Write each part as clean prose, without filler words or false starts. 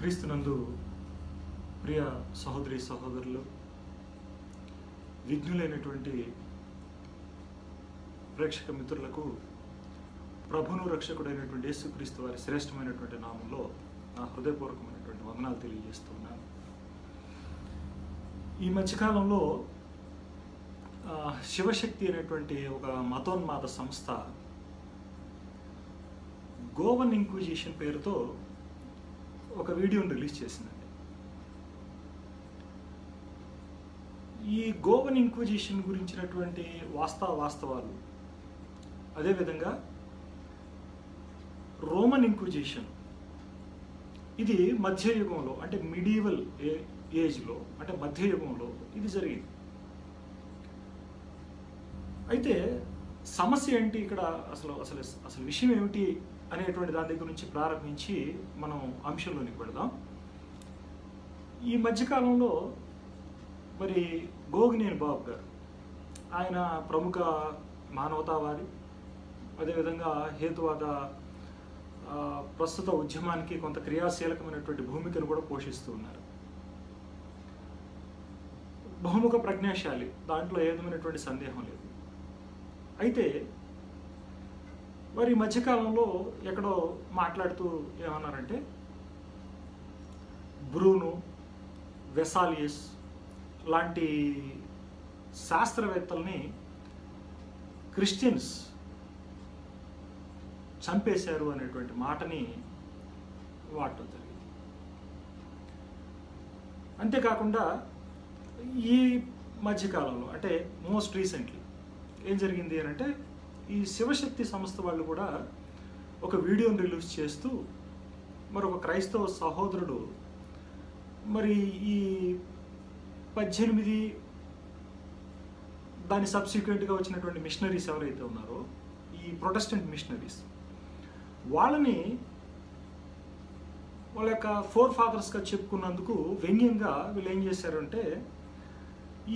క్రీస్తునందు ప్రియ సహోదరి సహోదరులు, విఘ్నులైనటువంటి ప్రేక్షక మిత్రులకు ప్రభును రక్షకుడైనటువంటి యేసుక్రీస్తు వారి శ్రేష్టమైనటువంటి నామంలో నా హృదయపూర్వకమైనటువంటి వందనాలు తెలియజేస్తున్నాను. ఈ మధ్యకాలంలో శివశక్తి అనేటువంటి ఒక మతోన్మాద సంస్థ గోవన్ ఇంక్విజిషన్ పేరుతో ఒక వీడియోని రిలీజ్ చేసిందండి. ఈ గోవన్ ఇంక్విజిషన్ గురించినటువంటి వాస్తవాలు, అదేవిధంగా రోమన్ ఇంక్విజిషన్ ఇది మధ్యయుగంలో అంటే మిడీవల్ ఏజ్లో అంటే మధ్యయుగంలో ఇది జరిగింది. అయితే సమస్య ఏంటి ఇక్కడ, అసలు విషయం ఏమిటి అనేటువంటి దాని దగ్గర నుంచి ప్రారంభించి మనం అంశంలోనికి వెళదాం. ఈ మధ్యకాలంలో మరి గోగినేని బాబు గారు, ఆయన ప్రముఖ మానవతావాది, అదేవిధంగా హేతువాద ప్రస్తుత ఉద్యమానికి కొంత క్రియాశీలకమైనటువంటి భూమికను కూడా పోషిస్తూ ఉన్నారు. బహుముఖ ప్రజ్ఞాశాలి, దాంట్లో ఏదైనటువంటి సందేహం లేదు. అయితే మరి మధ్యకాలంలో ఎక్కడో మాట్లాడుతూ ఏమన్నారంటే, బ్రూను, వెసాలియస్ లాంటి శాస్త్రవేత్తల్ని క్రిస్టియన్స్ చంపేశారు అనేటువంటి మాటని వాడటం జరిగింది. అంతేకాకుండా ఈ మధ్యకాలంలో అంటే మోస్ట్ రీసెంట్లీ ఏం జరిగింది అని అంటే, ఈ శివశక్తి సంస్థ వాళ్ళు కూడా ఒక వీడియోని రిలీజ్ చేస్తూ మరొక క్రైస్తవ సహోదరుడు మరి ఈ 18 దాని సబ్సిక్వెంట్గా వచ్చినటువంటి మిషనరీస్ ఎవరైతే ఉన్నారో, ఈ ప్రొటెస్టెంట్ మిషనరీస్, వాళ్ళని వాళ్ళ యొక్క ఫోర్ ఫాదర్స్గా చెప్పుకున్నందుకు వ్యంగ్యంగా వీళ్ళు ఏం చేశారంటే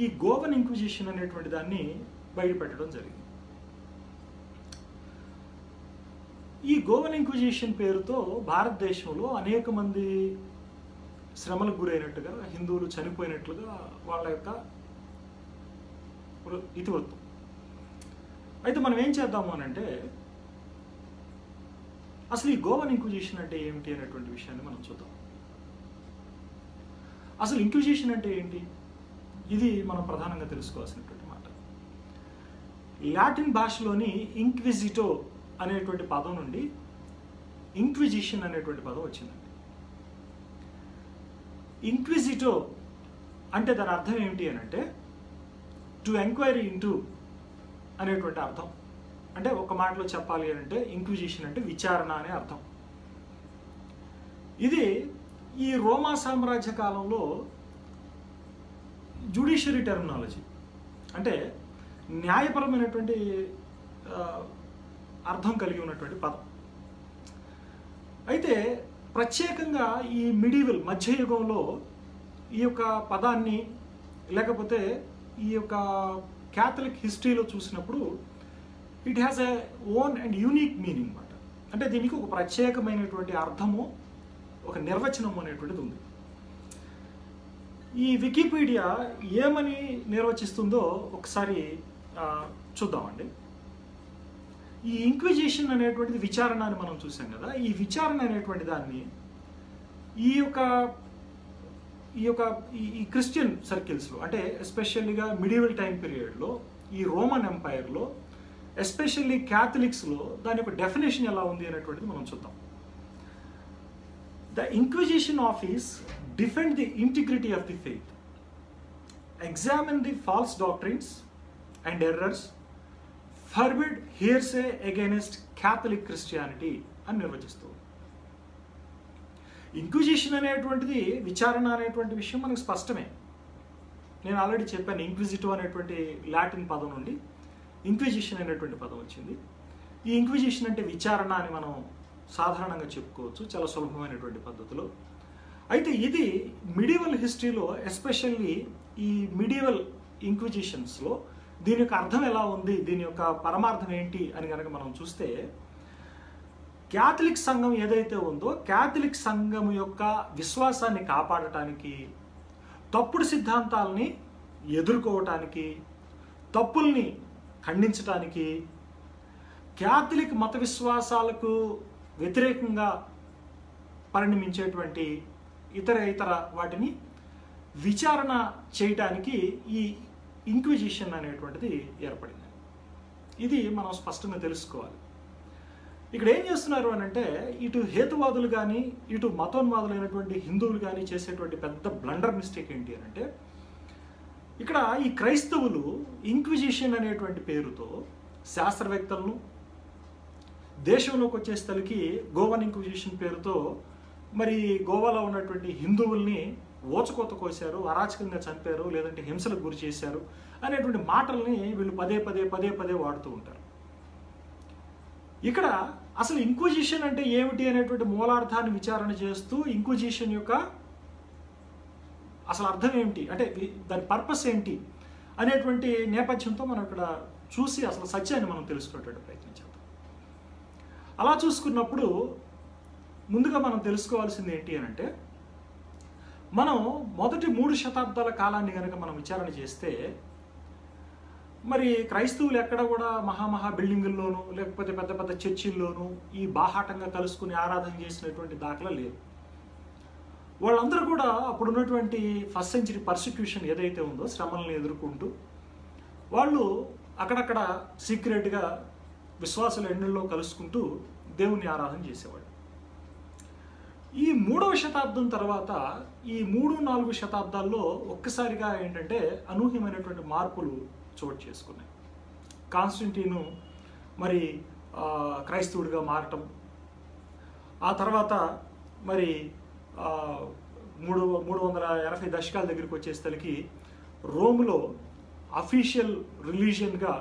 ఈ గోవన్ ఇంక్విజిషన్ అనేటువంటి దాన్ని బయటపెట్టడం జరిగింది. ఈ గోవన్ ఇంక్విజిషన్ పేరుతో భారతదేశంలో అనేక మంది శ్రమలకు గురైనట్టుగా, హిందువులు చనిపోయినట్లుగా వాళ్ళ యొక్క ఇతివృత్తం. అయితే మనం ఏం చేద్దాము అని అంటే, అసలు ఈ గోవన్ ఇంక్విజిషన్ అంటే ఏమిటి అనేటువంటి విషయాన్ని మనం చూద్దాం. అసలు ఇంక్విజిషన్ అంటే ఏంటి, ఇది మనం ప్రధానంగా తెలుసుకోవాల్సినటువంటి మాట. లాటిన్ భాషలోని ఇంక్విజిటో అనేటువంటి పదం నుండి ఇంక్విజిషన్ అనేటువంటి పదం వచ్చిందండి. ఇంక్విజిటో అంటే దాని అర్థం ఏమిటి అని అంటే, టు ఎంక్వైరీ ఇంటూ అనేటువంటి అర్థం. అంటే ఒక మాటలో చెప్పాలి అని అంటే ఇంక్విజిషన్ అంటే విచారణ అనే అర్థం. ఇది ఈ రోమా సామ్రాజ్య కాలంలో జ్యుడిషియరీ టెర్మినాలజీ అంటే న్యాయపరమైనటువంటి అర్థం కలిగి ఉన్నటువంటి పదం. అయితే ప్రత్యేకంగా ఈ మిడీవల్ మధ్యయుగంలో ఈ యొక్క పదాన్ని, లేకపోతే ఈ యొక్క క్యాథలిక్ హిస్టరీలో చూసినప్పుడు it has a own and unique meaning అన్నమాట. అంటే దీనికి ఒక ప్రత్యేకమైనటువంటి అర్థము, ఒక నిర్వచనం అనేటువంటిది ఉంది. ఈ వికీపీడియా ఏమని నిర్వచిస్తుందో ఒకసారి చూద్దామండి. ఈ ఇంక్విజిషన్ అనేటువంటిది విచారణ అని మనం చూసాం కదా. ఈ విచారణ అనేటువంటి దాన్ని ఈ క్రిస్టియన్ సర్కిల్స్లో, అంటే ఎస్పెషల్లీగా మిడివల్ టైం పీరియడ్లో ఈ రోమన్ ఎంపైర్లో, ఎస్పెషల్లీ క్యాథలిక్స్లో దాని యొక్క డెఫినేషన్ ఎలా ఉంది అనేటువంటిది మనం చూద్దాం. The inquisition office defend the integrity of the faith, examine the false doctrines and errors, forbid hearsay against Catholic Christianity అని నిర్వచిస్తుంది. ఇంక్విజిషన్ అనేటువంటిది విచారణ అనేటువంటి విషయం మనకు స్పష్టమే. నేను ఆల్రెడీ చెప్పాను, ఇంక్విజిటో అనేటువంటి లాటిన్ పదం నుండి ఇంక్విజిషన్ అనేటువంటి పదం వచ్చింది. ఈ ఇంక్విజిషన్ అంటే విచారణ అని మనం సాధారణంగా చెప్పుకోవచ్చు, చాలా సులభమైనటువంటి పద్ధతిలో. అయితే ఇది మిడివల్ హిస్టరీలో, ఎస్పెషల్లీ ఈ మిడివల్ ఇంక్విజిషన్స్లో దీని యొక్క అర్థం ఎలా ఉంది, దీని యొక్క పరమార్థం ఏంటి అని కనుక మనం చూస్తే, క్యాథలిక్ సంఘం ఏదైతే ఉందో క్యాథలిక్ సంఘం యొక్క విశ్వాసాన్ని కాపాడటానికి, తప్పుడు సిద్ధాంతాలని ఎదుర్కోవటానికి, తప్పుల్ని ఖండించటానికి, క్యాథలిక్ మత విశ్వాసాలకు వ్యతిరేకంగా పరిణమించేటువంటి ఇతర వాటిని విచారణ చేయటానికి ఈ ఇంక్విజిషన్ అనేటువంటిది ఏర్పడింది. ఇది మనం స్పష్టంగా తెలుసుకోవాలి. ఇక్కడ ఏం చేస్తున్నారు అని అంటే, ఇటు హేతువాదులు కానీ ఇటు మతోన్మాదులైనటువంటి హిందువులు కానీ చేసేటువంటి పెద్ద బ్లండర్ మిస్టేక్ ఏంటి అని అంటే, ఇక్కడ ఈ క్రైస్తవులు ఇంక్విజిషన్ అనేటువంటి పేరుతో శాస్త్రవేత్తలను, దేశంలోకి వచ్చేసరికి గోవన్ ఇంక్విజిషన్ పేరుతో మరి గోవాలో ఉన్నటువంటి హిందువుల్ని ఓచకోత కోసారు, అరాచకంగా చంపారు, లేదంటే హింసలకు గురి చేశారు అనేటువంటి మాటల్ని వీళ్ళు పదే పదే వాడుతూ ఉంటారు. ఇక్కడ అసలు ఇంక్విజిషన్ అంటే ఏమిటి అనేటువంటి మూలార్థాన్ని విచారణ చేస్తూ ఇంక్విజిషన్ యొక్క అసలు అర్థం ఏమిటి అంటే దాని పర్పస్ ఏంటి అనేటువంటి నేపథ్యంతో మనం ఇక్కడ చూసి అసలు సత్యాన్ని మనం తెలుసుకునేటువంటి ప్రయత్నం చేద్దాం. అలా చూసుకున్నప్పుడు ముందుగా మనం తెలుసుకోవాల్సింది ఏంటి అని అంటే, మనం మొదటి 3 శతాబ్దాల కాలాన్ని కనుక మనం విచారణ చేస్తే మరి క్రైస్తవులు ఎక్కడ కూడా మహా బిల్డింగుల్లోనూ లేకపోతే పెద్ద పెద్ద చర్చిల్లోనూ ఈ బాహాటంగా కలుసుకుని ఆరాధన చేసినటువంటి దాఖలా లేదు. వాళ్ళందరూ కూడా అప్పుడున్నటువంటి ఫస్ట్ సెంచరీ పర్సిక్యూషన్ ఏదైతే ఉందో శ్రమలను ఎదుర్కొంటూ వాళ్ళు అక్కడక్కడ సీక్రెట్గా విశ్వాసుల ఎండల్లో కలుసుకుంటూ దేవుణ్ణి ఆరాధన చేసేవాళ్ళు. ఈ 3వ శతాబ్దం తర్వాత ఈ 3-4 శతాబ్దాల్లో ఒక్కసారిగా ఏంటంటే అనూహ్యమైనటువంటి మార్పులు చోటు చేసుకున్నాయి. కాన్స్టంటీను మరి క్రైస్తవుడిగా మారటం, ఆ తర్వాత మరి 380 దశకాల దగ్గరికి వచ్చేసరికి రోమ్లో అఫీషియల్ రిలీజియన్గా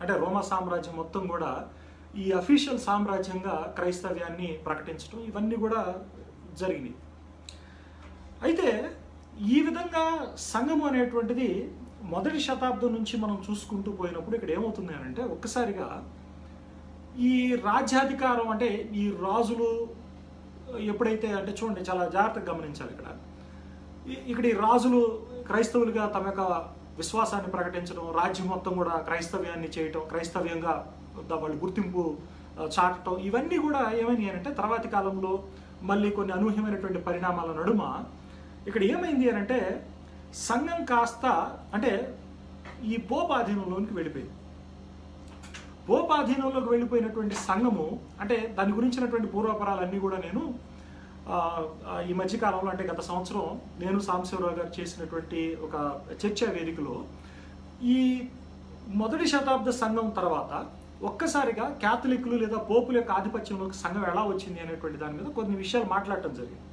అంటే రోమా సామ్రాజ్యం మొత్తం కూడా ఈ అఫీషియల్ సామ్రాజ్యంగా క్రైస్తవ్యాన్ని ప్రకటించడం ఇవన్నీ కూడా జరిగినాయి. అయితే ఈ విధంగా సంఘము అనేటువంటిది మొదటి శతాబ్దం నుంచి మనం చూసుకుంటూ పోయినప్పుడు ఇక్కడ ఏమవుతుంది అని అంటే, ఒక్కసారిగా ఈ రాజ్యాధికారం అంటే ఈ రాజులు ఎప్పుడైతే అంటే చూడండి చాలా జాగ్రత్తగా గమనించాలి. ఇక్కడ ఈ రాజులు క్రైస్తవులుగా తమ యొక్క విశ్వాసాన్ని ప్రకటించడం, రాజ్యం మొత్తం కూడా క్రైస్తవ్యాన్ని చేయటం, క్రైస్తవ్యంగా వాళ్ళు గుర్తింపు చాటడం, ఇవన్నీ కూడా ఏమైంది అంటే తర్వాతి కాలంలో మళ్ళీ కొన్ని అనూహ్యమైనటువంటి పరిణామాల నడుమ ఇక్కడ ఏమైంది అని అంటే సంఘం కాస్త అంటే ఈ పోపాధీనంలోనికి వెళ్ళిపోయింది. పోపాధీనంలోకి వెళ్ళిపోయినటువంటి సంఘము అంటే దాని గురించినటువంటి పూర్వపరాలన్నీ కూడా నేను ఈ మధ్యకాలంలో అంటే గత సంవత్సరం నేను సాంబశివరావు గారు చేసినటువంటి ఒక చర్చా వేదికలో ఈ మొదటి శతాబ్ద సంఘం తర్వాత ఒక్కసారిగా క్యాథలిక్లు లేదా పోపుల యొక్క ఆధిపత్యంలోకి సంఘం ఎలా వచ్చింది అనేటువంటి దాని మీద కొన్ని విషయాలు మాట్లాడటం జరిగింది.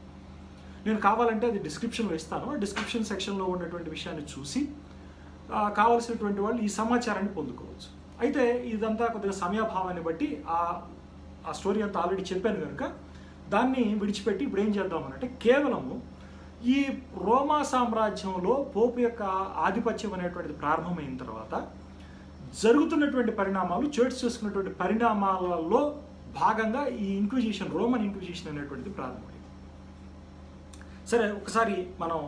నేను కావాలంటే అది డిస్క్రిప్షన్లో ఇస్తాను. డిస్క్రిప్షన్ సెక్షన్లో ఉన్నటువంటి విషయాన్ని చూసి కావలసినటువంటి వాళ్ళు ఈ సమాచారాన్ని పొందుకోవచ్చు. అయితే ఇదంతా కొద్దిగా సమయాభావాన్ని బట్టి ఆ స్టోరీ అంతా ఆల్రెడీ చెప్పాను కనుక దాన్ని విడిచిపెట్టి ఇప్పుడు ఏం చేద్దామనంటే కేవలము ఈ రోమా సామ్రాజ్యంలో పోపు యొక్క ఆధిపత్యం అనేటువంటిది ప్రారంభమైన తర్వాత జరుగుతున్నటువంటి పరిణామాలు, చోటు చేసుకున్నటువంటి పరిణామాలలో భాగంగా ఈ ఇంక్విజిషన్, రోమన్ ఇంక్విజిషన్ అనేటువంటిది ప్రారంభమైంది. సరే, ఒకసారి మనం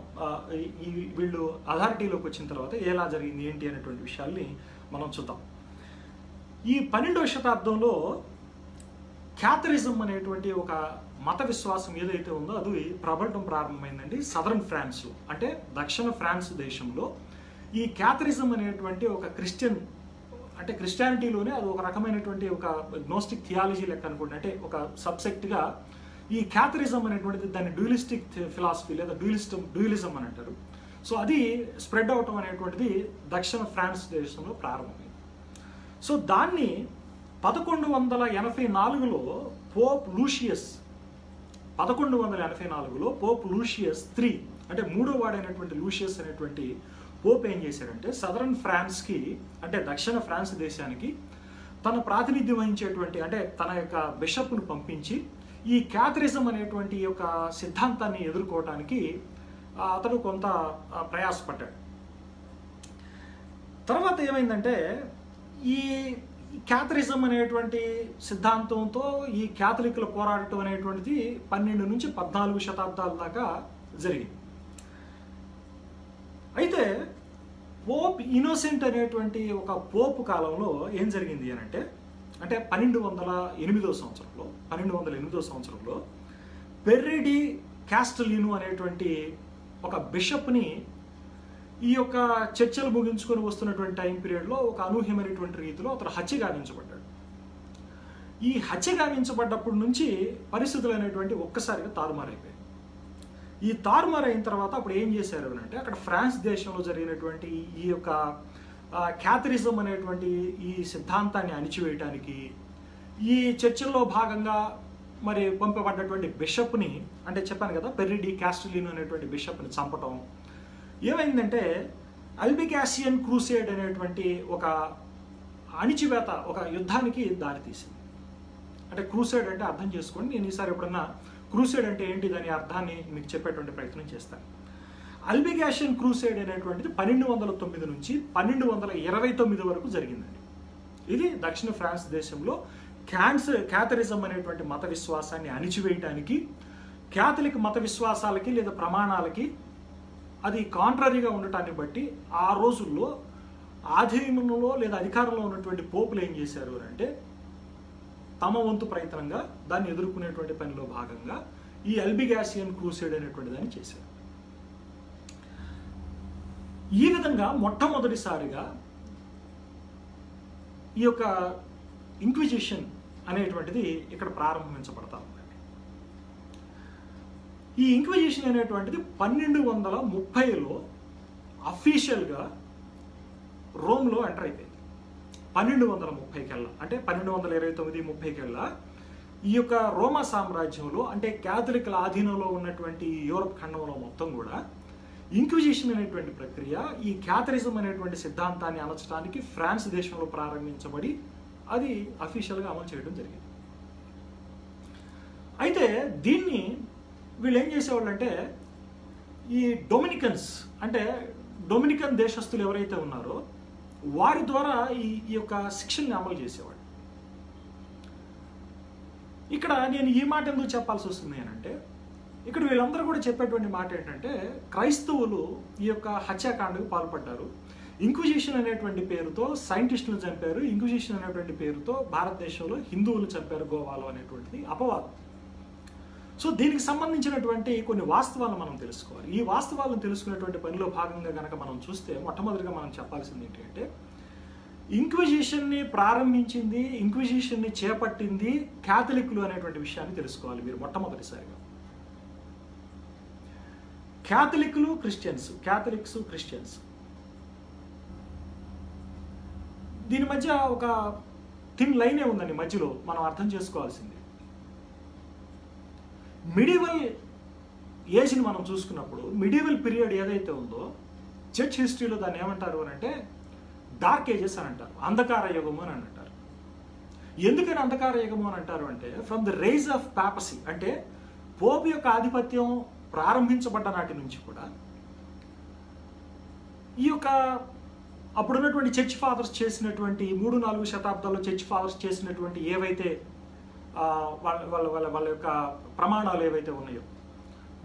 వీళ్ళు అథారిటీలోకి వచ్చిన తర్వాత ఎలా జరిగింది ఏంటి అనేటువంటి విషయాల్ని మనం చూద్దాం. ఈ 12వ శతాబ్దంలో క్యాథలిజం అనేటువంటి ఒక మత విశ్వాసం ఏదైతే ఉందో అది ప్రబలడం ప్రారంభమైందండి. సదరన్ ఫ్రాన్స్ అంటే దక్షిణ ఫ్రాన్స్ దేశంలో ఈ క్యాథలిజం అనేటువంటి ఒక క్రిస్టియన్ అంటే క్రిస్టియానిటీలోనే అది ఒక రకమైనటువంటి ఒక గ్నోస్టిక్ థియాలజీ లెక్క అనుకోండి. అంటే ఒక సబ్సెక్ట్గా ఈ క్యాథలిజం అనేటువంటిది దాన్ని డ్యూలిస్టిక్ ఫిలాసఫీ లేదా డ్యూలిజం అని అంటారు. సో అది స్ప్రెడ్ అవటం అనేటువంటిది దక్షిణ ఫ్రాన్స్ దేశంలో ప్రారంభమైంది. సో దాన్ని 1184లో పోప్ లూషియస్ 3 అంటే 3వ వాడైనటువంటి లూషియస్ అనేటువంటి పోప్ ఏం చేశారంటే సదరన్ ఫ్రాన్స్కి అంటే దక్షిణ ఫ్రాన్స్ దేశానికి తన ప్రాతినిధ్యం వహించేటువంటి అంటే తన యొక్క బిషప్ను పంపించి ఈ క్యాథలిజం అనేటువంటి యొక్క సిద్ధాంతాన్ని ఎదుర్కోవటానికి అతడు కొంత ప్రయాసపడ్డాడు. తర్వాత ఏమైందంటే ఈ క్యాథలిజం అనేటువంటి సిద్ధాంతంతో ఈ క్యాథలిక్లు పోరాడటం అనేటువంటిది 12 నుంచి 14 శతాబ్దాల దాకా జరిగింది. అయితే పోప్ ఇన్నోసెంట్ అనేటువంటి ఒక పోప్ కాలంలో ఏం జరిగింది అని అంటే 1208 సంవత్సరంలో పెర్రి డి క్యాస్టెలినో అనేటువంటి ఒక బిషప్ని ఈ యొక్క చర్చలు ముగించుకొని వస్తున్నటువంటి టైం పీరియడ్లో ఒక అనూహ్యమైనటువంటి రీతిలో అతను హత్య గావించబడ్డాడు. ఈ హత్య గావించబడ్డప్పటి నుంచి పరిస్థితులు అనేటువంటి ఒక్కసారిగా తారుమారైపోయాయి. ఈ తారుమారైన తర్వాత అప్పుడు ఏం చేశారు అంటే అక్కడ ఫ్రాన్స్ దేశంలో జరిగినటువంటి ఈ యొక్క క్యాథలిజం అనేటువంటి ఈ సిద్ధాంతాన్ని అణిచివేయటానికి ఈ చర్చల్లో భాగంగా మరి పంపబడ్డటువంటి బిషప్ని, అంటే చెప్పాను కదా పెర్రి డి క్యాస్టెలినో అనేటువంటి బిషప్ని చంపటం. ఏమైందంటే అల్బికాసియన్ క్రూసేడ్ అనేటువంటి ఒక అణిచివేత, ఒక యుద్ధానికి దారితీసింది. అంటే క్రూసేడ్ అంటే అర్థం చేసుకోండి, నేను ఈసారి ఎప్పుడన్నా క్రూసేడ్ అంటే ఏంటి దాని అర్థాన్ని మీకు చెప్పేటువంటి ప్రయత్నం చేస్తాను. అల్బికాసియన్ క్రూసేడ్ అనేటువంటిది 1209 నుంచి 1229 వరకు జరిగిందండి. ఇది దక్షిణ ఫ్రాన్స్ దేశంలో క్యాథలిజం అనేటువంటి మత విశ్వాసాన్ని అణిచివేయటానికి, క్యాథలిక్ మత విశ్వాసాలకి లేదా ప్రమాణాలకి అది కాంట్రరీగా ఉండటాన్ని బట్టి ఆ రోజుల్లో ఆధీనంలో లేదా అధికారంలో ఉన్నటువంటి పోపులు ఏం చేశారు అంటే తమ వంతు ప్రయత్నంగా దాన్ని ఎదుర్కొనేటువంటి పనిలో భాగంగా ఈ అల్బికాసియన్ క్రూసేడ్ అనేటువంటి దాన్ని చేశారు. ఈ విధంగా మొట్టమొదటిసారిగా ఈ యొక్క ఇంక్విజిషన్ అనేటువంటిది ఇక్కడ ప్రారంభించబడతా ఉందండి. ఈ ఇంక్విజిషన్ అనేటువంటిది 1230లో అఫీషియల్గా రోమ్లో ఎంటర్ అయిపోయింది. 1230 కల్లా, అంటే 1229-30 కల్లా ఈ యొక్క రోమా సామ్రాజ్యంలో, అంటే క్యాథలిక్ల ఆధీనంలో ఉన్నటువంటి యూరప్ ఖండంలో మొత్తం కూడా ఇంక్విజిషన్ అనేటువంటి ప్రక్రియ, ఈ క్యాథలిజం అనేటువంటి సిద్ధాంతాన్ని అణచడానికి ఫ్రాన్స్ దేశంలో ప్రారంభించబడి అది అఫీషియల్గా అమలు చేయడం జరిగింది. అయితే దీన్ని వీళ్ళు ఏం చేసేవాళ్ళు అంటే ఈ డొమినికన్స్, అంటే డొమినికన్ దేశస్తులు ఎవరైతే ఉన్నారో వారి ద్వారా ఈ యొక్క శిక్షల్ని అమలు చేసేవాడు. ఇక్కడ నేను ఈ మాట ఎందుకు చెప్పాల్సి వస్తుంది అని అంటే ఇక్కడ వీళ్ళందరూ కూడా చెప్పేటువంటి మాట ఏంటంటే క్రైస్తవులు ఈ యొక్క హత్యాకాండకు పాల్పడ్డారు, ఇంక్విజిషన్ అనేటువంటి పేరుతో సైంటిస్టులు చంపారు, ఇంక్విజిషన్ అనేటువంటి పేరుతో భారతదేశంలో హిందువులు చంపారు గోవాలో అనేటువంటిది అపవాదం. సో దీనికి సంబంధించినటువంటి కొన్ని వాస్తవాలను మనం తెలుసుకోవాలి. ఈ వాస్తవాలను తెలుసుకునేటువంటి పనిలో భాగంగా కనుక మనం చూస్తే మొట్టమొదటిగా మనం చెప్పాల్సింది ఏంటంటే ఇంక్విజిషన్ని ప్రారంభించింది, ఇంక్విజిషన్ని చేపట్టింది క్యాథలిక్లు అనేటువంటి విషయాన్ని తెలుసుకోవాలి మీరు మొట్టమొదటిసారిగా. క్యాథలిక్స్ క్రిస్టియన్స్ దీని మధ్య ఒక థిన్ లైనే ఉందండి మధ్యలో మనం అర్థం చేసుకోవాల్సింది. మిడివల్ ఏజ్ని మనం చూసుకున్నప్పుడు మిడివల్ పీరియడ్ ఏదైతే ఉందో చర్చ్ హిస్టరీలో దాన్ని ఏమంటారు అని అంటే డార్క్ ఏజెస్ అని అంటారు, అంధకార యుగము అని అంటారు. ఎందుకని అంధకార యుగము అని అంటారు అంటే ఫ్రమ్ ద రైజ్ ఆఫ్ పాపసీ, అంటే పోప్ యొక్క ఆధిపత్యం ప్రారంభించబడ్డ నాటి నుంచి కూడా ఈ యొక్క అప్పుడున్నటువంటి చర్చ్ ఫాదర్స్ చేసినటువంటి 3-4 శతాబ్దాల్లో చర్చ్ ఫాదర్స్ చేసినటువంటి ఏవైతే వాళ్ళ యొక్క ప్రమాణాలు ఏవైతే ఉన్నాయో,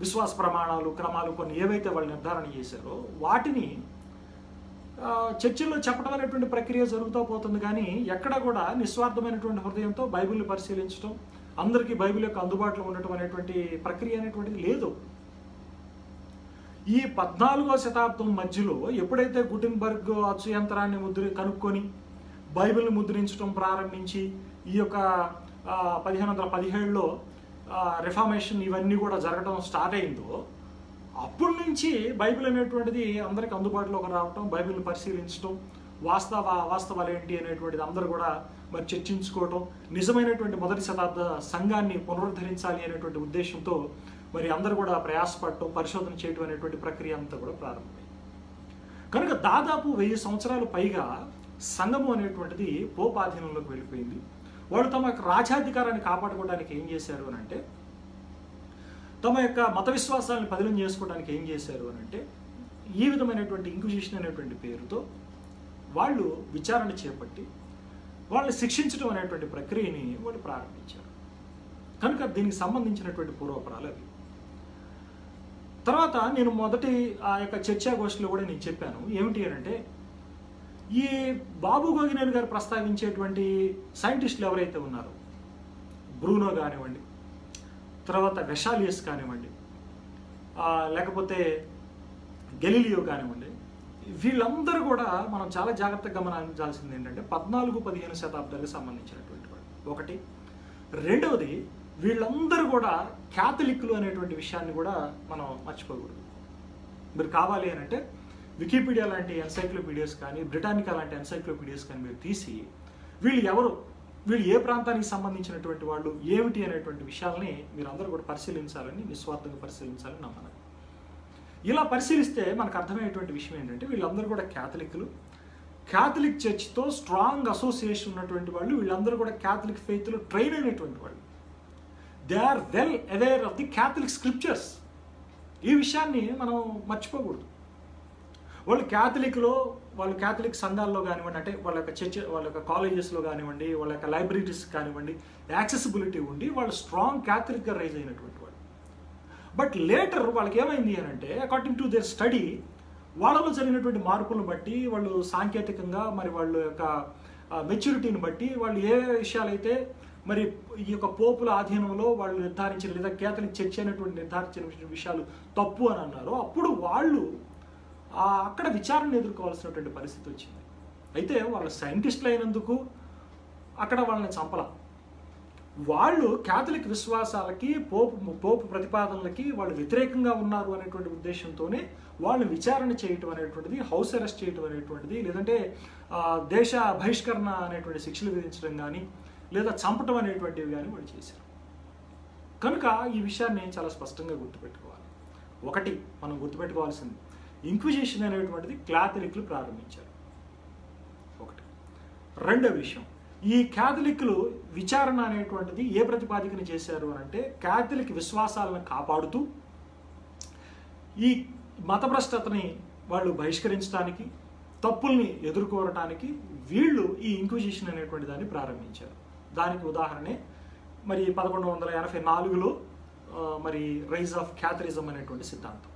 విశ్వాస ప్రమాణాలు, క్రమాలు కొన్ని ఏవైతే వాళ్ళు నిర్ధారణ చేశారో వాటిని చర్చిల్లో చెప్పడం అనేటువంటి ప్రక్రియ జరుగుతూ పోతుంది. కానీ ఎక్కడ కూడా నిస్వార్థమైనటువంటి హృదయంతో బైబిల్ని పరిశీలించడం, అందరికీ బైబిల్ యొక్క అందుబాటులో ఉండటం అనేటువంటి ప్రక్రియ అనేటువంటిది లేదు. ఈ 14వ శతాబ్దం మధ్యలో ఎప్పుడైతే గుటెన్బర్గ్ అచ్చు యంత్రాన్ని కనుక్కొని బైబిల్ని ముద్రించడం ప్రారంభించి ఈ యొక్క 1517లో రిఫార్మేషన్ ఇవన్నీ కూడా జరగడం స్టార్ట్ అయిందో అప్పటి నుంచి బైబిల్ అనేటువంటిది అందరికి అందుబాటులోకి రావటం, బైబిల్ని పరిశీలించడం, వాస్తవాలు ఏంటి అనేటువంటిది అందరూ కూడా మరి చర్చించుకోవటం, నిజమైనటువంటి మొదటి శతాబ్ద సంఘాన్ని పునరుద్ధరించాలి అనేటువంటి ఉద్దేశంతో మరి అందరూ కూడా ప్రయాసపడటం, పరిశోధన చేయటం అనేటువంటి ప్రక్రియ అంతా కూడా ప్రారంభమైంది. కనుక దాదాపు 1000 సంవత్సరాలు పైగా సంఘము అనేటువంటిది పోప్ ఆధీనంలోకి వెళ్ళిపోయింది. వాళ్ళు తమ యొక్క రాజ్యాధికారాన్ని కాపాడుకోవడానికి ఏం చేశారు అని అంటే, తమ యొక్క మత విశ్వాసాలను పదిలం చేసుకోవడానికి ఏం చేశారు అని అంటే ఈ విధమైనటువంటి ఇంక్విజిషన్ అనేటువంటి పేరుతో వాళ్ళు విచారణ చేపట్టి వాళ్ళని శిక్షించడం అనేటువంటి ప్రక్రియని వాళ్ళు ప్రారంభించారు. కనుక దీనికి సంబంధించినటువంటి పూర్వపరాలు అవి. తర్వాత నేను మొదటి ఆ యొక్క చర్చాగోష్ఠిలో కూడా నేను చెప్పాను ఏమిటి అంటే, ఈ బాబు గోగినేని గారు ప్రస్తావించేటువంటి సైంటిస్టులు ఎవరైతే ఉన్నారో, బ్రూనో కానివ్వండి, తర్వాత వెషాలియస్ కానివ్వండి, లేకపోతే గెలీలియో కానివ్వండి, వీళ్ళందరూ కూడా మనం చాలా జాగ్రత్తగా గమనించాల్సింది ఏంటంటే 14-15 శతాబ్దాలకు సంబంధించినటువంటి వాళ్ళు ఒకటి. రెండవది, వీళ్ళందరూ కూడా క్యాథలిక్లు అనేటువంటి విషయాన్ని కూడా మనం మర్చిపోకూడదు. మీరు కావాలి అని అంటే వికీపీడియా లాంటి ఎన్సైక్లోపీడియాస్ కానీ, బ్రిటానికా లాంటి ఎన్సైక్లోపీడియాస్ కానీ మీరు తీసి వీళ్ళు ఎవరు, వీళ్ళు ఏ ప్రాంతానికి సంబంధించినటువంటి వాళ్ళు, ఏమిటి అనేటువంటి విషయాల్ని మీరు అందరూ కూడా పరిశీలించాలని, నిస్వార్థంగా పరిశీలించాలని నమ్మను. ఇలా పరిశీలిస్తే మనకు అర్థమయ్యేటువంటి విషయం ఏంటంటే, వీళ్ళందరూ కూడా క్యాథలిక్లు, క్యాథలిక్ చర్చ్తో స్ట్రాంగ్ అసోసియేషన్ ఉన్నటువంటి వాళ్ళు, వీళ్ళందరూ కూడా క్యాథలిక్ ఫెయిత్లో ట్రైన్ అయినటువంటి వాళ్ళు. They are well aware of the Catholic scriptures. ఈ విషయాన్ని మనం మర్చిపోకూడదు. వాళ్ళు క్యాథలిక్లో, వాళ్ళు క్యాథలిక్ సంఘాల్లో కానివ్వండి, అంటే వాళ్ళ యొక్క చర్చ్, వాళ్ళ యొక్క కాలేజెస్లో కానివ్వండి, వాళ్ళ యొక్క లైబ్రరీస్ కానివ్వండి, యాక్సెసిబిలిటీ ఉండి వాళ్ళు స్ట్రాంగ్ క్యాథలిక్గా రైజ్ అయినటువంటి వాళ్ళు. బట్ లేటర్ వాళ్ళకి ఏమైంది అని అంటే, అకార్డింగ్ టు దేర్ స్టడీ, వాళ్ళలో జరిగినటువంటి మార్పులను బట్టి, వాళ్ళు సాంకేతికంగా మరి వాళ్ళ యొక్క మెచ్యూరిటీని బట్టి, వాళ్ళు ఏ విషయాలైతే మరి ఈ యొక్క పోపుల ఆధీనంలో వాళ్ళు నిర్ధారించిన, లేదా క్యాథలిక్ చర్చ్ అనేటువంటి నిర్ధారించిన విషయాలు తప్పు అని అన్నారో, అప్పుడు వాళ్ళు అక్కడ విచారణ ఎదుర్కోవాల్సినటువంటి పరిస్థితి వచ్చింది. అయితే వాళ్ళు సైంటిస్టులు అయినందుకు అక్కడ వాళ్ళని చంపల. వాళ్ళు క్యాథలిక్ విశ్వాసాలకి, పోపు ప్రతిపాదనలకి వాళ్ళు వ్యతిరేకంగా ఉన్నారు అనేటువంటి ఉద్దేశంతోనే వాళ్ళని విచారణ చేయటం అనేటువంటిది, హౌస్ అరెస్ట్ చేయటం అనేటువంటిది, లేదంటే దేశ బహిష్కరణ అనేటువంటి శిక్షలు విధించడం కానీ, లేదా చంపటం అనేటువంటివి కానీ వాళ్ళు చేశారు. కనుక ఈ విషయాన్ని చాలా స్పష్టంగా గుర్తుపెట్టుకోవాలి. ఒకటి మనం గుర్తుపెట్టుకోవాల్సింది, ఇంక్విజిషన్ అనేటువంటిది క్యాథలిక్లు ప్రారంభించారు ఒకటి. రెండో విషయం, ఈ క్యాథలిక్లు విచారణ అనేటువంటిది ఏ ప్రతిపాదికన చేశారు అని అంటే, క్యాథలిక్ విశ్వాసాలను కాపాడుతూ ఈ మతభ్రష్టతని వాళ్ళు బహిష్కరించడానికి, తప్పుల్ని ఎదుర్కోవటానికి వీళ్ళు ఈ ఇంక్విజిషన్ అనేటువంటి దాన్ని ప్రారంభించారు. దానికి ఉదాహరణే మరి 1184లో మరి రైజ్ ఆఫ్ క్యాథలిజం అనేటువంటి సిద్ధాంతం.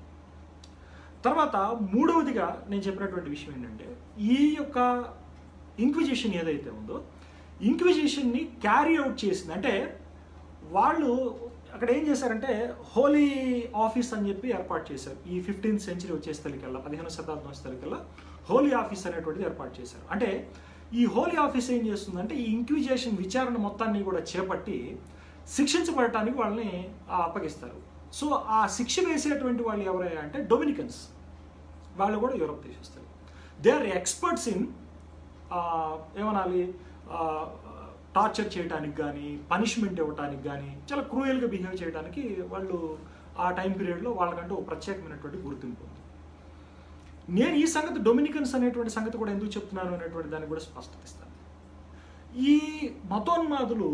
తర్వాత మూడవదిగా నేను చెప్పినటువంటి విషయం ఏంటంటే, ఈ యొక్క ఇంక్విజిషన్ ఏదైతే ఉందో, ఇంక్విజిషన్ని క్యారీ అవుట్ చేసింది. అంటే వాళ్ళు అక్కడ ఏం చేశారంటే, హోలీ ఆఫీస్ అని చెప్పి ఏర్పాటు చేశారు. ఈ 15th సెంచరీ వచ్చేసరికల్లా, 15వ శతాబ్దం వచ్చేసరికల్లా హోలీ ఆఫీస్ అనేటువంటిది ఏర్పాటు చేశారు. అంటే ఈ హోలీ ఆఫీస్ ఏం చేస్తుందంటే, ఈ ఇంక్విజిషన్ విచారణ మొత్తాన్ని కూడా చేపట్టి శిక్షించబడటానికి వాళ్ళని అప్పగిస్తారు. సో ఆ శిక్ష వేసేటువంటి వాళ్ళు ఎవరయ్యా అంటే డొమినికన్స్. వాళ్ళు కూడా యూరోప్ దేశస్తులు. దే ఆర్ ఎక్స్పర్ట్స్ ఇన్ ఏమనాలి, టార్చర్ చేయడానికి కానీ, పనిష్మెంట్ ఇవ్వడానికి కానీ, చాలా క్రూయల్గా బిహేవ్ చేయడానికి వాళ్ళు ఆ టైం పీరియడ్లో వాళ్ళకంటూ ఒక ప్రత్యేకమైనటువంటి గుర్తింపు ఉంది. నేను ఈ సంగతి, డొమినికన్స్ అనేటువంటి సంగతి కూడా ఎందుకు చెప్తున్నాను అనేటువంటి దాన్ని కూడా స్పష్టత ఇస్తాను. ఈ మతోన్మాదులు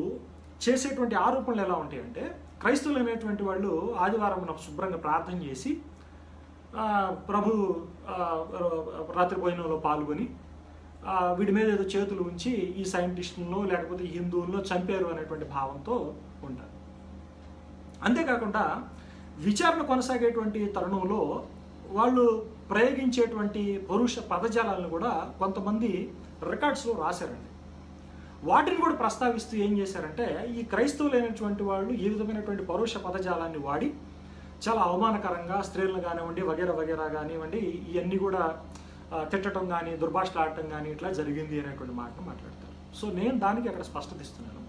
చేసేటువంటి ఆరోపణలు ఎలా ఉంటాయంటే, క్రైస్తవులు అనేటువంటి వాళ్ళు ఆదివారం శుభ్రంగా ప్రార్థన చేసి ప్రభు రాత్రి భోజనంలో పాల్గొని వీడి మీద ఏదో చేతులు ఉంచి ఈ సైంటిస్టులను లేకపోతే హిందువుల్లో చంపారు అనేటువంటి భావంతో ఉంటారు. అంతేకాకుండా విచారణ కొనసాగేటువంటి తరుణంలో వాళ్ళు ప్రయోగించేటువంటి పరుష పదజాలాలను కూడా కొంతమంది రికార్డ్స్లో రాశారండి. వాటిని కూడా ప్రస్తావిస్తూ ఏం చేశారంటే, ఈ క్రైస్తవులైనటువంటి వాళ్ళు ఈ విధమైనటువంటి పరుష పదజాలాన్ని వాడి చాలా అవమానకరంగా స్త్రీలను కానివ్వండి, వగేరా వగేరా కానివ్వండి, ఇవన్నీ కూడా తిట్టడం కానీ, దుర్భాషలు ఆడటం కానీ ఇట్లా జరిగింది అనేటువంటి మాటను మాట్లాడతారు. సో నేను దానికి అక్కడ స్పష్టత ఇస్తున్నాను.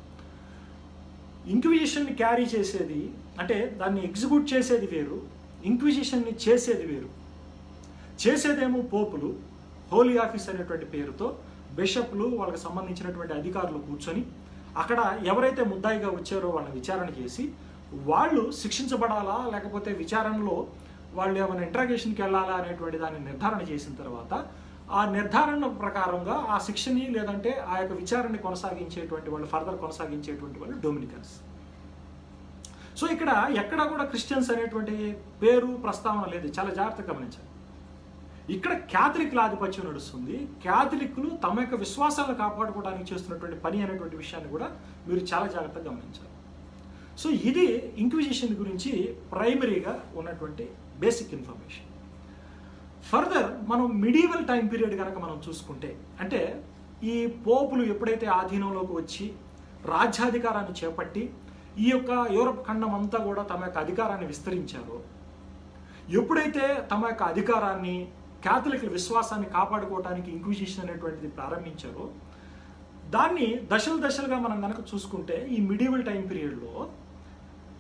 ఇంక్విజిషన్ని క్యారీ చేసేది, అంటే దాన్ని ఎగ్జిక్యూట్ చేసేది వేరు, ఇంక్విజిషన్ని చేసేది వేరు. చేసేదేమో పోపులు, హోలీ ఆఫీస్ అనేటువంటి పేరుతో బిషప్లు, వాళ్ళకి సంబంధించినటువంటి అధికారులు కూర్చొని అక్కడ ఎవరైతే ముద్దాయిగా వచ్చారో వాళ్ళని విచారణ చేసి, వాళ్ళు శిక్షించబడాలా లేకపోతే విచారణలో వాళ్ళు ఏమైనా ఇంట్రాగేషన్కి వెళ్ళాలా అనేటువంటి దాన్ని నిర్ధారణ చేసిన తర్వాత, ఆ నిర్ధారణ ప్రకారంగా ఆ శిక్షని లేదంటే ఆ యొక్క విచారణని కొనసాగించేటువంటి వాళ్ళు, ఫర్దర్ కొనసాగించేటువంటి వాళ్ళు డొమినికన్స్. సో ఇక్కడ ఎక్కడా కూడా క్రిస్టియన్స్ అనేటువంటి పేరు ప్రస్తావన లేదు. చాలా జాగ్రత్తగా గమనించాలి. ఇక్కడ క్యాథలిక్ల ఆధిపత్యం నడుస్తుంది. క్యాథలిక్లు తమ యొక్క విశ్వాసాలను కాపాడుకోవడానికి చేస్తున్నటువంటి పని అనేటువంటి విషయాన్ని కూడా మీరు చాలా జాగ్రత్తగా గమనించాలి. సో ఇది ఇంక్విజిషన్ గురించి ప్రైమరీగా ఉన్నటువంటి బేసిక్ ఇన్ఫర్మేషన్. ఫర్దర్ మనం మిడీవల్ టైం పీరియడ్ కనుక మనం చూసుకుంటే, అంటే ఈ పోపులు ఎప్పుడైతే ఆధీనంలోకి వచ్చి రాజ్యాధికారాన్ని చేపట్టి ఈ యొక్క యూరప్ ఖండం అంతా కూడా తమ యొక్క అధికారాన్ని విస్తరించారో, ఎప్పుడైతే తమ యొక్క అధికారాన్ని క్యాథలిక్ల విశ్వాసాన్ని కాపాడుకోవడానికి ఇంక్విజిషన్ అనేటువంటిది ప్రారంభించారో, దాన్ని దశలు దశలుగా మనం కనుక చూసుకుంటే ఈ మిడీవల్ టైం పీరియడ్లో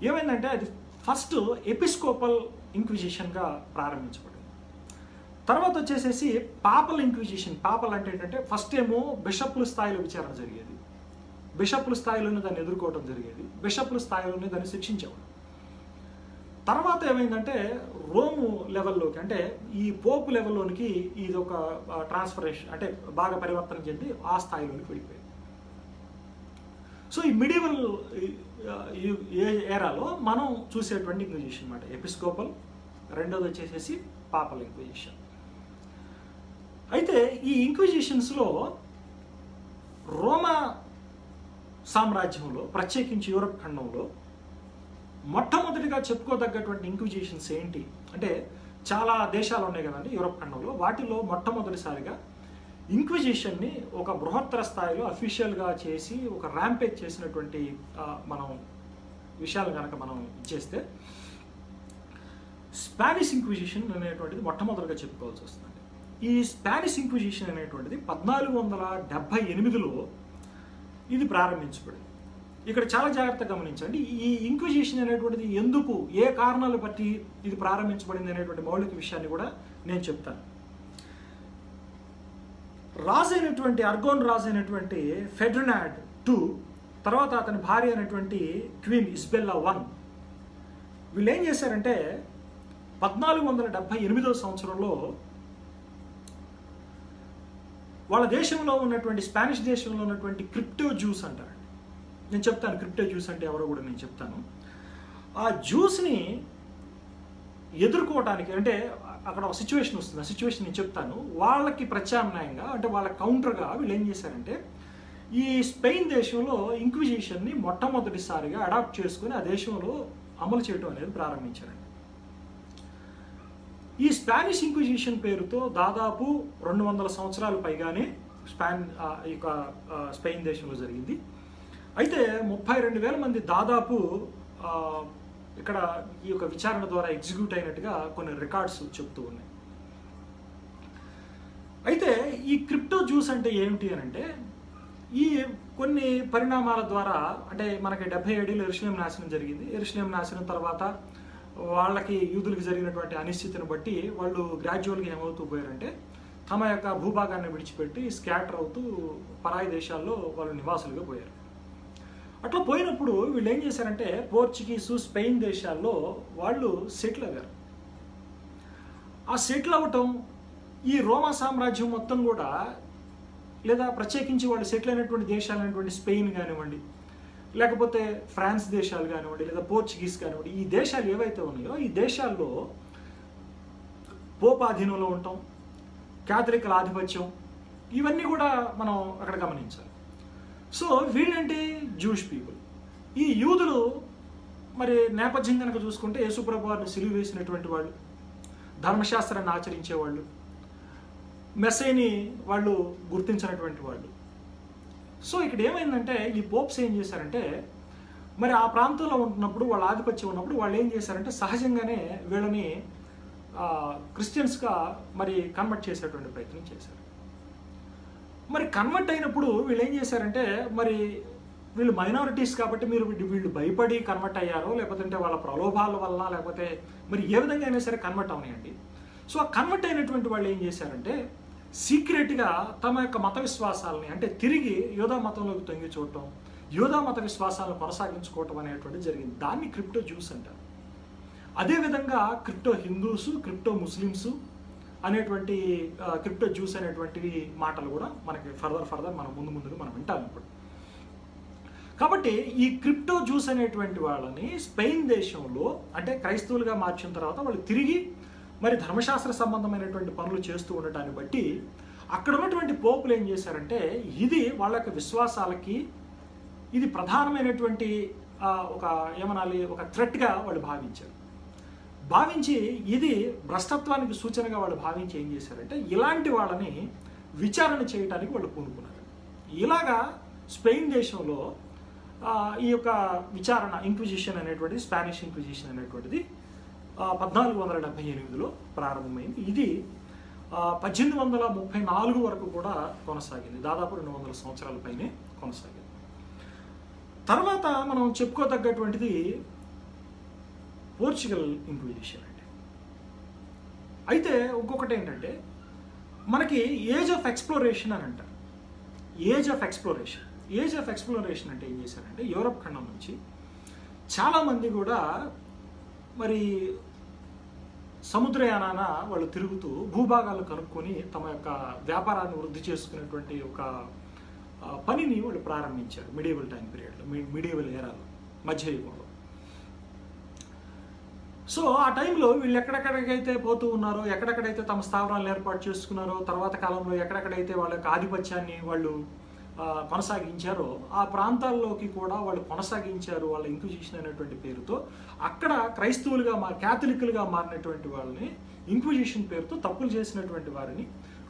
ఏమైందంటే అది ఫస్ట్ ఎపిస్కోపల్ ఇంక్విజిషన్గా ప్రారంభించబడింది. తర్వాత వచ్చేసేసి పాపల్ ఇంక్విజిషన్. పాపల్ అంటే ఏంటంటే ఫస్ట్ ఏమో బిషప్ల స్థాయిలో విచారణ జరిగేది, బిషప్ల స్థాయిలోనే దాన్ని ఎదుర్కోవడం జరిగేది, బిషప్ల స్థాయిలోనే దాన్ని శిక్షించేవాడు. తర్వాత ఏమైందంటే రోము లెవెల్లోకి, అంటే ఈ పోపు లెవెల్లోనికి ఇది ఒక ట్రాన్స్ఫరేషన్, అంటే బాగా పరివర్తన చెంది ఆ స్థాయిలోనికి వెళ్ళిపోయింది. సో ఈ మిడివల్ ఏరాలో మనం చూసేటువంటి ఇంక్విజిషన్ అన్నమాట ఎపిస్కోపల్, రెండోది వచ్చేసేసి పాపల్ ఇంక్విజిషన్. అయితే ఈ ఇంక్విజిషన్స్లో రోమా సామ్రాజ్యంలో, ప్రత్యేకించి యూరప్ ఖండంలో మొట్టమొదటిగా చెప్పుకోదగ్గటువంటి ఇంక్విజిషన్స్ ఏంటి అంటే, చాలా దేశాలు ఉన్నాయి కదండి యూరప్ ఖండంలో, వాటిలో మొట్టమొదటిసారిగా ఇంక్విజిషన్ని ఒక బృహత్తర స్థాయిలో అఫీషియల్గా చేసి ఒక ర్యాంపేజ్ చేసినటువంటి మనం విషయాలు కనుక మనం ఇచ్చేస్తే స్పానిష్ ఇంక్విజిషన్ అనేటువంటిది మొట్టమొదటిగా చెప్పుకోవాల్సి వస్తుంది. ఈ స్పానిష్ ఇంక్విజిషన్ అనేటువంటిది 1478లో ఇది ప్రారంభించబడింది. ఇక్కడ చాలా జాగ్రత్తగా గమనించండి, ఈ ఇంక్విజిషన్ అనేటువంటిది ఎందుకు, ఏ కారణాలు బట్టి ఇది ప్రారంభించబడింది అనేటువంటి మౌలిక విషయాన్ని కూడా నేను చెప్తాను. రాజు అయినటువంటి అర్గోన్ రాజు అయినటువంటి ఫెడ్రినాడ్ II, తర్వాత అతని భార్య అయినటువంటి క్వీన్ ఇస్బెల్లా I, వీళ్ళు ఏం చేశారంటే 1478వ సంవత్సరంలో వాళ్ళ దేశంలో ఉన్నటువంటి, స్పానిష్ దేశంలో ఉన్నటువంటి క్రిప్టో జ్యూస్ అంటారండి. నేను చెప్తాను క్రిప్టో జ్యూస్ అంటే ఎవరో కూడా నేను చెప్తాను. ఆ జ్యూస్ని ఎదుర్కోవటానికి, అంటే అక్కడ ఒక సిచ్యువేషన్ వస్తుంది, ఆ సిచ్యువేషన్ నేను చెప్తాను. వాళ్ళకి ప్రత్యామ్నాయంగా, అంటే వాళ్ళ కౌంటర్గా వీళ్ళు ఏం చేశారంటే ఈ స్పెయిన్ దేశంలో ఇంక్విజిషన్ని మొట్టమొదటిసారిగా అడాప్ట్ చేసుకుని ఆ దేశంలో అమలు చేయడం అనేది ప్రారంభించారండి. ఈ స్పానిష్ ఇంక్విజిషన్ పేరుతో దాదాపు 200 సంవత్సరాలు పైగానే స్పెయిన్ దేశంలో జరిగింది. అయితే 32,000 మంది దాదాపు ఇక్కడ ఈ యొక్క విచారణ ద్వారా ఎగ్జిక్యూట్ అయినట్టుగా కొన్ని రికార్డ్స్ చెప్తూ ఉన్నాయి. అయితే ఈ క్రిప్టో జ్యూస్ అంటే ఏమిటి అని అంటే, ఈ కొన్ని పరిణామాల ద్వారా, అంటే మనకి 77లో యెరూషలేం నాశనం జరిగింది. యెరూషలేం నాశనం తర్వాత వాళ్ళకి యూదులకు జరిగినటువంటి అనిశ్చితిని బట్టి వాళ్ళు గ్రాడ్యువల్గా ఏమవుతూ పోయారంటే తమ యొక్క భూభాగాన్ని విడిచిపెట్టి స్కాటర్ అవుతూ పరాయి దేశాల్లో వాళ్ళు నివాసులుగా పోయారు. అట్లా పోయినప్పుడు వీళ్ళు ఏం చేశారంటే పోర్చుగీసు, స్పెయిన్ దేశాల్లో వాళ్ళు సెటిల్ అయ్యారు. ఆ సెటిల్ అవ్వటం ఈ రోమా సామ్రాజ్యం మొత్తం కూడా, లేదా ప్రత్యేకించి వాళ్ళు సెటిల్ అయినటువంటి దేశాలు అయినటువంటి స్పెయిన్ కానివ్వండి, లేకపోతే ఫ్రాన్స్ దేశాలు కానివ్వండి, లేదా పోర్చుగీస్ కానివ్వండి, ఈ దేశాలు ఏవైతే ఉన్నాయో ఈ దేశాల్లో పోపాధీనంలో ఉండటం, క్యాథలిక్ల ఆధిపత్యం, ఇవన్నీ కూడా మనం అక్కడ గమనించాలి. సో వీళ్ళంటే జూష్ పీపుల్. ఈ యూదులు మరి నేపథ్యం కనుక చూసుకుంటే యేసుప్రభు వారిని సిలువ వేసినటువంటి వాళ్ళు, ధర్మశాస్త్రాన్ని ఆచరించేవాళ్ళు, మెస్సైని వాళ్ళు గుర్తించినటువంటి వాళ్ళు. సో ఇక్కడ ఏమైందంటే ఈ పోప్స్ ఏం చేశారంటే, మరి ఆ ప్రాంతంలో ఉంటున్నప్పుడు, వాళ్ళ ఆధిపత్యం ఉన్నప్పుడు వాళ్ళు ఏం చేశారంటే సహజంగానే వీళ్ళని క్రిస్టియన్స్గా మరి కన్వర్ట్ చేసేటువంటి ప్రయత్నం చేశారు. మరి కన్వర్ట్ అయినప్పుడు వీళ్ళు ఏం చేశారంటే, మరి వీళ్ళు మైనారిటీస్ కాబట్టి వీళ్ళు భయపడి కన్వర్ట్ అయ్యారో, లేకపోతే వాళ్ళ ప్రలోభాల వల్ల, లేకపోతే మరి ఏ విధంగా అయినా సరే కన్వర్ట్ అవనాయండి. సో ఆ కన్వర్ట్ అయినటువంటి వాళ్ళు ఏం చేశారంటే సీక్రెట్గా తమ యొక్క మత విశ్వాసాలని, అంటే తిరిగి యోధా మతంలోకి తొంగి చూడటం, యోధా మత విశ్వాసాలను కొనసాగించుకోవటం అనేటువంటి జరిగింది. దాన్ని క్రిప్టో జ్యూస్ అంటారు. అదేవిధంగా క్రిప్టో హిందూస్, క్రిప్టో ముస్లిమ్స్ అనేటువంటి క్రిప్టో జ్యూస్ అనేటువంటి మాటలు కూడా మనకి ఫర్దర్ మనం ముందుగా మనం వింటాం ఇప్పుడు. కాబట్టి ఈ క్రిప్టో జ్యూస్ అనేటువంటి వాళ్ళని స్పెయిన్ దేశంలో, అంటే క్రైస్తవులుగా మార్చిన తర్వాత వాళ్ళు తిరిగి మరి ధర్మశాస్త్ర సంబంధమైనటువంటి పనులు చేస్తూ ఉండటాన్ని బట్టి అక్కడ ఉన్నటువంటి పోపులు ఏం చేశారంటే ఇది వాళ్ళ యొక్క విశ్వాసాలకి ఇది ప్రధానమైనటువంటి ఒక ఏమనాలి ఒక థ్రెట్గా వాళ్ళు భావించారు. భావించి ఇది భ్రష్టత్వానికి సూచనగా వాళ్ళు భావించి ఏం చేశారంటే ఇలాంటి వాళ్ళని విచారణ చేయడానికి వాళ్ళు పూనుకున్నారు. ఇలాగా స్పెయిన్ దేశంలో ఈ యొక్క విచారణ ఇంక్విజిషన్ అనేటువంటిది, స్పానిష్ ఇంక్విజిషన్ అనేటువంటిది 1478లో ప్రారంభమైంది. ఇది 1834 వరకు కూడా కొనసాగింది. దాదాపు 200 సంవత్సరాల పైనే కొనసాగింది. తర్వాత మనం చెప్పుకోదగ్గటువంటిది పోర్చుగల్ ఇంక్విజిషన్ అండి. అయితే ఇంకొకటి ఏంటంటే మనకి ఏజ్ ఆఫ్ ఎక్స్ప్లోరేషన్ అని అంటారు. ఏజ్ ఆఫ్ ఎక్స్ప్లోరేషన్ అంటే ఏం చేశారంటే యూరప్ ఖండం నుంచి చాలామంది కూడా మరి సముద్రయానాన వాళ్ళు తిరుగుతూ భూభాగాలు కనుక్కొని తమ యొక్క వ్యాపారాన్ని వృద్ధి చేసుకునేటువంటి ఒక పనిని వాళ్ళు ప్రారంభించారు మిడియవల్ టైం పీరియడ్లో, మిడియవల్ ఏరాలో, మధ్యయుగంలో. సో ఆ టైంలో వీళ్ళు ఎక్కడెక్కడికైతే పోతూ ఉన్నారో, ఎక్కడెక్కడైతే తమ స్థావరాలను ఏర్పాటు చేసుకున్నారో, తర్వాత కాలంలో ఎక్కడెక్కడైతే వాళ్ళ యొక్క ఆధిపత్యాన్ని వాళ్ళు కొనసాగించారో ఆ ప్రాంతాల్లోకి కూడా వాళ్ళు కొనసాగించారు వాళ్ళ ఇంక్విజిషన్ అనేటువంటి పేరుతో. అక్కడ క్రైస్తవులుగా క్యాథలిక్లుగా మారినటువంటి వాళ్ళని ఇంక్విజిషన్ పేరుతో తప్పులు చేసినటువంటి వారిని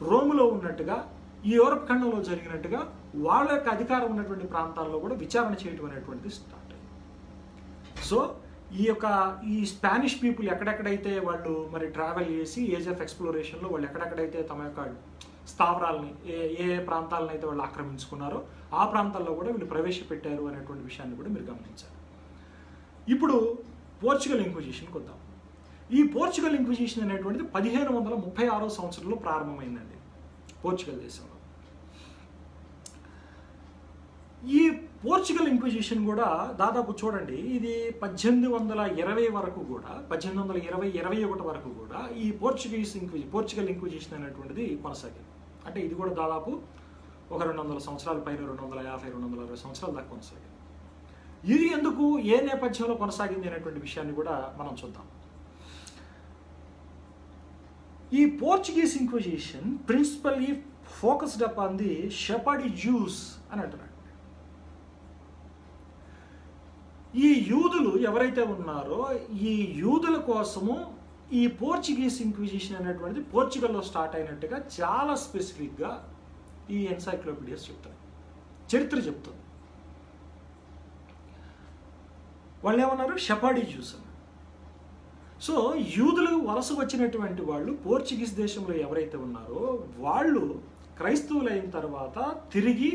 రోములో ఉన్నట్టుగా ఈ యూరప్ ఖండంలో జరిగినట్టుగా వాళ్ళ యొక్క అధికారం ఉన్నటువంటి ప్రాంతాల్లో కూడా విచారణ చేయడం అనేటువంటిది స్టార్ట్ అయింది. సో ఈ స్పానిష్ పీపుల్ ఎక్కడెక్కడైతే వాళ్ళు మరి ట్రావెల్ చేసి ఏజ్ ఆఫ్ ఎక్స్ప్లోరేషన్లో వాళ్ళు ఎక్కడెక్కడైతే తమ యొక్క స్థావరాలని ఏ ప్రాంతాలను అయితే వాళ్ళు ఆక్రమించుకున్నారో ఆ ప్రాంతాల్లో కూడా వీళ్ళు ప్రవేశపెట్టారు అనేటువంటి విషయాన్ని కూడా మీరు గమనించాలి. ఇప్పుడు పోర్చుగల్ ఇంక్విజిషన్కి వద్దాం. ఈ పోర్చుగల్ ఇంక్విజిషన్ అనేటువంటిది 1536 సంవత్సరంలో ప్రారంభమైందండి పోర్చుగల్ దేశంలో. ఈ పోర్చుగల్ ఇంక్విజిషన్ కూడా దాదాపు చూడండి ఇది 1820 వరకు కూడా 1820-21 వరకు కూడా ఈ పోర్చుగల్ ఇంక్విజిషన్ అనేటువంటిది కొనసాగింది. అంటే ఇది కూడా దాదాపు ఒక 200 సంవత్సరాల పైన 250-260 సంవత్సరాల దాకా కొనసాగింది. ఇది ఎందుకు ఏ నేపథ్యంలో కొనసాగింది అనేటువంటి విషయాన్ని కూడా మనం చూద్దాం. ఈ Portuguese inquisition principally focused upon the shepherd juice అని అంటారు. ఈ యూదులు ఎవరైతే ఉన్నారో ఈ యూదుల కోసము ఈ పోర్చుగీస్ ఇంక్విజిషన్ అనేటువంటిది పోర్చుగల్లో స్టార్ట్ అయినట్టుగా చాలా స్పెసిఫిక్గా ఈ ఎన్సైక్లోపీడియాస్ చెప్తాయి, చరిత్ర చెప్తుంది. వాళ్ళు ఏమన్నారు? షెపర్డ్ జ్యూస్ అని. సో యూదులు వలస వచ్చినటువంటి వాళ్ళు పోర్చుగీస్ దేశంలో ఎవరైతే ఉన్నారో వాళ్ళు క్రైస్తవులు అయిన తర్వాత తిరిగి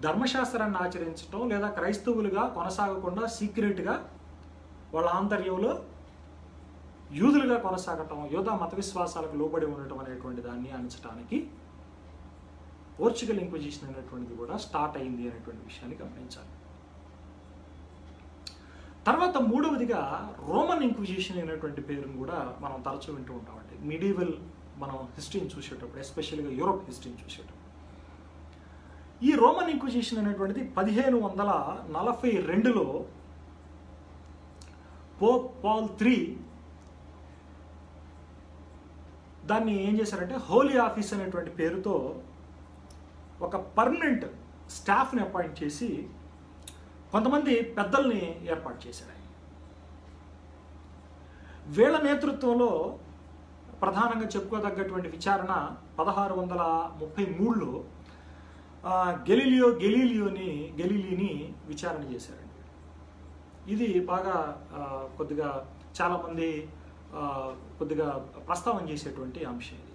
ధర్మశాస్త్రాన్ని ఆచరించడం లేదా క్రైస్తవులుగా కొనసాగకుండా సీక్రెట్గా వాళ్ళ ఆంతర్యంలో యూదులుగా కొనసాగటం, యూదా మత విశ్వాసాలకు లోబడి ఉండటం అనేటువంటి దాన్ని అణచడానికి పోర్చుగల్ ఇంక్విజిషన్ అనేటువంటిది కూడా స్టార్ట్ అయింది అనేటువంటి విషయాన్ని గమనించాలి. తర్వాత మూడవదిగా రోమన్ ఇంక్విజిషన్ అనేటువంటి పేరును కూడా మనం తరచూ వింటూ ఉంటామండి. మిడివల్ మనం హిస్టరీని చూసేటప్పుడు, ఎస్పెషల్గా యూరోప్ హిస్టరీని చూసేటప్పుడు. ఈ రోమన్ ఇంక్విజిషన్ అనేటువంటిది 1542లో పోప్ పాల్ III దాన్ని ఏం చేశారంటే హోలీ ఆఫీస్ అనేటువంటి పేరుతో ఒక పర్మనెంట్ స్టాఫ్ని అపాయింట్ చేసి కొంతమంది పెద్దల్ని ఏర్పాటు చేశారు. వీళ్ళ నేతృత్వంలో ప్రధానంగా చెప్పుకోదగ్గటువంటి విచారణ 1633లో గెలీలీని విచారణ చేశారండి. ఇది బాగా కొద్దిగా చాలామంది కొద్దిగా ప్రస్తావన చేసేటువంటి అంశం ఇది.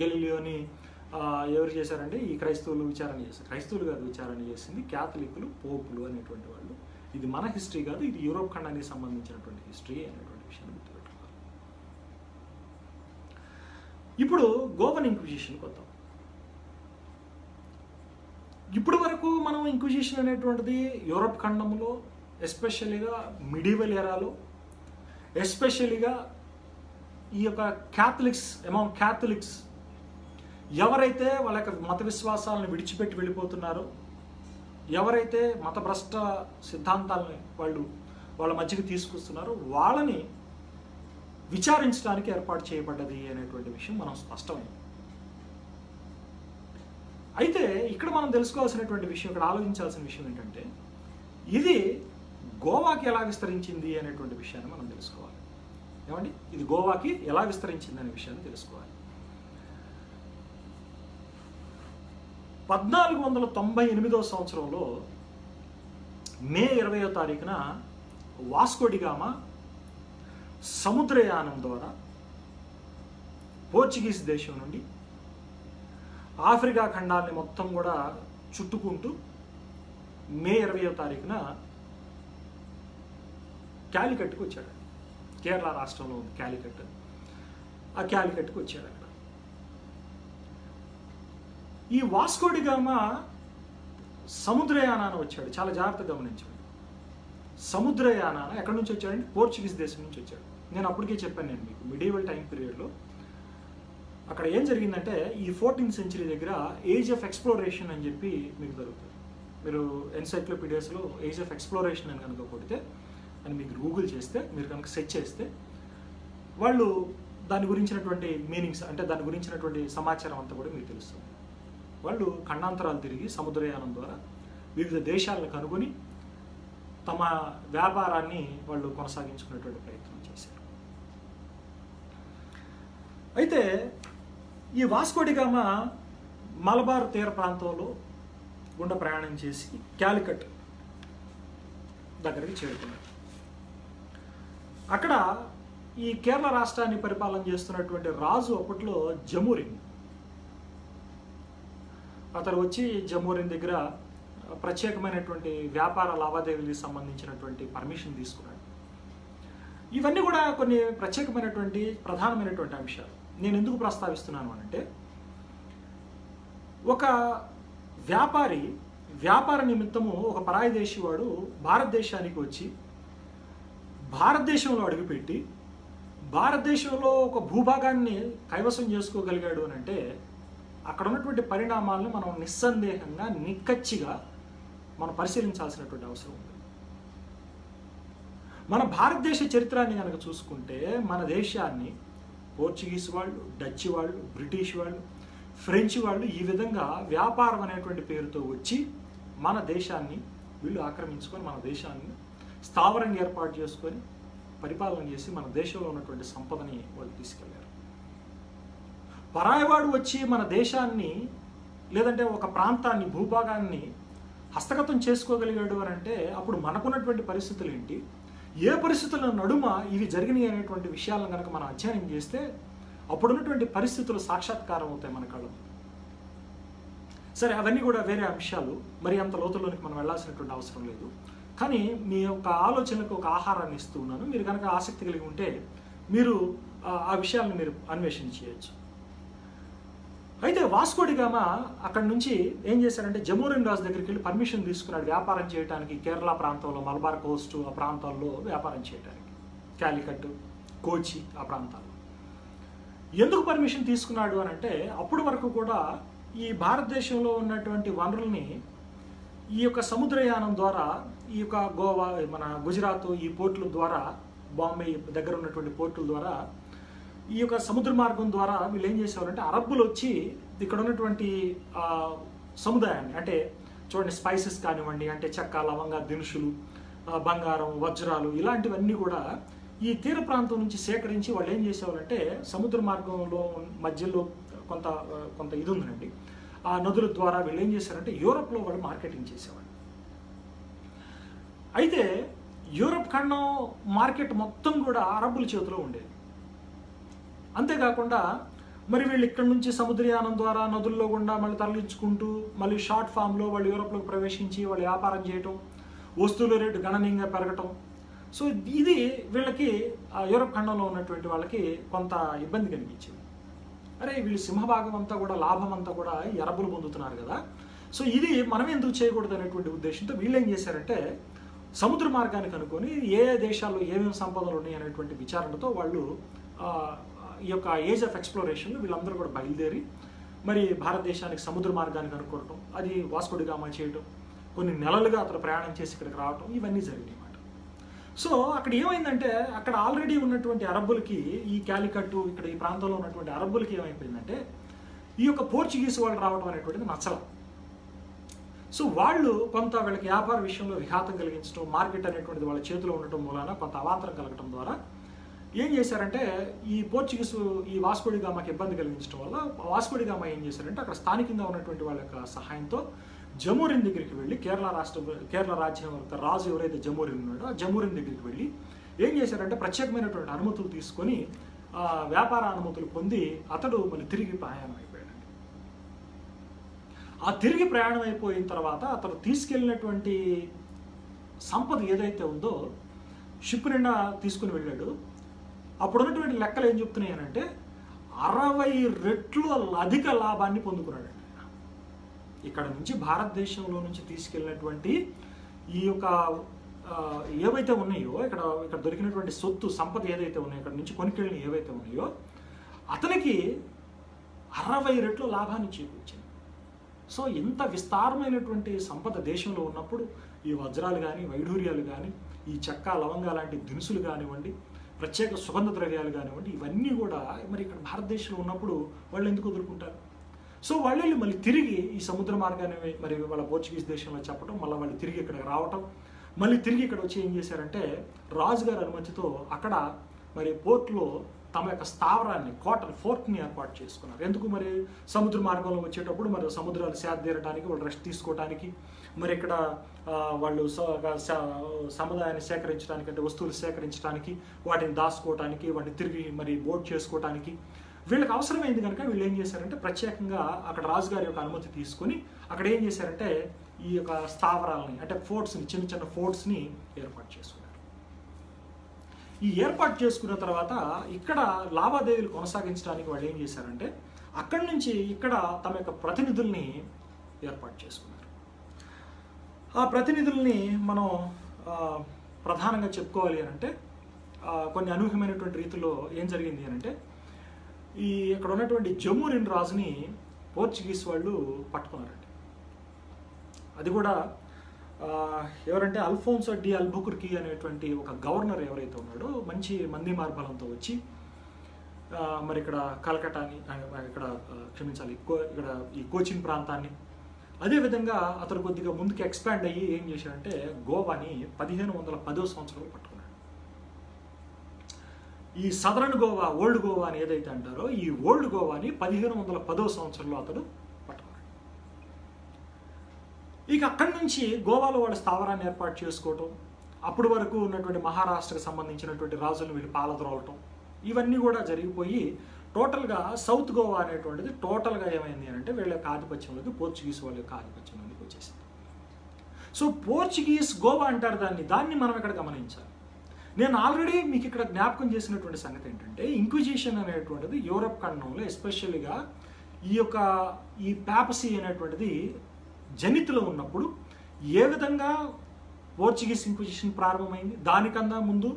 గెలీలియోని ఎవరు చేశారంటే ఈ క్రైస్తవులు విచారణ చేశారు. క్రైస్తవులు కాదు విచారణ చేసింది, క్యాథలిక్లు, పోపులు అనేటువంటి వాళ్ళు. ఇది మన హిస్టరీ కాదు, ఇది యూరోప్ ఖండానికి సంబంధించినటువంటి హిస్టరీ అనేటువంటి విషయాన్ని గుర్తుపెట్టుకోవాలి. ఇప్పుడు గోవన్ ఇంక్విజిషన్కి వద్దాం. ఇప్పుడు వరకు మనం ఇంక్విజిషన్ అనేటువంటిది యూరోప్ ఖండంలో ఎస్పెషల్లీగా మిడివల్ ఎరాలో ఎస్పెషల్లీగా ఈ యొక్క క్యాథలిక్స్ ఎవరైతే వాళ్ళ యొక్క మత విశ్వాసాలను విడిచిపెట్టి వెళ్ళిపోతున్నారో, ఎవరైతే మతభ్రష్ట సిద్ధాంతాలని వాళ్ళ మధ్యకి తీసుకొస్తున్నారో వాళ్ళని విచారించడానికి ఏర్పాటు చేయబడ్డది అనేటువంటి విషయం మనం స్పష్టమైంది. అయితే ఇక్కడ మనం తెలుసుకోవాల్సినటువంటి విషయం, ఇక్కడ ఆలోచించాల్సిన విషయం ఏంటంటే ఇది గోవాకి ఎలా విస్తరించింది అనేటువంటి విషయాన్ని మనం తెలుసుకోవాలి. ఏమండి, ఇది గోవాకి ఎలా విస్తరించింది అనే విషయాన్ని తెలుసుకోవాలి. 1498వ సంవత్సరంలో మే 20వ తారీఖున వాస్కో డి గామా సముద్రయానం ద్వారా పోర్చుగీస్ దేశం నుండి ఆఫ్రికా ఖండాన్ని మొత్తం కూడా చుట్టుకుంటూ మే 20వ తారీఖున క్యాలికట్కి వచ్చాడు. కేరళ రాష్ట్రంలో ఉంది క్యాలికట్. ఆ క్యాలికట్కి వచ్చాడు. అక్కడ ఈ వాస్కో డి గామా సముద్రయానాన్ని వచ్చాడు. చాలా జాగ్రత్తగా గమనించాడు. సముద్రయానాన ఎక్కడి నుంచి వచ్చాడంటే పోర్చుగీస్ దేశం నుంచి వచ్చాడు. నేను అప్పటికే చెప్పాను నేను మీకు, మిడీవల్ టైం పీరియడ్లో అక్కడ ఏం జరిగిందంటే ఈ 14th సెంచరీ దగ్గర ఏజ్ ఆఫ్ ఎక్స్ప్లోరేషన్ అని చెప్పి మీకు దొరుకుతుంది. మీరు ఎన్సైక్లోపీడియాస్లో ఏజ్ ఆఫ్ ఎక్స్ప్లోరేషన్ అని కనుక కొడితే, అని మీకు గూగుల్ చేస్తే, మీరు కనుక సెర్చ్ చేస్తే వాళ్ళు దాని గురించినటువంటి మీనింగ్స్, అంటే దాని గురించినటువంటి సమాచారం అంతా కూడా మీకు తెలుస్తుంది. వాళ్ళు ఖండాంతరాలు తిరిగి సముద్రయానం ద్వారా వివిధ దేశాలను కనుగొని తమ వ్యాపారాన్ని వాళ్ళు కొనసాగించుకునేటువంటి ప్రయత్నం చేశారు. అయితే ఈ వాస్కో డి గామా మలబార్ తీర ప్రాంతంలో గుండా ప్రయాణం చేసి క్యాలికట్ దగ్గరికి చేరుకున్నాడు. అక్కడ ఈ కేరళ రాష్ట్రాన్ని పరిపాలన చేస్తున్నటువంటి రాజు అప్పట్లో జమూరిన్. అతను వచ్చి జమూరిన్ దగ్గర ప్రత్యేకమైనటువంటి వ్యాపార లావాదేవీలకు సంబంధించినటువంటి పర్మిషన్ తీసుకున్నాడు. ఇవన్నీ కూడా కొన్ని ప్రత్యేకమైనటువంటి ప్రధానమైనటువంటి అంశాలు. నేను ఎందుకు ప్రస్తావిస్తున్నాను అంటే, ఒక వ్యాపార నిమిత్తము ఒక పరాయి దేశీ వాడు భారతదేశానికి వచ్చి భారతదేశంలో అడుగుపెట్టి భారతదేశంలో ఒక భూభాగాన్ని కైవసం చేసుకోగలిగాడు అని అంటే అక్కడ ఉన్నటువంటి పరిణామాలను మనం నిస్సందేహంగా నిక్కచ్చిగా మనం పరిశీలించాల్సినటువంటి అవసరం ఉంది. మన భారతదేశ చరిత్రాన్ని కనుక చూసుకుంటే మన దేశాన్ని పోర్చుగీస్ వాళ్ళు, డచ్ వాళ్ళు, బ్రిటిష్ వాళ్ళు, ఫ్రెంచ్ వాళ్ళు ఈ విధంగా వ్యాపారం అనేటువంటి పేరుతో వచ్చి మన దేశాన్ని వీళ్ళు ఆక్రమించుకొని మన దేశాన్ని స్థావరంగా ఏర్పాటు చేసుకొని పరిపాలన చేసి మన దేశంలో ఉన్నటువంటి సంపదని వాళ్ళు తీసుకెళ్లారు. పరాయవాడు వచ్చి మన దేశాన్ని లేదంటే ఒక ప్రాంతాన్ని, భూభాగాన్ని హస్తగతం చేసుకోగలిగాడు అని అంటే అప్పుడు మనకున్నటువంటి పరిస్థితులు ఏంటి, ఏ పరిస్థితుల నడుమ ఇవి జరిగినాయి అనేటువంటి విషయాలను కనుక మనం అధ్యయనం చేస్తే అప్పుడున్నటువంటి పరిస్థితులు సాక్షాత్కారం అవుతాయి మన కళ్ళు. సరే, అవన్నీ కూడా వేరే అంశాలు, మరి అంత లోతుల్లోనికి మనం వెళ్లాల్సినటువంటి అవసరం లేదు. కానీ మీ యొక్క ఆలోచనకు ఒక ఆహారాన్ని ఇస్తూ ఉన్నాను. మీరు కనుక ఆసక్తి కలిగి ఉంటే మీరు ఆ విషయాలను మీరు అన్వేషణ చేయొచ్చు. అయితే వాస్కో డి గామా అక్కడి నుంచి ఏం చేశారంటే జమూరిన్ రాజు దగ్గరికి వెళ్ళి పర్మిషన్ తీసుకున్నాడు వ్యాపారం చేయడానికి. కేరళ ప్రాంతంలో మలబార్ కోస్ట్ ఆ ప్రాంతాల్లో వ్యాపారం చేయడానికి, క్యాలికట్, కోచి ఆ ప్రాంతాల్లో. ఎందుకు పర్మిషన్ తీసుకున్నాడు అని అంటే అప్పటి వరకు కూడా ఈ భారతదేశంలో ఉన్నటువంటి వనరుల్ని ఈ యొక్క సముద్రయానం ద్వారా, ఈ యొక్క గోవా, మన గుజరాత్ ఈ పోర్టుల ద్వారా, బాంబే దగ్గర ఉన్నటువంటి పోర్టుల ద్వారా, ఈ యొక్క సముద్ర మార్గం ద్వారా వీళ్ళు ఏం చేసేవారంటే అరబ్బులు వచ్చి ఇక్కడ ఉన్నటువంటి సముదాయాన్ని, అంటే చూడండి స్పైసెస్ కానివ్వండి, అంటే చెక్క, లవంగ, దినుసులు, బంగారం, వజ్రాలు ఇలాంటివన్నీ కూడా ఈ తీర ప్రాంతం నుంచి సేకరించి వాళ్ళు ఏం చేసేవారంటే సముద్ర మార్గంలో మధ్యలో కొంత ఇది ఉందండి, ఆ నదుల ద్వారా వీళ్ళు ఏం చేశారంటే యూరప్లో వాళ్ళు మార్కెటింగ్ చేసేవాళ్ళు. అయితే యూరప్ ఖండం మార్కెట్ మొత్తం కూడా అరబ్బుల చేతిలో ఉండేది. అంతేకాకుండా మరి వీళ్ళు ఇక్కడ నుంచి సముద్రయానం ద్వారా నదుల్లో గుండా మళ్ళీ తరలించుకుంటూ మళ్ళీ షార్ట్ ఫామ్లో వాళ్ళు యూరోప్లోకి ప్రవేశించి వాళ్ళు వ్యాపారం చేయటం, వస్తువుల రేటు గణనీయంగా పెరగటం. సో ఇది వీళ్ళకి యూరోప్ ఖండంలో ఉన్నటువంటి వాళ్ళకి కొంత ఇబ్బంది కలిగించింది. అరే వీళ్ళు సింహభాగం అంతా కూడా, లాభం అంతా కూడా అరబ్బులు పొందుతున్నారు కదా, సో ఇది మనం ఎందుకు చేయకూడదు అనేటువంటి ఉద్దేశంతో వీళ్ళు ఏం చేశారంటే సముద్ర మార్గాన్ని కనుక్కొని ఏ దేశాల్లో ఏమేమి సంపదలు ఉన్నాయి అనేటువంటి విచారణతో వాళ్ళు ఈ యొక్క ఏజ్ ఆఫ్ ఎక్స్ప్లోరేషన్ వీళ్ళందరూ కూడా బయలుదేరి మరి భారతదేశానికి సముద్ర మార్గాన్ని కనుక్కోవటం, అది వాస్కో డి గామా చేయటం, కొన్ని నెలలుగా అతను ప్రయాణం చేసి ఇక్కడికి రావటం, ఇవన్నీ జరిగినాయి అన్నమాట. సో అక్కడ ఏమైందంటే అక్కడ ఆల్రెడీ ఉన్నటువంటి అరబ్బులకి ఈ క్యాలికట్టు ఇక్కడ ఈ ప్రాంతంలో ఉన్నటువంటి అరబ్బులకి ఏమైపోయిందంటే ఈ యొక్క పోర్చుగీస్ వాళ్ళు రావడం అనేటువంటిది నచ్చల. సో వాళ్ళు కొంత వీళ్ళకి వ్యాపార విషయంలో విఘాతం కలిగించడం, మార్కెట్ అనేటువంటిది వాళ్ళ చేతిలో ఉండటం మూలాన కొంత అవాంతరం కలగటం ద్వారా ఏం చేశారంటే ఈ పోర్చుగీసు ఈ వాస్కో డి గామాకి ఇబ్బంది కలిగించడం వల్ల వాస్కో డి గామా ఏం చేశారంటే అక్కడ స్థానికంగా ఉన్నటువంటి వాళ్ళ యొక్క సహాయంతో జమూరిన్ దగ్గరికి వెళ్ళి కేరళ రాజ్యం యొక్క రాజు ఎవరైతే జమూరిన్ ఉన్నాడో ఆ జమూరిన్ దగ్గరికి వెళ్ళి ఏం చేశారంటే ప్రత్యేకమైనటువంటి అనుమతులు తీసుకొని వ్యాపార అనుమతులు పొంది అతడు మళ్ళీ తిరిగి ప్రయాణం అయిపోయాడు. ఆ తిరిగి ప్రయాణం అయిపోయిన తర్వాత అతను తీసుకెళ్ళినటువంటి సంపద ఏదైతే ఉందో షిప్ నిండా తీసుకుని వెళ్ళాడు. అప్పుడు ఉన్నటువంటి లెక్కలు ఏం చెప్తున్నాయనంటే 60 రెట్లు అధిక లాభాన్ని పొందుకున్నాడు. ఇక్కడ నుంచి భారతదేశంలో నుంచి తీసుకెళ్ళినటువంటి ఈ యొక్క ఏవైతే ఉన్నాయో ఇక్కడ దొరికినటువంటి సొత్తు సంపద ఏదైతే ఉన్నాయో ఇక్కడ నుంచి కొనుకెళ్ళిన ఏవైతే ఉన్నాయో అతనికి 60 రెట్లు లాభాన్ని చేకూర్చింది. సో ఇంత విస్తారమైనటువంటి సంపద దేశంలో ఉన్నప్పుడు ఈ వజ్రాలు కానీ వైఢూర్యాలు కానీ ఈ చెక్క లవంగా లాంటి దినుసులు కానివ్వండి, ప్రత్యేక సుగంధ ద్రవ్యాలు కానివ్వండి, ఇవన్నీ కూడా మరి ఇక్కడ భారతదేశంలో ఉన్నప్పుడు వాళ్ళు ఎందుకు వదులుకుంటారు? సో వాళ్ళు మళ్ళీ తిరిగి ఈ సముద్ర మార్గాన్ని మరి వాళ్ళ పోర్చుగీస్ దేశంలో చెప్పడం, మళ్ళీ వాళ్ళు తిరిగి ఇక్కడికి రావటం, మళ్ళీ తిరిగి ఇక్కడ వచ్చి ఏం చేశారంటే రాజుగారి అనుమతితో అక్కడ మరి పోర్ట్లో తమ యొక్క స్థావరాన్ని ఫోర్ట్ని ఏర్పాటు చేసుకున్నారు. ఎందుకు మరి సముద్ర మార్గంలో వచ్చేటప్పుడు మరి సముద్రాలు సేదతీరడానికి వాళ్ళు రెస్ట్ తీసుకోవడానికి మరి ఇక్కడ వాళ్ళు సముదాయాన్ని సేకరించడానికి అంటే వస్తువులు సేకరించడానికి వాటిని దాచుకోవడానికి వాటిని తిరిగి మరి బోట్ చేసుకోవడానికి వీళ్ళకి అవసరమైంది కనుక వీళ్ళు ఏం చేశారంటే ప్రత్యేకంగా అక్కడ రాజుగారి యొక్క అనుమతి తీసుకొని అక్కడ ఏం చేశారంటే ఈ యొక్క స్థావరాలని అంటే ఫోర్ట్స్ని చిన్న చిన్న ఫోర్ట్స్ని ఏర్పాటు చేసుకున్నారు. ఈ ఏర్పాటు చేసుకున్న తర్వాత ఇక్కడ లావాదేవీలు కొనసాగించడానికి వాళ్ళు ఏం చేశారంటే అక్కడి నుంచి ఇక్కడ తమ యొక్క ప్రతినిధుల్ని ఏర్పాటు చేసుకున్నారు. ఆ ప్రతినిధుల్ని మనం ప్రధానంగా చెప్పుకోవాలి అని అంటే కొన్ని అనూహ్యమైనటువంటి రీతిలో ఏం జరిగింది అని అంటే ఈ ఇక్కడ ఉన్నటువంటి జమూరిన్ రాజుని పోర్చుగీస్ వాళ్ళు పట్టుకున్నారండి. అది కూడా ఎవరంటే అల్ఫోన్సో డి అల్బుకుర్కి అనేటువంటి ఒక గవర్నర్ ఎవరైతే ఉన్నాడో మంచి మంది మార్బలంతో వచ్చి మరి ఇక్కడ కలకటాని ఇక్కడ క్షమించాలి ఇక్కడ ఈ కోచిన్ ప్రాంతాన్ని అదేవిధంగా అతను కొద్దిగా ముందుకు ఎక్స్పాండ్ అయ్యి ఏం చేశాడంటే గోవాని 1510వ సంవత్సరంలో పట్టుకున్నాడు. ఈ సదరన్ గోవా ఓల్డ్ గోవా అని ఏదైతే అంటారో ఈ ఓల్డ్ గోవాని 1510వ సంవత్సరంలో అతడు పట్టుకున్నాడు. ఇక అక్కడి నుంచి గోవాలో వాళ్ళ స్థావరాన్ని ఏర్పాటు చేసుకోవటం, అప్పటి వరకు ఉన్నటువంటి మహారాష్ట్రకు సంబంధించినటువంటి రాజులను వీళ్ళు పాలద్రోలటం ఇవన్నీ కూడా జరిగిపోయి టోటల్గా సౌత్ గోవా అనేటువంటిది టోటల్గా ఏమైంది అంటే వీళ్ళ యొక్క ఆధిపత్యంలోకి పోర్చుగీస్ వాళ్ళ యొక్క ఆధిపత్యంలోకి వచ్చేసింది. సో పోర్చుగీస్ గోవా అంటారు దాన్ని మనం ఇక్కడ గమనించాలి. నేను ఆల్రెడీ మీకు ఇక్కడ జ్ఞాపకం చేసినటువంటి సంగతి ఏంటంటే ఇంక్విజిషన్ అనేటువంటిది యూరప్ ఖండంలో ఎస్పెషల్లీగా ఈ పాపసీ అనేటువంటిది జనితిలో ఉన్నప్పుడు ఏ విధంగా పోర్చుగీస్ ఇంక్విజిషన్ ప్రారంభమైంది, దానికన్నా ముందు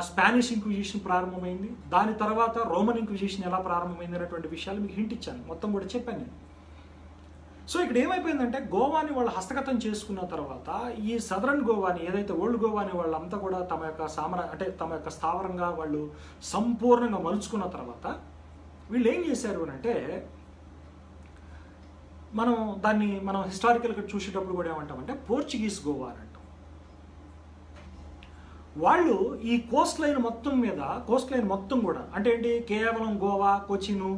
స్పానిష్ ఇంక్విజిషన్ ప్రారంభమైంది, దాని తర్వాత రోమన్ ఇంక్విజిషన్ ఎలా ప్రారంభమైంది అనేటువంటి విషయాలు మీకు హింట్ ఇచ్చాను, మొత్తం కూడా చెప్పాను నేను. సో ఇక్కడ ఏమైపోయిందంటే గోవాని వాళ్ళు హస్తగతం చేసుకున్న తర్వాత ఈ సదరన్ గోవాని ఏదైతే ఓల్డ్ గోవాని వాళ్ళంతా కూడా తమ యొక్క స్థావరంగా వాళ్ళు సంపూర్ణంగా మలుచుకున్న తర్వాత వీళ్ళు ఏం చేశారు అని అంటే మనం హిస్టారికల్గా చూసేటప్పుడు కూడా ఏమంటామంటే పోర్చుగీస్ గోవా అని అంటాం. వాళ్ళు ఈ కోస్ట్ లైన్ మొత్తం కూడా అంటే ఏంటి కేవలం గోవా, కొచ్చిను,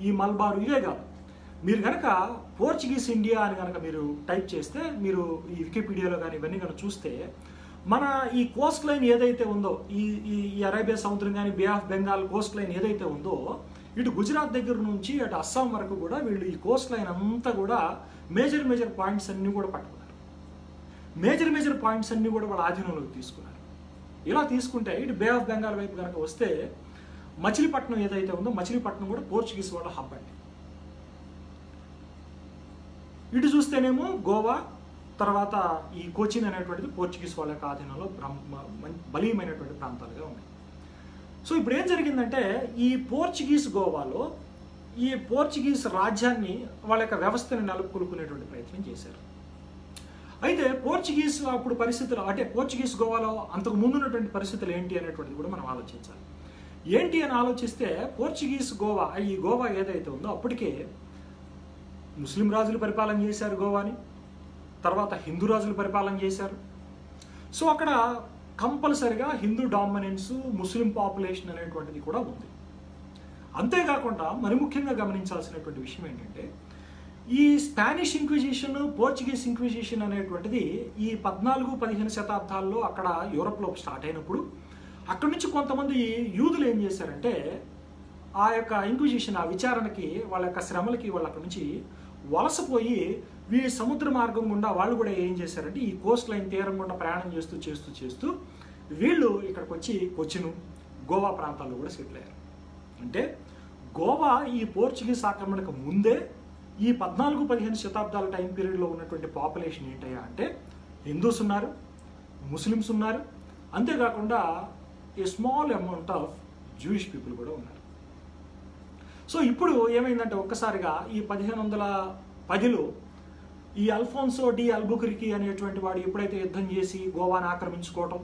ఈ మల్బారు ఇవే కాదు. మీరు కనుక పోర్చుగీస్ ఇండియా అని కనుక మీరు టైప్ చేస్తే మీరు ఈ వికీపీడియాలో కానీ ఇవన్నీ కనుక చూస్తే మన ఈ కోస్ట్ లైన్ ఏదైతే ఉందో ఈ అరేబియా సముద్రం కానీ బే ఆఫ్ బెంగాల్ కోస్ట్ లైన్ ఏదైతే ఉందో ఇటు గుజరాత్ దగ్గర నుంచి అటు అస్సాం వరకు కూడా వీళ్ళు ఈ కోస్ట్ లైన్ అంతా కూడా మేజర్ పాయింట్స్ అన్నీ కూడా పట్టుకున్నారు. మేజర్ పాయింట్స్ అన్నీ కూడా వాళ్ళ ఆధీనంలోకి తీసుకున్నారు. ఇలా తీసుకుంటే ఇటు బే ఆఫ్ బెంగాల్ వైపు కనుక వస్తే మచిలీపట్నం ఏదైతే ఉందో మచిలీపట్నం కూడా పోర్చుగీస్ వాళ్ళ హబ్ అండి. ఇటు చూస్తేనేమో గోవా, తర్వాత ఈ కోచిన్ అనేటువంటిది పోర్చుగీస్ వాళ్ళ యొక్క ఆధీనంలో బలీయమైనటువంటి ప్రాంతాలుగా ఉన్నాయి. సో ఇప్పుడు ఏం జరిగిందంటే ఈ పోర్చుగీస్ గోవాలో ఈ పోర్చుగీస్ రాజ్యాన్ని వాళ్ళ యొక్క వ్యవస్థని నెలకొల్పుకునేటువంటి ప్రయత్నం చేశారు. అయితే పోర్చుగీస్ అప్పుడు పరిస్థితులు, అంటే పోర్చుగీస్ గోవాలో అంతకు ముందు ఉన్నటువంటి పరిస్థితులు ఏంటి అనేటువంటిది కూడా మనం ఆలోచించాలి. ఏంటి అని ఆలోచిస్తే పోర్చుగీస్ గోవా, ఈ గోవా ఏదైతే ఉందో అప్పటికే ముస్లిం రాజులు పరిపాలన చేశారు గోవాని, తర్వాత హిందూ రాజులు పరిపాలన చేశారు. సో అక్కడ కంపల్సరిగా హిందూ డామినెన్స్, ముస్లిం పాపులేషన్ అనేటువంటిది కూడా ఉంది. అంతేకాకుండా మరి ముఖ్యంగా గమనించాల్సినటువంటి విషయం ఏంటంటే ఈ స్పానిష్ ఇంక్విజిషన్, పోర్చుగీస్ ఇంక్విజిషన్ అనేటువంటిది ఈ 14-15 శతాబ్దాల్లో అక్కడ యూరప్లో స్టార్ట్ అయినప్పుడు అక్కడి నుంచి కొంతమంది యూదులు ఏం చేశారంటే ఆ యొక్క ఇంక్విజిషన్, ఆ విచారణకి, వాళ్ళ యొక్క శ్రమలకి వాళ్ళు అక్కడి నుంచి వలసపోయి ఈ సముద్ర మార్గం గుండా వాళ్ళు కూడా ఏం చేశారంటే ఈ కోస్ట్ లైన్ తీరం గుండా ప్రయాణం చేస్తూ వీళ్ళు ఇక్కడికి వచ్చి కొచ్చిన్, గోవా ప్రాంతాల్లో కూడా సెటిల్ అయ్యారు. అంటే గోవా ఈ పోర్చుగీస్ ఆక్రమణకు ముందే ఈ 14-15 శతాబ్దాల టైం పీరియడ్లో ఉన్నటువంటి పాపులేషన్ ఏంటయ్యా అంటే హిందూస్ ఉన్నారు, ముస్లిమ్స్ ఉన్నారు, అంతేకాకుండా a small amount of Jewish people కూడా ఉన్నారు. సో ఇప్పుడు ఏమైందంటే ఒక్కసారిగా ఈ 1510లో ఈ అల్ఫోన్సో డి అల్బుకర్కి అనేటువంటి వాడు ఎప్పుడైతే యుద్ధం చేసి గోవాని ఆక్రమించుకోవటం,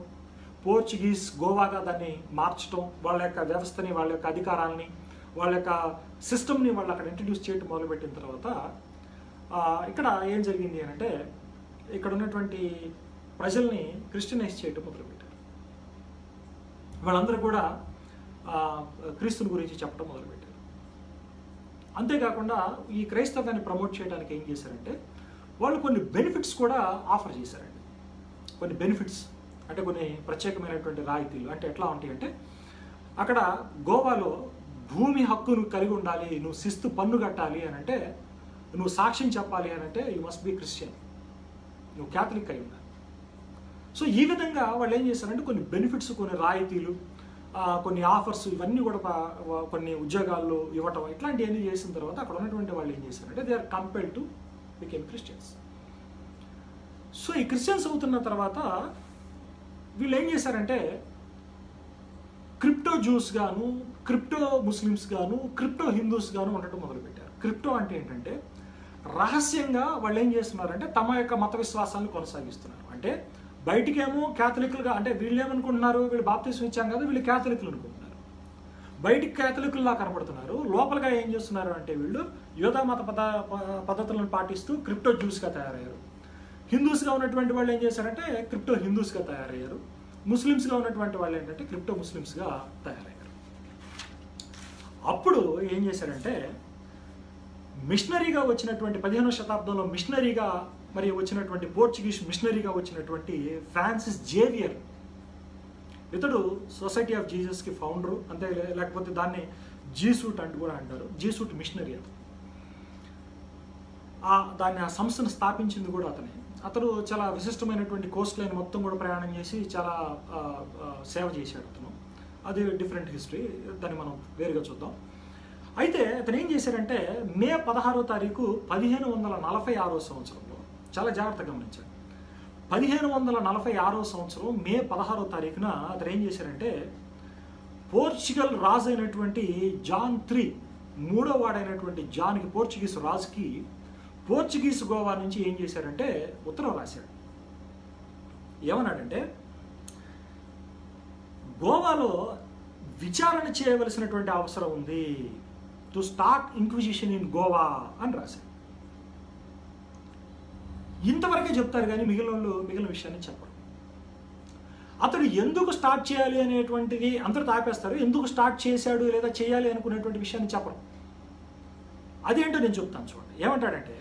పోర్చుగీస్ గోవాగా దాన్ని మార్చడం, వాళ్ళ యొక్క వ్యవస్థని, వాళ్ళ యొక్క అధికారాలని, వాళ్ళ యొక్క సిస్టమ్ని వాళ్ళు అక్కడ ఇంట్రడ్యూస్ చేయడం మొదలుపెట్టిన తర్వాత ఇక్కడ ఏం జరిగింది అని అంటే ఇక్కడ ఉన్నటువంటి ప్రజల్ని క్రిస్టియనైజ్ చేయడం మొదలుపెట్టారు. వాళ్ళందరూ కూడా క్రీస్తుని గురించి చెప్పడం మొదలుపెట్టారు. అంతేకాకుండా ఈ క్రైస్తవాన్ని ప్రమోట్ చేయడానికి ఏం చేశారంటే వాళ్ళు కొన్ని బెనిఫిట్స్ కూడా ఆఫర్ చేశారండి. కొన్ని బెనిఫిట్స్ అంటే కొన్ని ప్రత్యేకమైనటువంటి రాయితీలు. అంటే ఎట్లా ఉంటాయి అంటే అక్కడ గోవాలో భూమి హక్కును కలిగి ఉండాలి, నువ్వు శిస్తు పన్ను కట్టాలి అని అంటే, నువ్వు సాక్ష్యం చెప్పాలి అని అంటే యూ మస్ట్ బి క్రిస్టియన్, నువ్వు క్యాథలిక్ అయి ఉండాలి. సో ఈ విధంగా వాళ్ళు ఏం చేశారంటే కొన్ని బెనిఫిట్స్, కొన్ని రాయితీలు, కొన్ని ఆఫర్స్, ఇవన్నీ కూడా కొన్ని ఉద్యోగాల్లో ఇవ్వటం, ఇట్లాంటివన్నీ చేసిన తర్వాత అక్కడ ఉన్నటువంటి వాళ్ళు ఏం చేశారంటే they are compelled to become Christians. So ఈ క్రిస్టియన్స్ అవుతున్న తర్వాత వీళ్ళు ఏం చేశారంటే క్రిప్టో జూస్ గాను, క్రిప్టో ముస్లిమ్స్ గాను, క్రిప్టో హిందూస్ గాను ఉండటం మొదలుపెట్టారు. క్రిప్టో అంటే ఏంటంటే రహస్యంగా వాళ్ళు ఏం చేస్తున్నారంటే తమ యొక్క మత విశ్వాసాలను కొనసాగిస్తున్నారు. అంటే బయటికేమో క్యాథలిక్లుగా, అంటే వీళ్ళు ఏమనుకుంటున్నారు, వీళ్ళు బాప్తిస్మం ఇచ్చాం కదా వీళ్ళు క్యాథలిక్లు అనుకుంటున్నారు, బయటికి క్యాథలిక్లా కనబడుతున్నారు. లోపలగా ఏం చేస్తున్నారు అంటే వీళ్ళు యోధా మత పద్ధతులను పాటిస్తూ క్రిప్టో జ్యూస్గా తయారయ్యారు. హిందూస్గా ఉన్నటువంటి వాళ్ళు ఏం చేశారంటే క్రిప్టో హిందూస్గా తయారయ్యారు. ముస్లిమ్స్గా ఉన్నటువంటి వాళ్ళు ఏంటంటే క్రిప్టో ముస్లిమ్స్గా తయారయ్యారు. అప్పుడు ఏం చేశారంటే మిషనరీగా వచ్చినటువంటి 15వ శతాబ్దంలో మిషనరీగా మరి వచ్చినటువంటి పోర్చుగీస్ మిషనరీగా వచ్చినటువంటి ఫ్రాన్సిస్ జేవియర్, ఇతడు సొసైటీ ఆఫ్ జీసస్కి ఫౌండరు, అంతే లేకపోతే దాన్ని జీసూట్ అంటూ కూడా అంటారు. జీసూట్ మిషనరీ దాన్ని ఆ సంస్థను స్థాపించింది కూడా అతనే. అతడు చాలా విశిష్టమైనటువంటి కోస్ట్ లైన్ మొత్తం కూడా ప్రయాణం చేసి చాలా సేవ చేశాడు అతను. అది డిఫరెంట్ హిస్టరీ, దాన్ని మనం వేరుగా చూద్దాం. అయితే అతను ఏం చేశారంటే మే 16వ తారీఖు 1546వ సంవత్సరంలో, చాలా జాగ్రత్తగా గమనించాడు, 1546వ సంవత్సరం మే 16వ తారీఖున అతను ఏం చేశారంటే పోర్చుగల్ రాజు అయినటువంటి జాన్ III, మూడో వాడైనటువంటి జాన్కి, పోర్చుగీస్ రాజుకి పోర్చుగీస్ గోవా నుంచి ఏం చేశారంటే ఉత్తరం రాశాడు. ఏమన్నాడంటే గోవాలో విచారణ చేయవలసినటువంటి అవసరం ఉంది, to start inquisition in Goa అని రాశాడు. ఇంతవరకే చెప్తారు కానీ మిగిలిన విషయాన్ని చెప్పరు. అతడు ఎందుకు స్టార్ట్ చేయాలి అనేటువంటిది అందరూ తాపేస్తారు, ఎందుకు స్టార్ట్ చేశాడు లేదా చేయాలి అనుకునేటువంటి విషయాన్ని చెప్పరు. అదేంటో నేను చెప్తాను చూడండి. ఏమంటాడంటే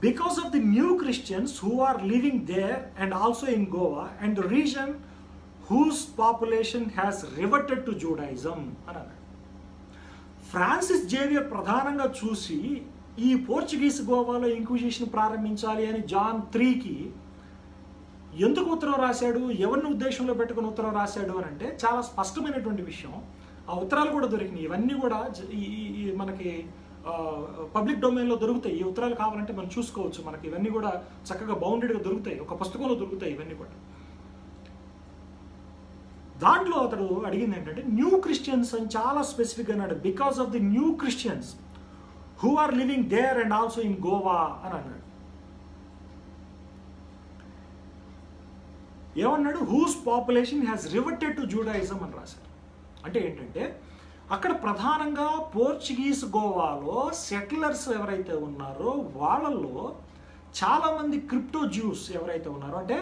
because of the new Christians who are living there and also in Goa and the region whose population has reverted to Judaism అని అన్నాడు. ఫ్రాన్సిస్ జేవియర్ ప్రధానంగా చూసి ఈ పోర్చుగీస్ గోవాలో ఇంక్విజిషన్ ప్రారంభించాలి అని జాన్ IIIకి ఎందుకు ఉత్తరం రాశాడు, ఎవరిని ఉద్దేశంలో పెట్టుకుని ఉత్తరం రాశాడు అని అంటే చాలా స్పష్టమైనటువంటి విషయం. ఆ ఉత్తరాలు కూడా దొరికినాయి. ఇవన్నీ కూడా మనకి పబ్లిక్ డొమైన్లో దొరుకుతాయి. ఈ ఉత్తరాలు కావాలంటే మనం చూసుకోవచ్చు. మనకి ఇవన్నీ కూడా చక్కగా బౌండెడ్గా దొరుకుతాయి, ఒక పుస్తకంలో దొరుకుతాయి ఇవన్నీ కూడా. దాంట్లో అతడు అడిగింది ఏంటంటే న్యూ క్రిస్టియన్స్ అని చాలా స్పెసిఫిక్గా అన్నాడు. Because of the new Christians who are living there and also in Goa అని అన్నాడు. ఏమన్నాడు, whose population has reverted to Judaism అని రాశారు. అంటే ఏంటంటే అక్కడ ప్రధానంగా పోర్చుగీస్ గోవాలో సెటిలర్స్ ఎవరైతే ఉన్నారో వాళ్ళల్లో చాలామంది క్రిప్టో జ్యూస్ ఎవరైతే ఉన్నారో, అంటే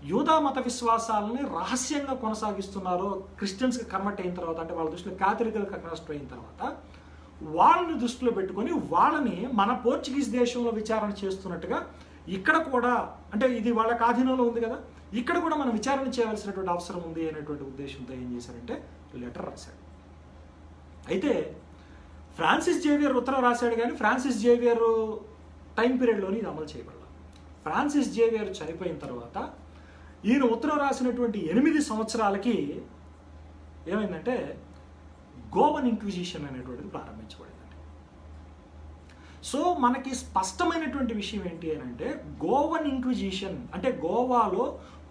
యూదా మత విశ్వాసాలని రహస్యంగా కొనసాగిస్తున్నారో క్రిస్టియన్స్కి కన్వర్ట్ అయిన తర్వాత, అంటే వాళ్ళ దృష్టిలో క్యాథలిక్గా కన్వర్ట్ అయిన తర్వాత వాళ్ళని దృష్టిలో పెట్టుకొని వాళ్ళని మన పోర్చుగీస్ దేశంలో విచారణ చేస్తున్నట్టుగా ఇక్కడ కూడా, అంటే ఇది వాళ్ళకి ఆధీనంలో ఉంది కదా, ఇక్కడ కూడా మనం విచారణ చేయవలసినటువంటి అవసరం ఉంది అనేటువంటి ఉద్దేశంతో ఏం చేశారంటే లెటర్ రాశాడు. అయితే ఫ్రాన్సిస్ జేవియర్ ఉత్తరం రాశాడు, కానీ ఫ్రాన్సిస్ జేవియర్ టైం పీరియడ్లోని ఇది అమలు చేయబడాలి. ఫ్రాన్సిస్ జేవియర్ చనిపోయిన తర్వాత ఈయన ఉత్తరం రాసినటువంటి 8 సంవత్సరాలకి ఏమైందంటే గోవన్ ఇంక్విజిషన్ అనేటువంటిది ప్రారంభించబడిందండి. సో మనకి స్పష్టమైనటువంటి విషయం ఏంటి అని అంటే, గోవన్ ఇంక్విజిషన్ అంటే గోవాలో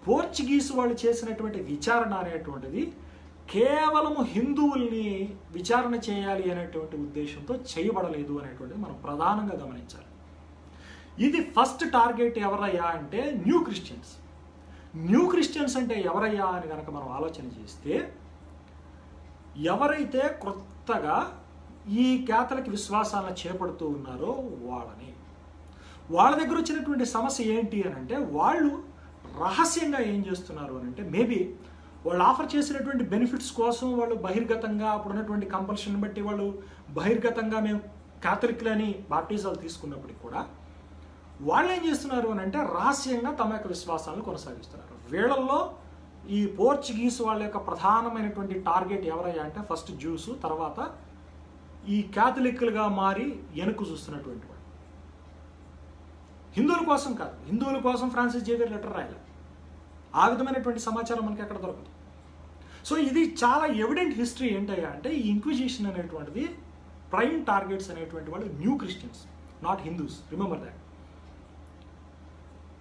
పోర్చుగీస్ వాళ్ళు చేసినటువంటి విచారణ అనేటువంటిది కేవలము హిందువుల్ని విచారణ చేయాలి అనేటువంటి ఉద్దేశంతో చేయబడలేదు అనేటువంటిది మనం ప్రధానంగా గమనించాలి. ఇది ఫస్ట్ టార్గెట్ ఎవరయ్యా అంటే న్యూ క్రిస్టియన్స్. న్యూ క్రిస్టియన్స్ అంటే ఎవరయ్యా అని కనుక మనం ఆలోచన చేస్తే, ఎవరైతే కొత్తగా ఈ క్యాథలిక్ విశ్వాసాలను చేపడుతూ ఉన్నారో వాళ్ళని. వాళ్ళ దగ్గర వచ్చినటువంటి సమస్య ఏంటి అని అంటే, వాళ్ళు రహస్యంగా ఏం చేస్తున్నారు అని అంటే, మేబీ వాళ్ళు ఆఫర్ చేసినటువంటి బెనిఫిట్స్ కోసం వాళ్ళు బహిర్గతంగా అప్పుడున్నటువంటి కంపల్షన్ బట్టి వాళ్ళు బహిర్గతంగా మేము క్యాథలిక్లని బాప్టిజాలు తీసుకున్నప్పటికి కూడా వాళ్ళు ఏం చేస్తున్నారు అని అంటే రహస్యంగా తమ యొక్క విశ్వాసాలను కొనసాగిస్తున్నారు. వీళ్ళల్లో ఈ పోర్చుగీస్ వాళ్ళ యొక్క ప్రధానమైనటువంటి టార్గెట్ ఎవరయ్యా అంటే ఫస్ట్ జ్యూస్, తర్వాత ఈ క్యాథలిక్లుగా మారి వెనుక చూస్తున్నటువంటి వాళ్ళు. హిందువుల కోసం కాదు, హిందువుల కోసం ఫ్రాన్సిస్ జేవియర్ లెటర్ రాయాలి. ఆ విధమైనటువంటి సమాచారం మనకి ఎక్కడ దొరకదు. సో ఇది చాలా ఎవిడెంట్ హిస్టరీ ఏంటయ్యా అంటే, ఈ ఇంక్విజిషన్ అనేటువంటిది ప్రైమ్ టార్గెట్స్ అనేటువంటి వాళ్ళు new Christians, not Hindus, remember that.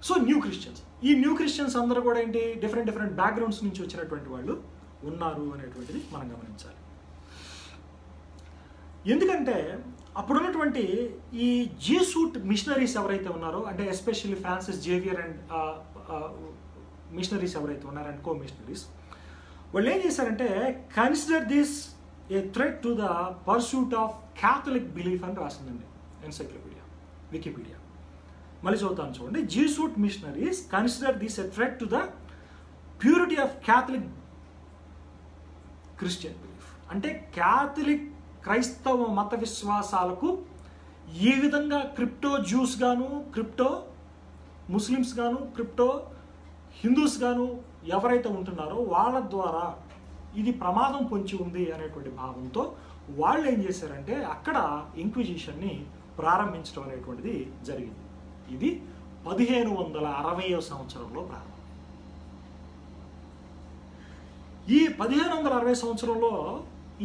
So new Christians, ఈ న్యూ క్రిస్టియన్స్ అందరూ కూడా ఏంటి డిఫరెంట్ బ్యాక్గ్రౌండ్స్ నుంచి వచ్చినటువంటి వాళ్ళు ఉన్నారు అనేటువంటిది మనం గమనించాలి. ఎందుకంటే అప్పుడున్నటువంటి ఈ జీసూట్ మిషనరీస్ ఎవరైతే ఉన్నారో, అంటే especially Francis Xavier and missionaries ఎవరైతే ఉన్నారో అండ్ కో మిషనరీస్, వాళ్ళు ఏం చేశారంటే consider this a threat to the pursuit of Catholic belief అని రాసిందండి ఎన్సైక్లోపీడియా, వికీపీడియా. మళ్ళీ చదువుతాను చూడండి. Jesuit missionaries consider this a threat to the purity of Catholic Christian belief. అంటే క్యాథలిక్ క్రైస్తవ మత విశ్వాసాలకు ఈ విధంగా క్రిప్టో జ్యూస్ గాను, క్రిప్టో ముస్లిమ్స్ గాను, క్రిప్టో హిందూస్ గాను ఎవరైతే ఉంటున్నారో వాళ్ళ ద్వారా ఇది ప్రమాదం పొంచి ఉంది అనేటువంటి భావంతో వాళ్ళు ఏం చేశారంటే అక్కడ ఇంక్విజిషన్ని ప్రారంభించడం అనేటువంటిది జరిగింది. ఇది 1560వ సంవత్సరంలో ప్రారంభం. ఈ 1560 సంవత్సరంలో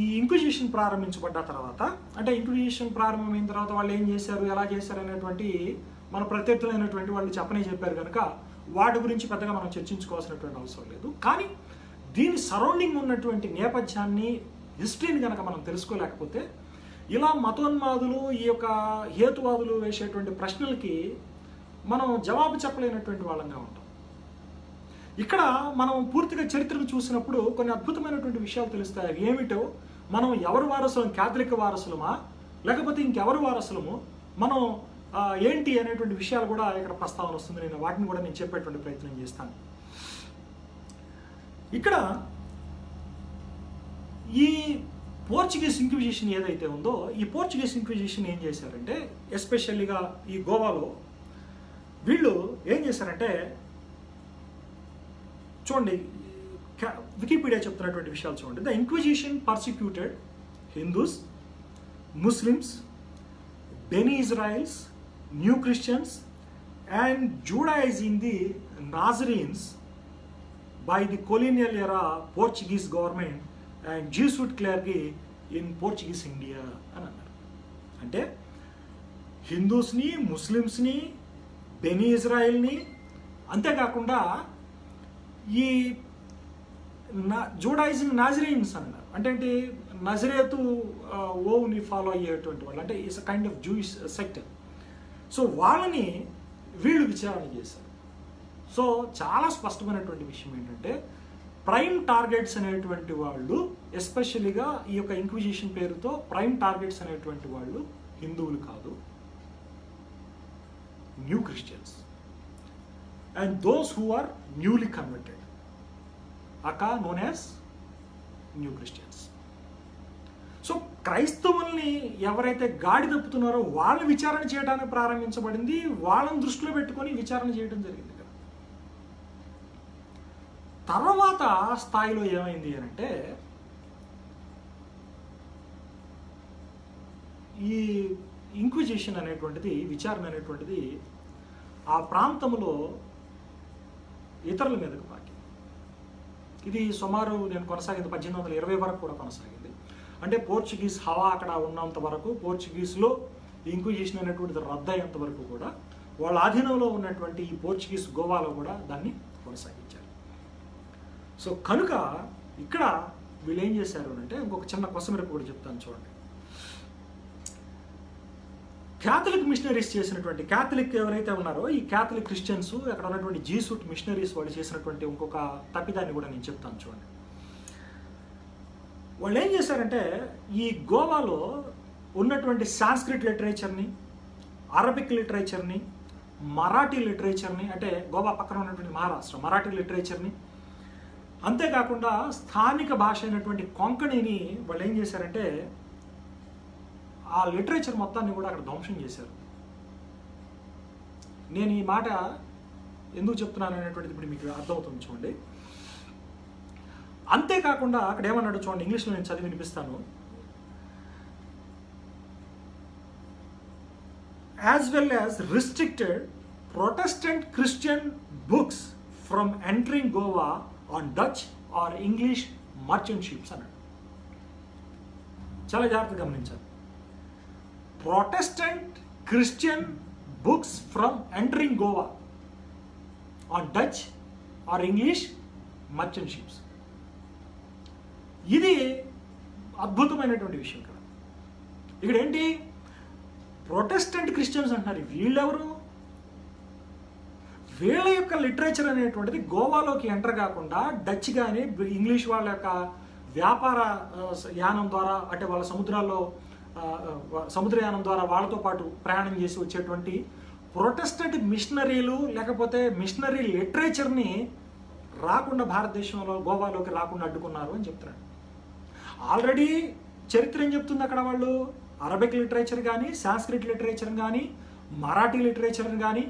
ఈ ఇంక్విజిషన్ ప్రారంభించబడ్డ తర్వాత, అంటే ఇంక్విజిషన్ ప్రారంభమైన తర్వాత వాళ్ళు ఏం చేశారు, ఎలా చేశారు అనేటువంటి మన ప్రత్యర్థులైనటువంటి వాళ్ళు చెప్పారు కనుక వాటి గురించి పెద్దగా మనం చర్చించుకోవాల్సినటువంటి అవసరం లేదు. కానీ దీని సరౌండింగ్ ఉన్నటువంటి నేపథ్యాన్ని, హిస్టరీని కనుక మనం తెలుసుకోలేకపోతే ఇలా మతోన్మాదులు, ఈ యొక్క హేతువాదులు వేసేటువంటి ప్రశ్నలకి మనం జవాబు చెప్పలేనటువంటి వాళ్ళంగా ఉంటాం. ఇక్కడ మనం పూర్తిగా చరిత్రను చూసినప్పుడు కొన్ని అద్భుతమైనటువంటి విషయాలు తెలుస్తాయి. అవి ఏమిటో, మనం ఎవరు వారసులం, క్యాథలిక్ వారసులమా లేకపోతే ఇంకెవరు వారసులము, మనం ఏంటి అనేటువంటి విషయాలు కూడా ఇక్కడ ప్రస్తావన వస్తుంది. నేను వాటిని కూడా నేను చెప్పేటువంటి ప్రయత్నం చేస్తాను. ఇక్కడ ఈ పోర్చుగీస్ ఇంక్విజిషన్ ఏదైతే ఉందో, ఈ పోర్చుగీస్ ఇంక్విజిషన్ ఏం చేశారంటే ఎస్పెషల్లీగా ఈ గోవాలో వీళ్ళు ఏం చేశారంటే, చూడండి వికీపీడియా చెప్తున్నటువంటి విషయాలు చూడండి. The inquisition persecuted Hindus, Muslims, Bene Israels, new Christians and Judaizing the Nazarenes by the colonial era Portuguese government and Jesuit clergy in Portuguese India అని అన్నారు. అంటే హిందూస్ని, ముస్లిమ్స్ని, బెనీ ఇజ్రాయిల్ని, అంతేకాకుండా ఈ జూడాయిజింగ్ నాజరీన్స్ అన్నారు. అంటే ఏంటి, నజరేతు ఓవుని ఫాలో అయ్యేటువంటి వాళ్ళు, అంటే it's a kind of Jewish sector. So వాళ్ళని వీళ్ళు విచారణ చేశారు. సో చాలా స్పష్టమైనటువంటి విషయం ఏంటంటే ప్రైమ్ టార్గెట్స్ అనేటువంటి వాళ్ళు, ఎస్పెషలీగా ఈ యొక్క ఇంక్విజిషన్ పేరుతో ప్రైమ్ టార్గెట్స్ అనేటువంటి వాళ్ళు హిందువులు కాదు, new Christians and those who are newly converted, aka known as new Christians. So క్రైస్తవుల్ని ఎవరైతే గాడి తప్పుతున్నారో వాళ్ళని విచారణ చేయడానికి ప్రారంభించబడింది, వాళ్ళని దృష్టిలో పెట్టుకొని విచారణ చేయడం జరిగింది. తర్వాత స్థాయిలో ఏమైంది అని అంటే, ఈ ఇంక్విజిషన్ అనేటువంటిది, విచారణ అనేటువంటిది ఆ ప్రాంతంలో ఇతరుల మీదకు పాకి. ఇది సుమారు నేను కొనసాగింది 1820 వరకు కూడా కొనసాగింది. అంటే పోర్చుగీస్ హవా అక్కడ ఉన్నంత వరకు, పోర్చుగీస్లో ఇంక్విజిషన్ అనేటువంటిది రద్దయ్యేంత వరకు కూడా వాళ్ళ ఆధీనంలో ఉన్నటువంటి ఈ పోర్చుగీస్ గోవాలో కూడా దాన్ని కొనసాగించారు. సో కనుక ఇక్కడ వీళ్ళు ఏం చేశారు అంటే, ఇంకొక చిన్న కొసమెరకు కూడా చెప్తాను చూడండి. క్యాథలిక్ మిషనరీస్ చేసినటువంటి, క్యాథలిక్ ఎవరైతే ఉన్నారో ఈ క్యాథలిక్ క్రిస్టియన్స్, అక్కడ ఉన్నటువంటి జీసూట్ మిషనరీస్ వాళ్ళు చేసినటువంటి ఇంకొక తప్పిదాన్ని కూడా నేను చెప్తాను చూడండి. వాళ్ళు ఏం చేశారంటే, ఈ గోవాలో ఉన్నటువంటి సాంస్క్రిట్ లిటరేచర్ని, అరబిక్ లిటరేచర్ని, మరాఠీ లిటరేచర్ని, అంటే గోవా పక్కన ఉన్నటువంటి మహారాష్ట్ర మరాఠీ లిటరేచర్ని, అంతేకాకుండా స్థానిక భాష అయినటువంటి కొంకణిని వాళ్ళు ఏం చేశారంటే ఆ లిటరేచర్ మొత్తాన్ని కూడా అక్కడ ధ్వంసం చేశారు. నేను ఈ మాట ఎందుకు చెప్తున్నాను అనేటువంటిది ఇప్పుడు మీకు అర్థమవుతుంది చూడండి. అంతేకాకుండా అక్కడ ఏమన్నాడు చూడండి, ఇంగ్లీష్లో నేను చదివి వినిపిస్తాను. As well as restricted protestant Christian books from entering Goa on Dutch or English merchant ships అన్నాడు. చాలా జాగ్రత్తగా గమనించాలి. Protestant Christian books from entering Goa on Dutch or English merchant ships. ఇది అద్భుతమైనటువంటి విషయం. ఇక్కడ ఏంటి, ప్రొటెస్టెంట్ క్రిస్టియన్స్ అంటున్నారు. వీళ్ళెవరు? వీళ్ళ యొక్క లిటరేచర్ అనేటువంటిది గోవాలోకి ఎంటర్ కాకుండా డచ్ కానీ ఇంగ్లీష్ వాళ్ళ యొక్క వ్యాపార యానం ద్వారా, అంటే వాళ్ళ సముద్రయానం ద్వారా వాళ్ళతో పాటు ప్రయాణం చేసి వచ్చేటువంటి ప్రొటెస్టెంట్ మిషనరీలు లేకపోతే మిషనరీ లిటరేచర్ని రాకుండా, భారతదేశంలో గోవాలోకి రాకుండా అడ్డుకున్నారు అని చెప్తున్నాడు. ఆల్రెడీ చరిత్ర ఏం చెప్తుంది అక్కడ, వాళ్ళు అరబిక్ లిటరేచర్ కానీ, సాంస్క్రిట్ లిటరేచర్ కానీ, మరాఠీ లిటరేచర్ని కానీ,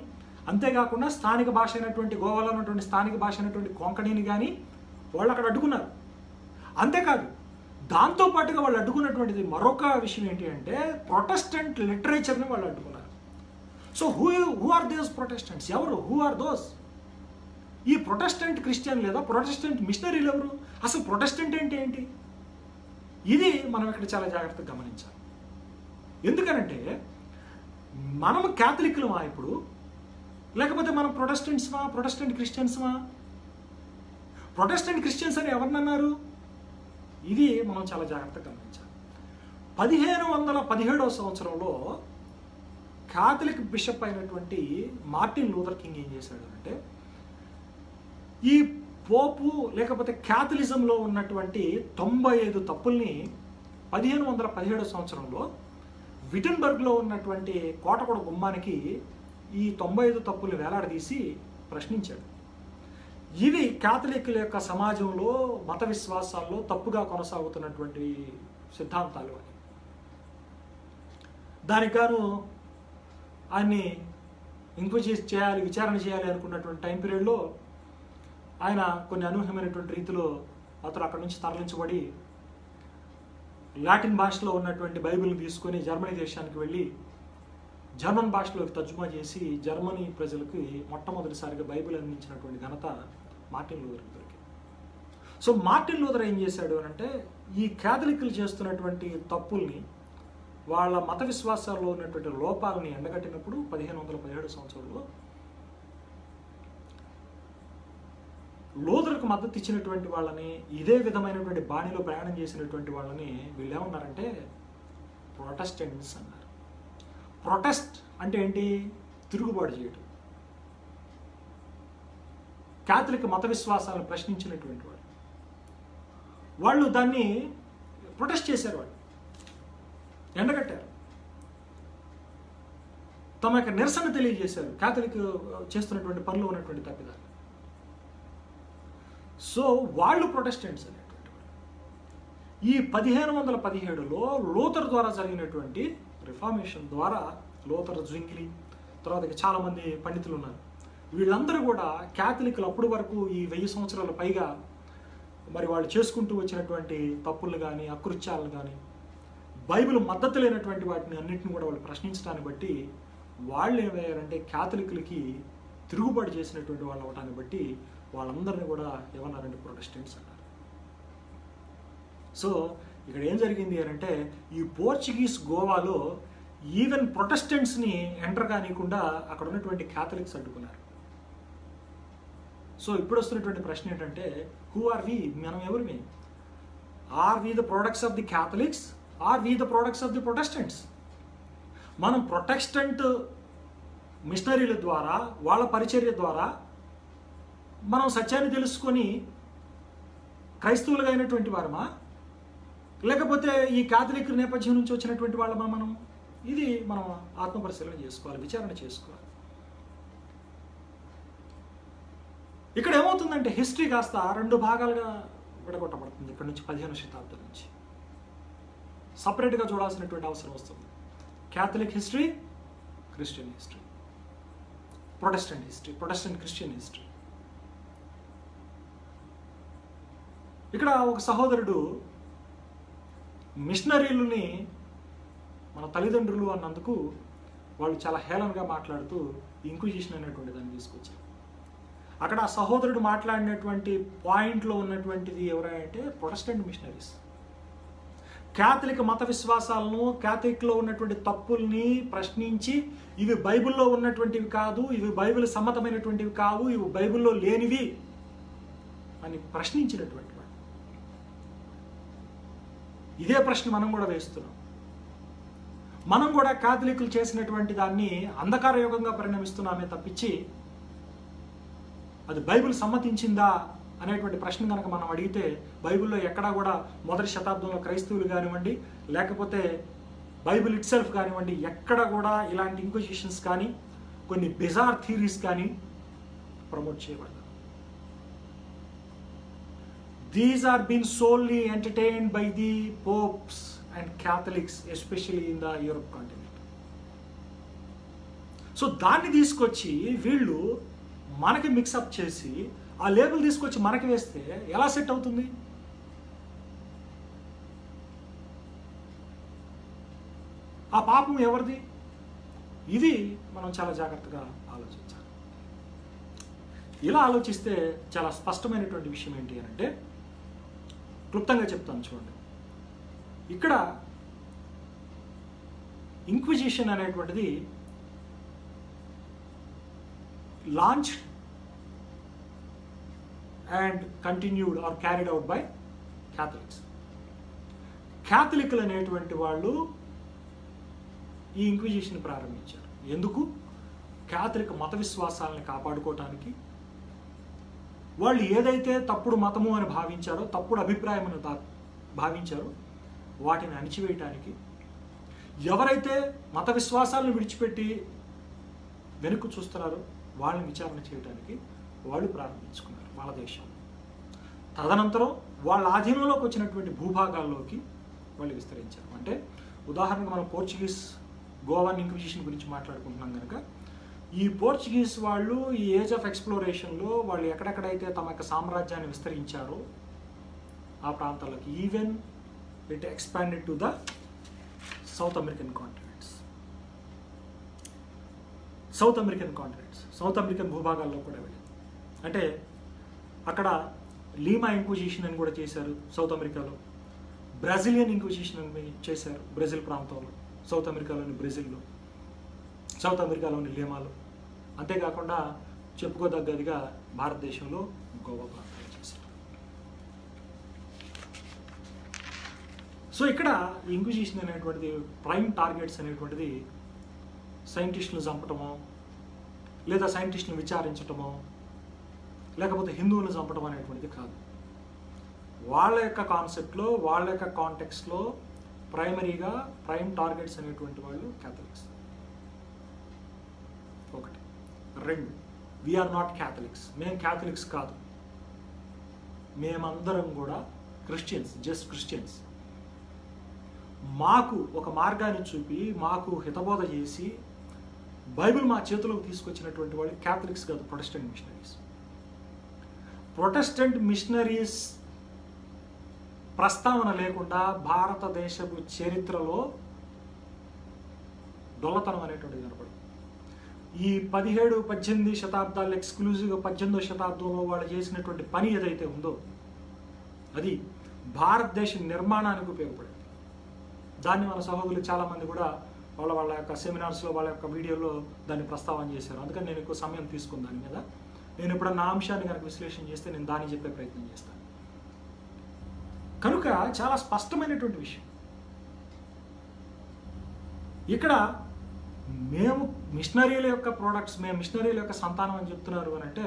అంతేకాకుండా స్థానిక భాష అయినటువంటి గోవాలో ఉన్నటువంటి స్థానిక భాష అయినటువంటి కొంకణిని కానీ వాళ్ళు అక్కడ అడ్డుకున్నారు. అంతేకాదు, దాంతోపాటుగా వాళ్ళు అడ్డుకున్నటువంటిది మరొక విషయం ఏంటి అంటే, ప్రొటెస్టెంట్ లిటరేచర్ని వాళ్ళు అడ్డుకున్నారు. So who are those Protestants? ఎవరు? Who are those? ఈ ప్రొటెస్టెంట్ క్రిస్టియన్ లేదా ప్రొటెస్టెంట్ మిషనరీలు ఎవరు? అసలు ప్రొటెస్టెంట్ ఏంటి? ఇది మనం ఇక్కడ చాలా జాగ్రత్తగా గమనించాలి. ఎందుకనంటే మనం క్యాథలిక్లమా ఇప్పుడు, లేకపోతే మనం ప్రొటెస్టెంట్స్మా, ప్రొటెస్టెంట్ క్రిస్టియన్స్మా? ప్రొటెస్టెంట్ క్రిస్టియన్స్ అని ఎవరినన్నారు? ఇది మనం చాలా జాగ్రత్తగా గమనించాలి. 1517వ సంవత్సరంలో క్యాథలిక్ బిషప్ అయినటువంటి మార్టిన్ లూథర్ కింగ్ ఏం చేశాడు అంటే, ఈ పోపు లేకపోతే క్యాథలిజంలో ఉన్నటువంటి 95 తప్పుల్ని 1517 సంవత్సరంలో విటన్బర్గ్లో ఉన్నటువంటి కోటకొడ గుమ్మానికి ఈ 95 తప్పుల్ని వేలాడదీసి ప్రశ్నించాడు. ఇవి క్యాథలిక్ల యొక్క సమాజంలో మత విశ్వాసాల్లో తప్పుగా కొనసాగుతున్నటువంటి సిద్ధాంతాలు అని. దానికి గాను ఆయన్ని ఇంక్వైరీ చేయాలి, విచారణ చేయాలి అనుకున్నటువంటి టైం పీరియడ్లో ఆయన కొన్ని అనూహ్యమైనటువంటి రీతిలో అతను అక్కడి నుంచి తరలించబడి లాటిన్ భాషలో ఉన్నటువంటి బైబిల్ని తీసుకొని జర్మనీ దేశానికి వెళ్ళి జర్మన్ భాషలోకి తర్జుమా చేసి జర్మనీ ప్రజలకు మొట్టమొదటిసారిగా బైబిల్ అందించినటువంటి ఘనత మార్టిన్ లూథర్ గారికి. సో మార్టిన్ లూథర్ ఏం చేశాడు అంటే, ఈ క్యాథలిక్లు చేస్తున్నటువంటి తప్పుల్ని, వాళ్ళ మత విశ్వాసాల్లో ఉన్నటువంటి లోపాలని ఎండగట్టినప్పుడు 1517 సంవత్సరంలో లూథర్కు మద్దతు ఇచ్చినటువంటి వాళ్ళని, ఇదే విధమైనటువంటి బాణిలో ప్రయాణం చేసినటువంటి వాళ్ళని వీళ్ళు ఏమన్నారంటే ప్రొటెస్టెంట్స్ అన్నారు. ప్రొటెస్ట్ అంటే ఏంటి? తిరుగుబాటు చేయటం. క్యాథలిక్ మత విశ్వాసాలను ప్రశ్నించినటువంటి వాళ్ళు దాన్ని ప్రొటెస్ట్ చేశారు, వాళ్ళు ఎండగట్టారు, తమ యొక్క నిరసన తెలియజేశారు క్యాథలిక్ చేస్తున్నటువంటి పనులు ఉన్నటువంటి తప్పిదాలు. సో వాళ్ళు ప్రొటెస్టెంట్స్ అనేటువంటి వాళ్ళు. ఈ 1517లో లూథర్ ద్వారా జరిగినటువంటి రిఫార్మేషన్ ద్వారా, లూథర్, జ్వింగ్లీ, తర్వాత చాలామంది పండితులు ఉన్నారు, వీళ్ళందరూ కూడా క్యాథలిక్లు అప్పటి వరకు ఈ 1000 సంవత్సరాల పైగా మరి వాళ్ళు చేసుకుంటూ వచ్చినటువంటి తప్పులు కానీ అకృత్యాలను కానీ బైబిల్ మద్దతు లేనటువంటి వాటిని అన్నింటిని కూడా వాళ్ళు ప్రశ్నించడాన్ని బట్టి వాళ్ళు ఏమయ్యారంటే క్యాథలిక్లకి తిరుగుబాటు చేసినటువంటి వాళ్ళు అవటాన్ని బట్టి వాళ్ళందరినీ కూడా ఏమన్నారంటే ప్రొటెస్టెంట్స్ అన్నారు. సో ఇక్కడ ఏం జరిగింది అంటే ఈ పోర్చుగీస్ గోవాలో ఈవెన్ ప్రొటెస్టెంట్స్ని ఎంటర్ కానియకుండా అక్కడ ఉన్నటువంటి క్యాథలిక్స్ అడ్డుకున్నారు. సో ఇప్పుడు వస్తున్నటువంటి ప్రశ్న ఏంటంటే, హూ ఆర్ వి? మనం ఎవరిమి? Are we the products of the Catholics? Are we the products of the Protestants? మనం ప్రొటెస్టెంట్ మిషనరీల ద్వారా, వాళ్ళ పరిచర్య ద్వారా మనం సత్యాన్ని తెలుసుకొని క్రైస్తవులుగా అయినటువంటి వారమా, లేకపోతే ఈ క్యాథలిక్ నేపథ్యం నుంచి వచ్చినటువంటి వాళ్ళమా మనం? ఇది మనం ఆత్మపరిశీలన చేసుకోవాలి, విచారణ చేసుకోవాలి. ఇక్కడ ఏమవుతుందంటే హిస్టరీ కాస్త 2 భాగాలుగా విడగొట్టబడుతుంది. ఇక్కడ నుంచి 15వ శతాబ్దం నుంచి సపరేట్గా చూడాల్సినటువంటి అవసరం వస్తుంది. Catholic history, Christian history, Protestant history, Protestant Christian history. ఇక్కడ ఒక సహోదరుడు మిషనరీలని మన తల్లిదండ్రులు అన్నందుకు వాళ్ళు చాలా హేళనగా మాట్లాడుతూ ఇంక్విజిషన్ అనేటువంటి దాన్ని తీసుకొచ్చారు. అక్కడ ఆ సహోదరుడు మాట్లాడినటువంటి పాయింట్లో ఉన్నటువంటిది ఎవరంటే ప్రొటెస్టెంట్ మిషనరీస్. క్యాథలిక్ మత విశ్వాసాలను, క్యాథలిక్లో ఉన్నటువంటి తప్పుల్ని ప్రశ్నించి ఇవి బైబిల్లో ఉన్నటువంటివి కాదు, ఇవి బైబిల్ సమ్మతమైనటువంటివి కావు, ఇవి బైబిల్లో లేనివి అని ప్రశ్నించినటువంటి వాడు. ఇదే ప్రశ్న మనం కూడా వేస్తున్నాం. మనం కూడా క్యాథలిక్లు చేసినటువంటి దాన్ని అంధకార యుగంగా పరిణమిస్తున్నామే తప్పించి అది బైబిల్ సమ్మతించిందా అనేటువంటి ప్రశ్న కనుక మనం అడిగితే బైబిల్లో ఎక్కడా కూడా మొదటి శతాబ్దంలో క్రైస్తవులు కానివ్వండి, లేకపోతే బైబిల్ ఇట్ సెల్ఫ్ కానివ్వండి, ఎక్కడ కూడా ఇలాంటి ఇంక్విజిషన్స్ కానీ కొన్ని బిజార్ థియరీస్ కానీ ప్రమోట్ చేయబడతాయి. These are been solely entertained by the popes and Catholics, especially in the Europe continent. So దాన్ని తీసుకొచ్చి వీళ్ళు మనకి మిక్సప్ చేసి ఆ లేబుల్ తీసుకొచ్చి మనకి వేస్తే ఎలా సెట్ అవుతుంది? ఆ పాపం ఎవరిది? ఇది మనం చాలా జాగ్రత్తగా ఆలోచించాలి. ఇలా ఆలోచిస్తే చాలా స్పష్టమైనటువంటి విషయం ఏంటి అంటే, క్లుప్తంగా చెప్తాను చూడండి. ఇక్కడ ఇంక్విజిషన్ అనేటువంటిది launched and continued or carried out by Catholics. క్యాథలిక్లు అనేటువంటి వాళ్ళు ఈ ఇంక్విజిషన్ ప్రారంభించారు. ఎందుకు? క్యాథలిక్ మత విశ్వాసాలను కాపాడుకోవటానికి. వాళ్ళు ఏదైతే తప్పుడు మతము అని భావించారో, తప్పుడు అభిప్రాయం అని భావించారో వాటిని అణిచివేయటానికి. ఎవరైతే మత విశ్వాసాలను విడిచిపెట్టి వెనుక చూస్తున్నారో వాళ్ళని విచారణ చేయడానికి వాళ్ళు ప్రారంభించుకున్నారు వాళ్ళ దేశం. తదనంతరం వాళ్ళ ఆధీనంలోకి వచ్చినటువంటి భూభాగాల్లోకి వాళ్ళు విస్తరించారు. అంటే ఉదాహరణకు మనం పోర్చుగీస్ గోవా ఇంక్విజిషన్ గురించి మాట్లాడుకుంటున్నాం కనుక, ఈ పోర్చుగీస్ వాళ్ళు ఈ ఏజ్ ఆఫ్ ఎక్స్ప్లోరేషన్లో వాళ్ళు ఎక్కడెక్కడైతే తమ యొక్క సామ్రాజ్యాన్ని విస్తరించారో ఆ ప్రాంతాలకు, even it expanded to the South American continents. South American భూభాగాల్లో కూడా వెళ్ళింది. అంటే అక్కడ లీమా ఇంక్విజిషన్ అని కూడా చేశారు సౌత్ అమెరికాలో. బ్రెజిలియన్ ఇంక్విజిషన్ అని చేశారు బ్రెజిల్ ప్రాంతంలో, సౌత్ అమెరికాలోని బ్రెజిల్లో, సౌత్ అమెరికాలోని లీమాలో. అంతేకాకుండా చెప్పుకోదగ్గదిగా భారతదేశంలో గోవా ప్రాంతంలో చేశారు. సో ఇక్కడ ఇంక్విజిషన్ అనేటువంటిది ప్రైమ్ టార్గెట్స్ అనేటువంటిది సైంటిస్టులను చంపటమో, లేదా సైంటిస్టులను విచారించటమో, లేకపోతే హిందువులను చంపడం అనేటువంటిది కాదు. వాళ్ళ యొక్క కాన్సెప్ట్లో, వాళ్ళ యొక్క కాంటెక్స్ట్లో ప్రైమరీగా ప్రైమ్ టార్గెట్స్ అనేటువంటి వాళ్ళు క్యాథలిక్స్. ఒకటి. రెండు, వీఆర్ నాట్ క్యాథలిక్స్. మేము క్యాథలిక్స్ కాదు, మేమందరం కూడా క్రిస్టియన్స్, జస్ట్ క్రిస్టియన్స్. మాకు ఒక మార్గాన్ని చూపి, మాకు హితబోధ చేసి, బైబిల్ మా చేతిలోకి తీసుకొచ్చినటువంటి వాళ్ళు క్యాథలిక్స్ కాదు, ప్రొటెస్టెంట్ మిషనరీస్. ప్రొటెస్టెంట్ మిషనరీస్ ప్రస్తావన లేకుండా భారతదేశపు చరిత్రలో డొల్లతనం అనేటువంటిది కనపడదు. ఈ 17-18 శతాబ్దాలు ఎక్స్క్లూజివ్గా 18వ శతాబ్దంలో వాళ్ళు చేసినటువంటి పని ఏదైతే ఉందో అది భారతదేశ నిర్మాణానికి ఉపయోగపడింది. దాన్ని మన సహోదరులు చాలామంది కూడా వాళ్ళ యొక్క సెమినార్స్లో, వాళ్ళ యొక్క వీడియోలో దాన్ని ప్రస్తావన చేశారు. అందుకని నేను ఎక్కువ సమయం తీసుకుని దాని మీద. నేను ఎప్పుడన్నా అంశాన్ని కనుక విశ్లేషణ చేస్తే నేను దాన్ని చెప్పే ప్రయత్నం చేస్తాను. కనుక చాలా స్పష్టమైనటువంటి విషయం ఇక్కడ. మేము మిషనరీల యొక్క ప్రోడక్ట్స్, మేము మిషనరీల యొక్క సంతానం అని చెప్తున్నారు అని అంటే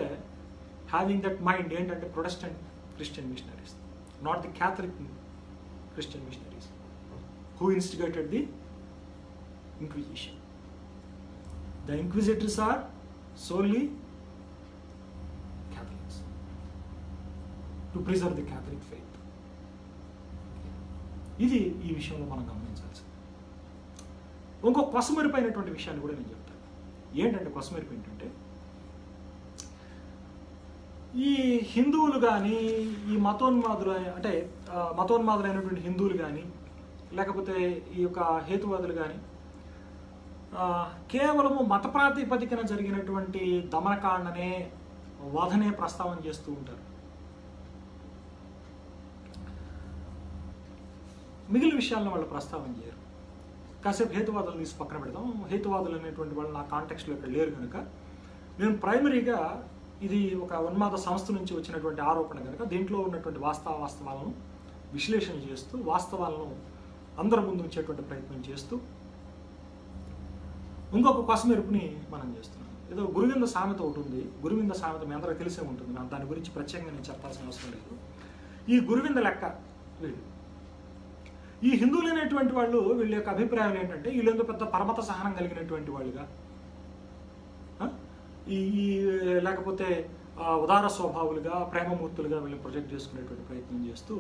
హ్యావింగ్ దట్ మైండ్ ఏంటంటే Protestant Christian machineries, not the Catholic Christian machineries who instigated the Inquisition. The Inquisitors are solely Catholics to preserve the Catholic faith. ఇది ఈ విషయంలో మనం గమనించాల్సింది. ఇంకో కొసమెరుపైనటువంటి విషయాన్ని కూడా నేను చెప్తాను. ఏంటంటే కొసమెరుపు ఏంటంటే, ఈ హిందువులు కానీ, ఈ మతోన్మాదులైనటువంటి హిందువులు కానీ, లేకపోతే ఈ యొక్క హేతువాదులు కానీ కేవలము మత ప్రాతిపదికన జరిగినటువంటి దమనకాండనే, వధనే ప్రస్తావన చేస్తూ ఉంటారు. మిగిలిన విషయాలను వాళ్ళు ప్రస్తావన చేయరు. కాసేపు హేతువాదులను తీసి పక్కన పెడతాం. హేతువాదులు అనేటువంటి వాళ్ళు నా కాంటెక్స్ట్లో ఇక్కడ లేరు కనుక నేను ప్రైమరీగా ఇది ఒక ఉన్మాద సంస్థ నుంచి వచ్చినటువంటి ఆరోపణ కనుక దీంట్లో ఉన్నటువంటి వాస్తవాలను విశ్లేషణ చేస్తూ, వాస్తవాలను అందరి ముందు ఉంచేటువంటి ప్రయత్నం చేస్తూ ఇంకొక కొసమెరుపుని మనం చేస్తున్నాం. ఏదో గురువింద సామెత ఒకటి ఉంది. గురువింద సామెత మీ అందరికీ తెలిసే ఉంటుంది, నాకు దాని గురించి ప్రత్యేకంగా నేను చెప్పాల్సిన అవసరం లేదు. ఈ గురువింద లెక్క వీళ్ళు, ఈ హిందువులు అనేటువంటి వాళ్ళు, వీళ్ళ యొక్క అభిప్రాయం ఏంటంటే వీళ్ళెందుకు పెద్ద పరమత సహనం కలిగినటువంటి వాళ్ళుగా, ఈ లేకపోతే ఉదార స్వభావులుగా, ప్రేమమూర్తులుగా వీళ్ళని ప్రొజెక్ట్ చేసుకునేటువంటి ప్రయత్నం చేస్తూ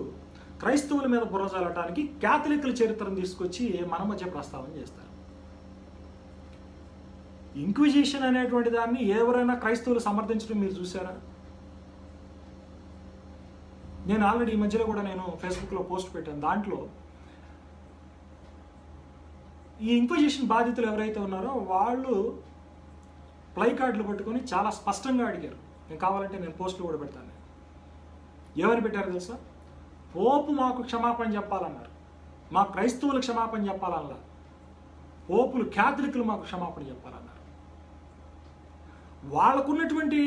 క్రైస్తవుల మీద బుర్ర చల్లటానికి క్యాథలిక్ల చరిత్రను తీసుకొచ్చి మన మధ్య ప్రస్తావన చేస్తారు. ఇంక్విజిషన్ అనేటువంటి దాన్ని ఎవరైనా క్రైస్తవులు సమర్థించడం మీరు చూసారా? నేను ఆల్రెడీ ఈ మధ్యలో కూడా నేను ఫేస్బుక్లో పోస్ట్ పెట్టాను. దాంట్లో ఈ ఇంక్విజిషన్ బాధితులు ఎవరైతే ఉన్నారో వాళ్ళు ప్లై కార్డులు పట్టుకొని చాలా స్పష్టంగా అడిగారు. నేను కావాలంటే నేను పోస్టులు కూడా పెడతాను. ఏమని పెట్టారు తెలుసా? పోపు మాకు క్షమాపణ చెప్పాలన్నారు, మా క్రైస్తవులు క్షమాపణ చెప్పాలన్నారు, పోపులు క్యాథలిక్లు మాకు క్షమాపణ చెప్పాలన్నారు. వాళ్ళకున్నటువంటి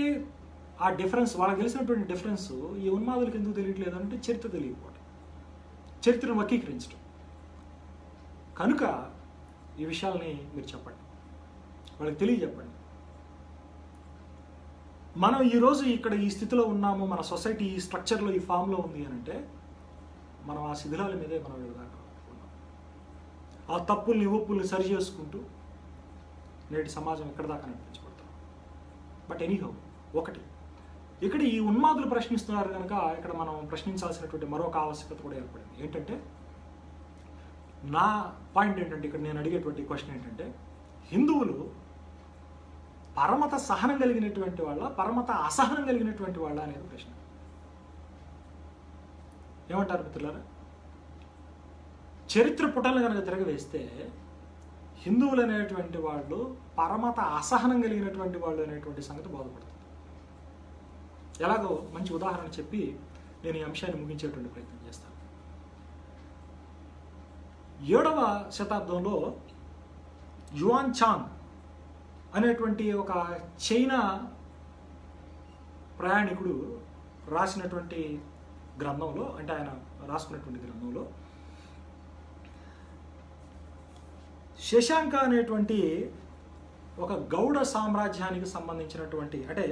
ఆ డిఫరెన్స్, వాళ్ళకి తెలిసినటువంటి డిఫరెన్స్ ఈ ఉన్మాదులకు ఎందుకు తెలియట్లేదు అంటే చరిత్ర తెలియకపోవడం, చరిత్రను వక్రీకరించడం. కనుక ఈ విషయాల్ని మీరు చెప్పండి, వాళ్ళకి తెలియజెప్పండి. మనం ఈరోజు ఇక్కడ ఈ స్థితిలో ఉన్నాము, మన సొసైటీ ఈ స్ట్రక్చర్లో, ఈ ఫామ్లో ఉంది అని అంటే మనం ఆ శిథిలాల మీదే మనం వెళ్ళదాకా ఉన్నాం. ఆ తప్పుల్ని ఒప్పుల్ని సరి చేసుకుంటూ నేటి సమాజం ఎక్కడ దాకా నడిపించబడతాం. బట్ ఎనీహౌ, ఒకటి ఇక్కడ ఈ ఉన్మాదులు ప్రశ్నిస్తున్నారు కనుక ఇక్కడ మనం ప్రశ్నించాల్సినటువంటి మరొక ఆవశ్యకత కూడా ఏర్పడింది. ఏంటంటే నా పాయింట్ ఏంటంటే, ఇక్కడ నేను అడిగేటువంటి క్వశ్చన్ ఏంటంటే, హిందువులు పరమత సహనం కలిగినటువంటి వాళ్ళ, పరమత అసహనం కలిగినటువంటి వాళ్ళ అనేది ప్రశ్న. ఏమంటారు మిత్రులారా? చరిత్ర పుటలను కనుక తిరగవేస్తే హిందువులు అనేటువంటి వాళ్ళు పరమత అసహనం కలిగినటువంటి వాళ్ళు అనేటువంటి సంగతి బోధపడుతుంది. ఎలాగో మంచి ఉదాహరణ చెప్పి నేను ఈ అంశాన్ని ముగించేటువంటి ప్రయత్నం చేస్తాను. 7వ శతాబ్దంలో యువాన్ చాంగ్ అనేటువంటి ఒక చైనా ప్రయాణికుడు రాసినటువంటి గ్రంథంలో, అంటే ఆయన రాసుకున్నటువంటి గ్రంథంలో శశాంక అనేటువంటి ఒక గౌడ సామ్రాజ్యానికి సంబంధించినటువంటి, అంటే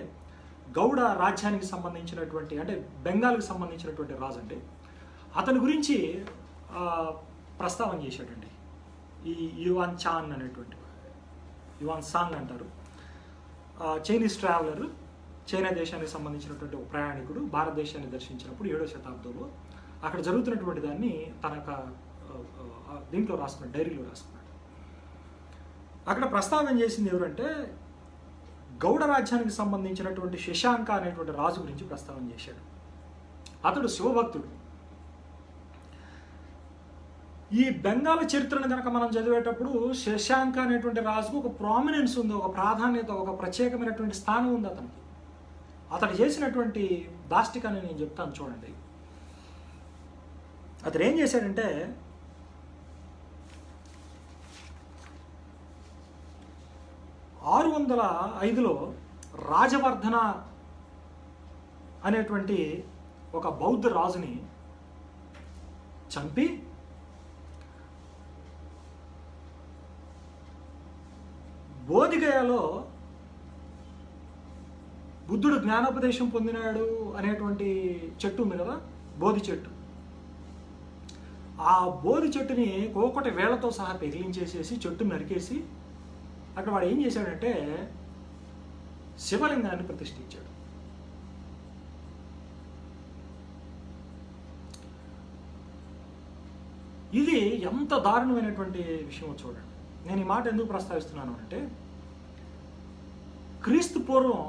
గౌడ రాజ్యానికి సంబంధించినటువంటి, అంటే బెంగాల్కి సంబంధించినటువంటి రాజు అండి. అతని గురించి ప్రస్తావన చేశాడండి ఈ యువాన్ చాన్ అనేటువంటి, యువాన్ సాంగ్ అంటారు. చైనీస్ ట్రావెలర్, చైనా దేశానికి సంబంధించినటువంటి ఒక ప్రయాణికుడు భారతదేశాన్ని దర్శించినప్పుడు 7వ శతాబ్దంలో అక్కడ జరుగుతున్నటువంటి దాన్ని తన దీంట్లో రాసుకున్నాడు, డైరీలో రాసుకున్నాడు. అక్కడ ప్రస్తావన చేసింది ఎవరంటే గౌడ రాజ్యానికి సంబంధించినటువంటి శశాంక అనేటువంటి రాజు గురించి ప్రస్తావన చేశాడు. అతడు శివభక్తుడు. ఈ బెంగాల్ చరిత్రను కనుక మనం చదివేటప్పుడు శశాంక అనేటువంటి రాజుకు ఒక ప్రామినెన్స్ ఉంది, ఒక ప్రాధాన్యత, ఒక ప్రత్యేకమైనటువంటి స్థానం ఉంది అతనికి. అతడు చేసినటువంటి దాష్టికాన్ని నేను చెప్తాను చూడండి. అతడు ఏం చేశాడంటే, 605లో రాజవర్ధన అనేటువంటి ఒక బౌద్ధ రాజుని చంపి బోధిగయలో బుద్ధుడు జ్ఞానోపదేశం పొందినాడు అనేటువంటి చెట్టు ఉంది కదా, బోధి చెట్టు. ఆ బోధి చెట్టుని కోకటి వేళ్లతో సహా పెగిలించేసేసి చెట్టును నరికేసి అక్కడ వాడు ఏం చేశాడంటే శివలింగాన్ని ప్రతిష్ఠించాడు. ఇది ఎంత దారుణమైనటువంటి విషయం చూడండి. నేను ఈ మాట ఎందుకు ప్రస్తావిస్తున్నాను అంటే, క్రీస్తు పూర్వం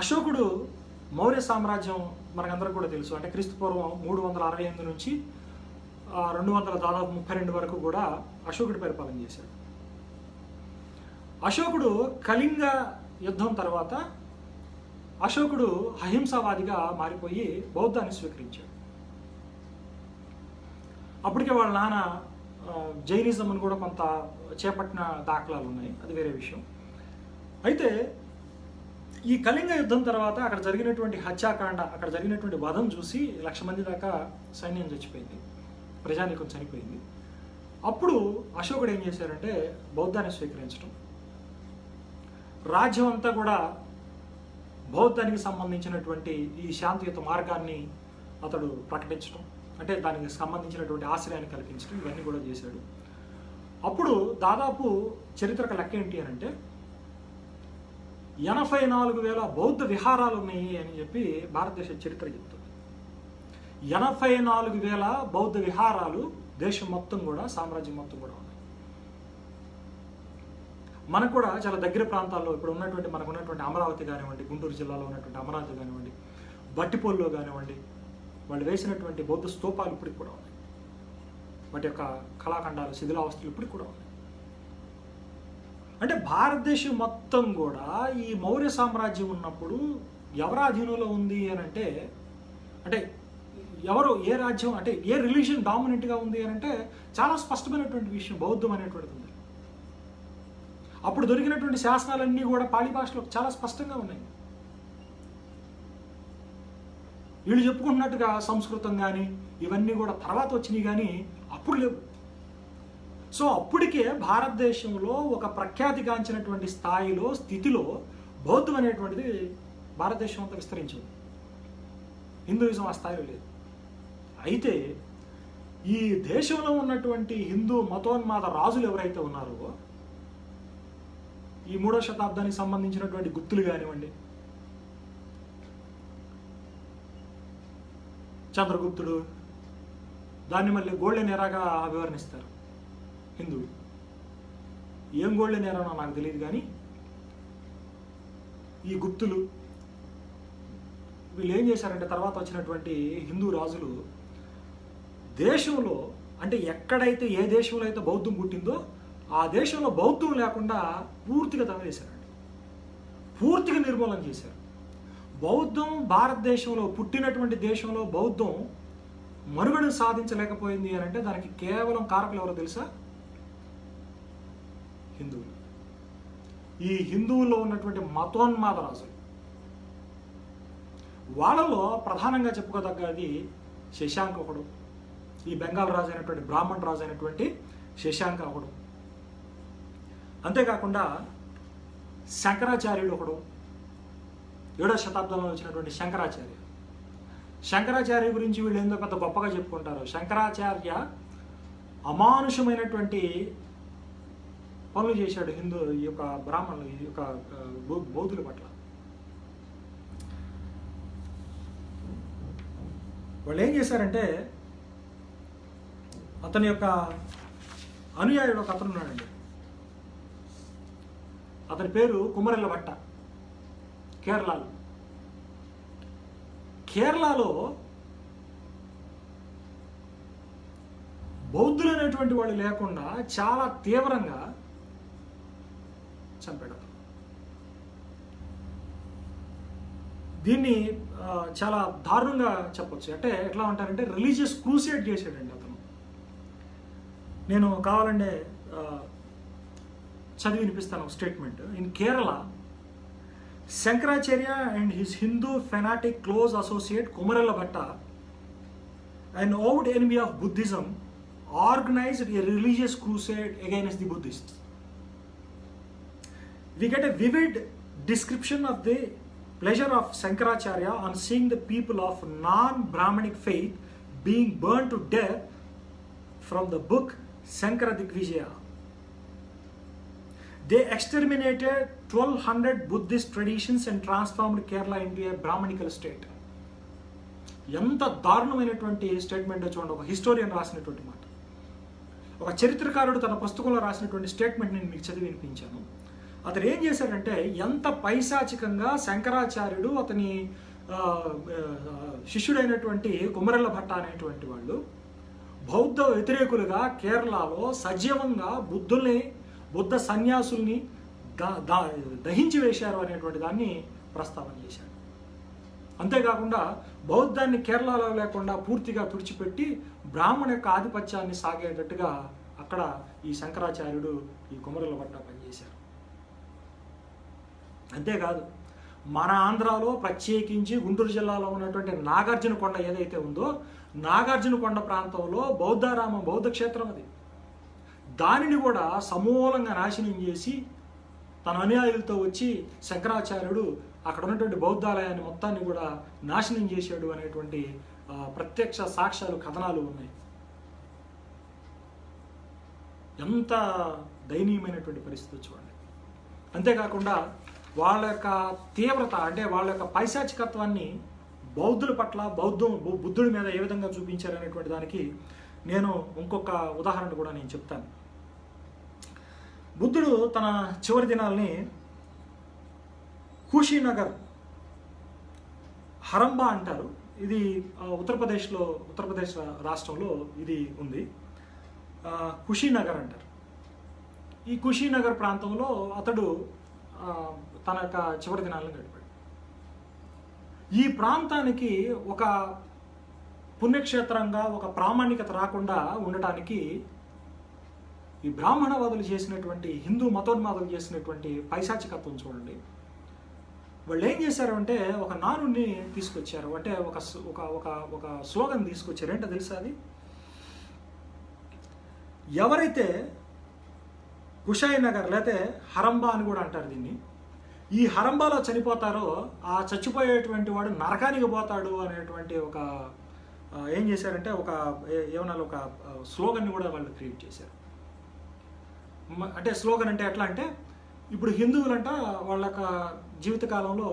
అశోకుడు మౌర్య సామ్రాజ్యం మనకందరికీ కూడా తెలుసు. అంటే క్రీస్తు పూర్వం 368 నుంచి 200 దాదాపు 32 వరకు కూడా అశోకుడు పరిపాలన చేశాడు. అశోకుడు కళింగ యుద్ధం తర్వాత అశోకుడు అహింసావాదిగా మారిపోయి బౌద్ధాన్ని స్వీకరించాడు. అప్పటికే వాళ్ళ నాన్న జైనిజంను కూడా కొంత చేపట్టిన దాఖలాలు ఉన్నాయి, అది వేరే విషయం. అయితే ఈ కళింగ యుద్ధం తర్వాత అక్కడ జరిగినటువంటి హత్యాకాండ, అక్కడ జరిగినటువంటి వధం చూసి 1,00,000 మంది దాకా సైన్యం చచ్చిపోయింది, ప్రజానీకం చనిపోయింది. అప్పుడు అశోకుడు ఏం చేశారంటే బౌద్ధాన్ని స్వీకరించడం, రాజ్యం అంతా కూడా బౌద్ధానికి సంబంధించినటువంటి ఈ శాంతియుత మార్గాన్ని అతడు ప్రకటించడం, అంటే దానికి సంబంధించినటువంటి ఆశ్రయాన్ని కల్పించడం, ఇవన్నీ కూడా చేశాడు. అప్పుడు దాదాపు చరిత్రకు లెక్క ఏంటి అని అంటే 84,000 బౌద్ధ విహారాలు ఉన్నాయి అని చెప్పి భారతదేశ చరిత్ర చెప్తుంది. 84,000 బౌద్ధ విహారాలు దేశం మొత్తం కూడా, సామ్రాజ్యం మొత్తం కూడా ఉన్నాయి. మనకు కూడా చాలా దగ్గర ప్రాంతాల్లో ఇప్పుడు ఉన్నటువంటి, మనకు ఉన్నటువంటి అమరావతి కానివ్వండి, గుంటూరు జిల్లాలో ఉన్నటువంటి అమరావతి కానివ్వండి, బట్టిపోల్లో కానివ్వండి, వాళ్ళు వేసినటువంటి బౌద్ధ స్తూపాలు ఇప్పటికి కూడా ఉన్నాయి. వాటి యొక్క కళాఖండాలు, శిథిలావస్థలు ఇప్పటికి కూడా ఉన్నాయి. అంటే భారతదేశం మొత్తం కూడా ఈ మౌర్య సామ్రాజ్యం ఉన్నప్పుడు ఎవరి అధీనంలో ఉంది అని అంటే ఎవరు, ఏ రాజ్యం, అంటే ఏ రిలీజియన్ డామినెంట్గా ఉంది అని అంటే చాలా స్పష్టమైనటువంటి విషయం బౌద్ధం అనేటువంటిది ఉంది. అప్పుడు దొరికినటువంటి శాసనాలన్నీ కూడా పాళీ భాషలో చాలా స్పష్టంగా ఉన్నాయి. వీళ్ళు చెప్పుకుంటున్నట్టుగా సంస్కృతం కానీ ఇవన్నీ కూడా తర్వాత వచ్చినాయి కానీ అప్పుడు లేవు. సో అప్పటికే భారతదేశంలో ఒక ప్రఖ్యాతిగాంచినటువంటి స్థాయిలో, స్థితిలో బౌద్ధం అనేటువంటిది భారతదేశం అంతా విస్తరించింది. హిందూయిజం ఆ స్థాయిలో లేదు. అయితే ఈ దేశంలో ఉన్నటువంటి హిందూ మతోన్మాద రాజులు ఎవరైతే ఉన్నారో, ఈ 3వ శతాబ్దానికి సంబంధించినటువంటి గుప్తులు కానివ్వండి, చంద్రగుప్తుడు, దాన్ని మళ్ళీ గోల్డెన్ ఎరాగా అభివర్ణిస్తారు హిందువులు. ఏం గోల్డెన్ ఎరానో నాకు తెలియదు కానీ ఈ గుప్తులు వీళ్ళు ఏం చేశారంటే, తర్వాత వచ్చినటువంటి హిందూ రాజులు దేశంలో, అంటే ఎక్కడైతే ఏ దేశంలో అయితే బౌద్ధం పుట్టిందో ఆ దేశంలో బౌద్ధం లేకుండా పూర్తిగా తవ్వేశారండి, పూర్తిగా నిర్మూలన చేశారు. బౌద్ధం భారతదేశంలో పుట్టినటువంటి దేశంలో బౌద్ధం మనుగడ సాధించలేకపోయింది అని అంటే దానికి కేవలం కారకులు ఎవరో తెలుసా? హిందువులు. ఈ హిందువుల్లో ఉన్నటువంటి మతోన్మాద రాజులు. వాళ్ళలో ప్రధానంగా చెప్పుకోదగ్గది శశాంక ఒకడు, ఈ బెంగాల్ రాజు అయినటువంటి బ్రాహ్మణ రాజు అయినటువంటి శశాంక ఒకడు. అంతేకాకుండా శంకరాచార్యుడు ఒకడు, 7వ శతాబ్దంలో వచ్చినటువంటి శంకరాచార్య. శంకరాచార్య గురించి వీళ్ళు ఏందో పెద్ద గొప్పగా చెప్పుకుంటారు. శంకరాచార్య అమానుషమైనటువంటి పనులు చేశాడు ఈ యొక్క బ్రాహ్మణులు, ఈ యొక్క బౌద్ధుల పట్ల. వాళ్ళు ఏం చేశారంటే, అతని యొక్క అనుయాయుడు ఒక అతను ఉన్నాడండి. అతని పేరు కుమరెల్ల భట్ట. కేరళలో బౌద్ధులు అనేటువంటి వాళ్ళు లేకుండా చాలా తీవ్రంగా చంపాడు. దీన్ని చాలా దారుణంగా చెప్పొచ్చు. అంటే ఎట్లా అంటారంటే రిలీజియస్ క్రూసేడ్ చేశాడండి అతను. నేను కావాలంటే చదివి వినిపిస్తాను statement. In Kerala, Shankaracharya and his Hindu fanatic close associate Kumarella Bhatta, an avowed enemy of Buddhism, organized a religious crusade against the Buddhists. We get a vivid description of the pleasure of Shankaracharya on seeing the people of non-Brahmanic faith being burned to death from the book Shankara Digvijaya. They exterminated 1200 Buddhist traditions and transformed Kerala into a Brahmanical state. ఎంత దారుణమైనటువంటి statement చూడండి. ఒక historian రాసినటువంటి మాట, ఒక చరిత్రకారుడు తన పుస్తకంలో రాసినటువంటి స్టేట్మెంట్ నేను మీకు చదివి వినిపించాను. అతను ఏం చేశాడంటే, ఎంత పైశాచికంగా శంకరాచార్యుడు, అతని శిష్యుడైనటువంటి కుమరెల్ల భట్ట అనేటువంటి వాళ్ళు బౌద్ధ వ్యతిరేకులుగా కేరళలో సజీవంగా బుద్ధ సన్యాసుల్ని దహించి వేశారు అనేటువంటి దాన్ని ప్రస్తావన చేశాడు. అంతేకాకుండా బౌద్ధాన్ని కేరళలో లేకుండా పూర్తిగా తుడిచిపెట్టి బ్రాహ్మణ యొక్క ఆధిపత్యాన్ని సాగేటట్టుగా అక్కడ ఈ శంకరాచార్యుడు, ఈ కుమరెల్ల భట్ట పనిచేశారు. అంతేకాదు, మన ఆంధ్రాలో ప్రత్యేకించి గుంటూరు జిల్లాలో ఉన్నటువంటి నాగార్జున కొండ ఏదైతే ఉందో, నాగార్జున కొండ ప్రాంతంలో బౌద్ధ క్షేత్రం అది. దానిని కూడా సమూలంగా నాశనం చేసి తన అనుయాయులతో వచ్చి శంకరాచార్యుడు అక్కడ ఉన్నటువంటి బౌద్ధాలయాన్ని మొత్తాన్ని కూడా నాశనం చేశాడు అనేటువంటి ప్రత్యక్ష సాక్ష్యాలు, కథనాలు ఉన్నాయి. ఎంత దయనీయమైనటువంటి పరిస్థితి చూడండి. అంతేకాకుండా వాళ్ళ యొక్క తీవ్రత, అంటే వాళ్ళ యొక్క పైశాచికత్వాన్ని బౌద్ధుల పట్ల, బుద్ధుడి మీద ఏ విధంగా చూపించారనేటువంటి దానికి నేను ఇంకొక ఉదాహరణ కూడా నేను చెప్తాను. బుద్ధుడు తన చివరి దినాల్ని కుషీనగర్, హరంబా అంటారు, ఇది ఉత్తరప్రదేశ్ రాష్ట్రంలో ఇది ఉంది. కుషీనగర్ అంటారు. ఈ కుషీనగర్ ప్రాంతంలో అతడు తన యొక్క చివరి దినాలను గడిపాడు. ఈ ప్రాంతానికి ఒక పుణ్యక్షేత్రంగా ఒక ప్రామాణికత రాకుండా ఉండటానికి ఈ బ్రాహ్మణవాదులు చేసినటువంటి, హిందూ మతోన్మాదులు చేసినటువంటి పైశాచికత్వం చూడండి. వాళ్ళు ఏం చేశారు అంటే, ఒక నానుడిని తీసుకొచ్చారు. అంటే ఒక స్లోగన్ తీసుకొచ్చారు. ఏంటో తెలుసా అది? ఎవరైతే కుషాయి నగర్ లేతే హరంబా అని కూడా అంటారు దీన్ని, ఈ హరంబాలో చనిపోతారో ఆ చచ్చిపోయేటువంటి వాడు నరకానికి పోతాడు అనేటువంటి ఒక ఏం చేశారంటే ఏమన్నా ఒక స్లోగన్ని కూడా వాళ్ళు క్రియేట్ చేశారు. అంటే స్లోగన్ అంటే ఎట్లా అంటే, ఇప్పుడు హిందువులంట వాళ్ళ యొక్క జీవితకాలంలో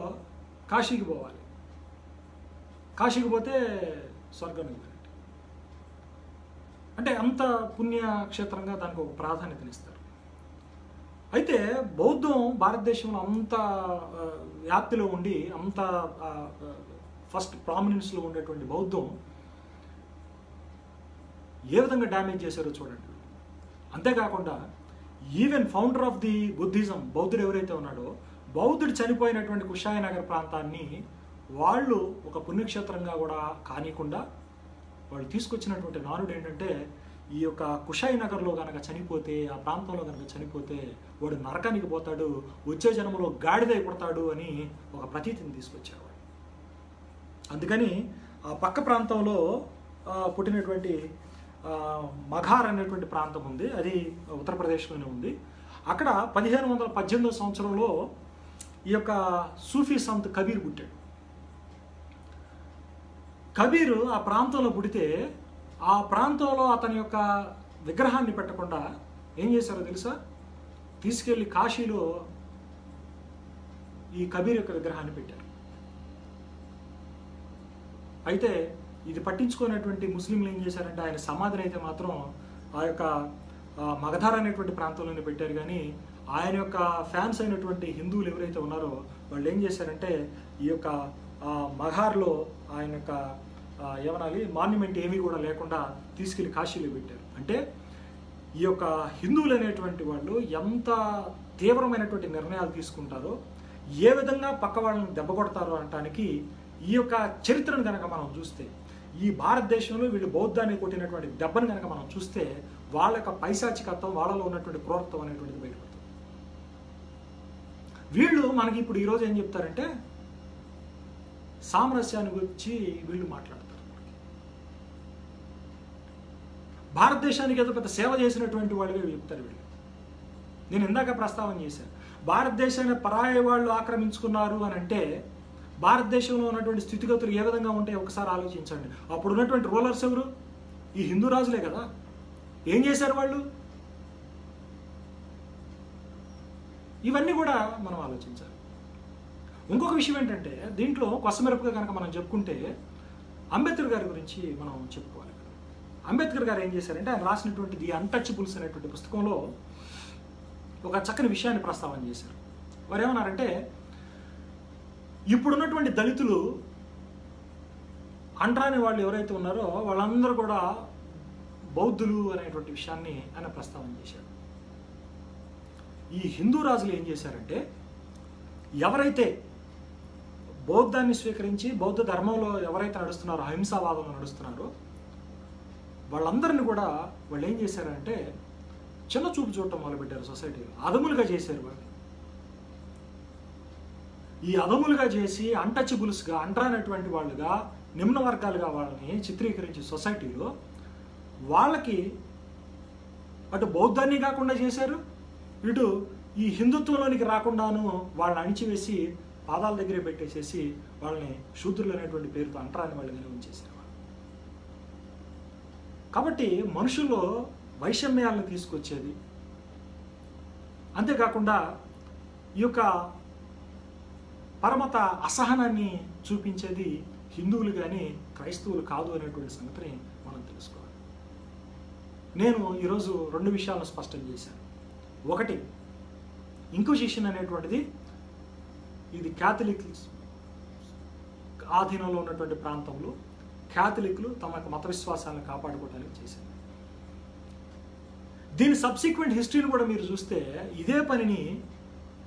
కాశీకి పోవాలి, కాశీకి పోతే స్వర్గానికి వెళ్ళాలి. అంటే అంత పుణ్యక్షేత్రంగా దానికి ఒక ప్రాధాన్యతనిస్తారు. అయితే బౌద్ధం భారతదేశంలో అంత వ్యాప్తిలో ఉండి, అంత ఫస్ట్ ప్రామినెన్స్లో ఉండేటువంటి బౌద్ధం ఏ విధంగా డ్యామేజ్ చేశారో చూడండి. అంతేకాకుండా even founder of the Buddhism, బౌద్ధుడు ఎవరైతే ఉన్నాడో, బౌద్ధుడు చనిపోయినటువంటి కుషాయి నగర్ ప్రాంతాన్ని వాళ్ళు ఒక పుణ్యక్షేత్రంగా కూడా కానికుండా వాళ్ళు తీసుకొచ్చినటువంటి నానుడు ఏంటంటే, ఈ యొక్క కుషాయి నగర్లో కనుక చనిపోతే, ఆ ప్రాంతంలో కనుక చనిపోతే వాడు నరకానికి పోతాడు, వచ్చే జన్మలో గాడిదై పుడతాడు అని ఒక ప్రతీతిని తీసుకొచ్చారు. అందుకని ఆ పక్క ప్రాంతంలో పుట్టినటువంటి మఘార్ అనేటువంటి ప్రాంతం ఉంది, అది ఉత్తరప్రదేశ్లోనే ఉంది. అక్కడ 1518 సంవత్సరంలో ఈ యొక్క సూఫీ సంత్ కబీర్ పుట్టాడు. కబీరు ఆ ప్రాంతంలో పుడితే ఆ ప్రాంతంలో అతని యొక్క విగ్రహాన్ని పెట్టకుండా ఏం చేశారో తెలుసా? తీసుకెళ్ళి కాశీలో ఈ కబీర్ యొక్క విగ్రహాన్ని పెట్టారు. అయితే ఇది పట్టించుకున్నటువంటి ముస్లింలు ఏం చేశారంటే ఆయన సమాధిని అయితే మాత్రం ఆ యొక్క మగధార్ అనేటువంటి ప్రాంతంలోనే పెట్టారు. కానీ ఆయన యొక్క ఫ్యాన్స్ అయినటువంటి హిందువులు ఎవరైతే ఉన్నారో వాళ్ళు ఏం చేశారంటే ఈ యొక్క మగధార్లో ఆయన యొక్క ఏమనాలి మాన్యుమెంట్ ఏమీ కూడా లేకుండా తీసుకెళ్లి కాశీలో పెట్టారు. అంటే ఈ యొక్క హిందువులు అనేటువంటి వాళ్ళు ఎంత తీవ్రమైనటువంటి నిర్ణయాలు తీసుకుంటారో, ఏ విధంగా పక్క వాళ్ళని దెబ్బ కొడతారో అనటానికి ఈ యొక్క చరిత్రను కనుక మనం చూస్తే, ఈ భారతదేశంలో వీళ్ళు బౌద్ధాన్ని కొట్టినటువంటి దెబ్బను కనుక మనం చూస్తే వాళ్ళ యొక్క పైశాచికత్వం, వాళ్ళలో ఉన్నటువంటి క్రూరత్వం అనేటువంటిది బయటపడుతుంది. వీళ్ళు మనకి ఇప్పుడు ఈరోజు ఏం చెప్తారంటే సామరస్యాన్ని గురించి వీళ్ళు మాట్లాడతారు. భారతదేశానికి ఏదో పెద్ద సేవ చేసినటువంటి వాళ్ళుగా చెప్తారు వీళ్ళు. నేను ఇందాక ప్రస్తావన చేశాను, భారతదేశాన్ని పరాయి వాళ్ళు ఆక్రమించుకున్నారు అని అంటే భారతదేశంలో ఉన్నటువంటి స్థితిగతులు ఏ విధంగా ఉంటాయో ఒకసారి ఆలోచించండి. అప్పుడు ఉన్నటువంటి రూలర్స్ ఎవరు? ఈ హిందూ రాజులే కదా. ఏం చేశారు వాళ్ళు? ఇవన్నీ కూడా మనం ఆలోచించాలి. ఇంకొక విషయం ఏంటంటే దీంట్లో కొసమెరుపుగా కనుక మనం చెప్పుకుంటే అంబేద్కర్ గారి గురించి మనం చెప్పుకోవాలి. అంబేద్కర్ గారు ఏం చేశారంటే ఆయన రాసినటువంటి ది అన్టచబుల్స్ అనేటువంటి పుస్తకంలో ఒక చక్కని విషయాన్ని ప్రస్తావన చేశారు. వారు ఏమన్నారంటే ఇప్పుడున్నటువంటి దళితులు అంటరాని వాళ్ళు ఎవరైతే ఉన్నారో వాళ్ళందరూ కూడా బౌద్ధులు అనేటువంటి విషయాన్ని ఆయన ప్రస్తావన చేశారు. ఈ హిందూ రాజులు ఏం చేశారంటే ఎవరైతే బౌద్ధాన్ని స్వీకరించి బౌద్ధ ధర్మంలో ఎవరైతే నడుస్తున్నారో, అహింసావాదంలో నడుస్తున్నారో వాళ్ళందరినీ కూడా వాళ్ళు ఏం చేశారంటే చిన్న చూపు చూడటం మొదలుపెట్టారు. సొసైటీలో అదములుగా చేశారు. వాళ్ళు ఈ అదములుగా చేసి అన్టచబుల్స్గా, అంటరానటువంటి వాళ్ళుగా, నిమ్న వర్గాలుగా వాళ్ళని చిత్రీకరించి సొసైటీలో వాళ్ళకి అటు బౌద్ధాన్ని కాకుండా చేశారు, ఇటు ఈ హిందుత్వంలోనికి రాకుండాను వాళ్ళని అణిచివేసి పాదాల దగ్గరే పెట్టేసేసి వాళ్ళని శూద్రులు అనేటువంటి పేరుతో అంటరాని వాళ్ళని ఉంచేశారు. కాబట్టి మనుషుల్లో వైషమ్యాలను తీసుకొచ్చేది, అంతేకాకుండా ఈ యొక్క పరమత అసహనాన్ని చూపించేది హిందువులు కానీ క్రైస్తవులు కాదు అనేటువంటి సంగతిని మనం తెలుసుకోవాలి. నేను ఈరోజు 2 విషయాలను స్పష్టం చేశాను. ఒకటి, ఇంక్విజిషన్ అనేటువంటిది ఇది క్యాథలిక్ ఆధీనంలో ఉన్నటువంటి ప్రాంతంలో క్యాథలిక్లు తమ యొక్క మత విశ్వాసాలను కాపాడుకోవడానికి చేశారు. దీని సబ్సిక్వెంట్ హిస్టరీని కూడా మీరు చూస్తే ఇదే పనిని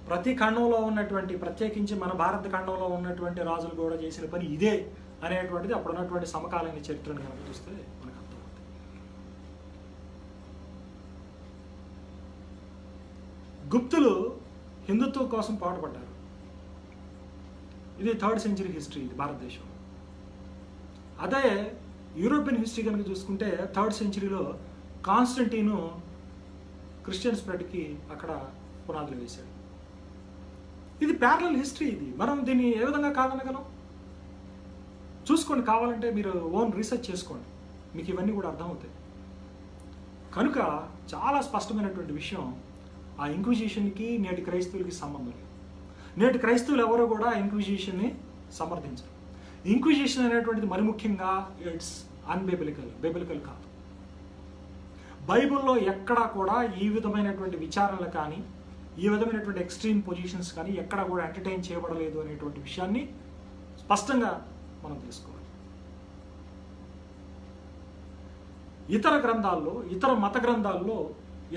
ప్రతి ఖండంలో ఉన్నటువంటి, ప్రత్యేకించి మన భారత ఖండంలో ఉన్నటువంటి రాజులు కూడా చేసిన పని ఇదే అనేటువంటిది అప్పుడు ఉన్నటువంటి సమకాలీన చరిత్రను కనుక చూస్తే మనకు అర్థమవుతుంది. గుప్తులు హిందుత్వం కోసం పాటుపడ్డారు. ఇది 3rd century హిస్టరీ, ఇది భారతదేశం. అదే యూరోపియన్ హిస్టరీ కనుక చూసుకుంటే 3rd centuryలో కాన్స్టంటీను క్రిస్టియన్ స్ప్రెడ్కి అక్కడ పునాదులు వేశాడు. ఇది ప్యారలల్ హిస్టరీ. ఇది మనం దీన్ని ఏ విధంగా కాదనగలం? చూసుకోండి, కావాలంటే మీరు ఓన్ రీసెర్చ్ చేసుకోండి, మీకు ఇవన్నీ కూడా అర్థమవుతాయి. కనుక చాలా స్పష్టమైనటువంటి విషయం, ఆ ఇంక్విజిషన్కి నేటి క్రైస్తవులకి సంబంధం లేదు. నేటి క్రైస్తవులు ఎవరో కూడా ఇంక్విజిషన్ని సమర్థించరు. ఇంక్విజిషన్ అనేటువంటిది మరి ముఖ్యంగా ఇట్స్ బైబిలికల్ కాదు. బైబిల్లో ఎక్కడా కూడా ఈ విధమైనటువంటి విచారణలు కానీ, ఈ విధమైనటువంటి ఎక్స్ట్రీమ్ పొజిషన్స్ కానీ ఎక్కడా కూడా ఎంటర్టైన్ చేయబడలేదు అనేటువంటి విషయాన్ని స్పష్టంగా మనం తెలుసుకోవాలి. ఇతర గ్రంథాల్లో, ఇతర మత గ్రంథాల్లో,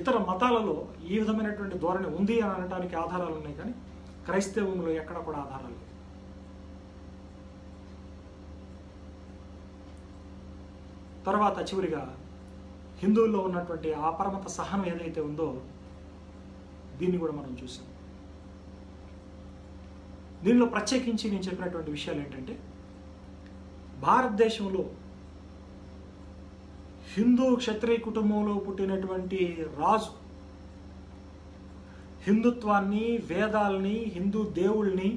ఇతర మతాలలో ఈ విధమైనటువంటి ధోరణి ఉంది అని అనడానికి ఆధారాలు ఉన్నాయి, కానీ క్రైస్తవంలో ఎక్కడ కూడా ఆధారాలు లేవు. తర్వాత చివరిగా హిందువుల్లో ఉన్నటువంటి ఆ పరమత సహనం ఏదైతే ఉందో దీన్ని కూడా మనం చూసాం. దీనిలో ప్రత్యేకించి నేను చెప్పినటువంటి విషయాలు ఏంటంటే భారతదేశంలో హిందూ క్షత్రియ కుటుంబంలో పుట్టినటువంటి రాజు హిందుత్వాన్ని, వేదాల్ని, హిందూ దేవుళ్ళని,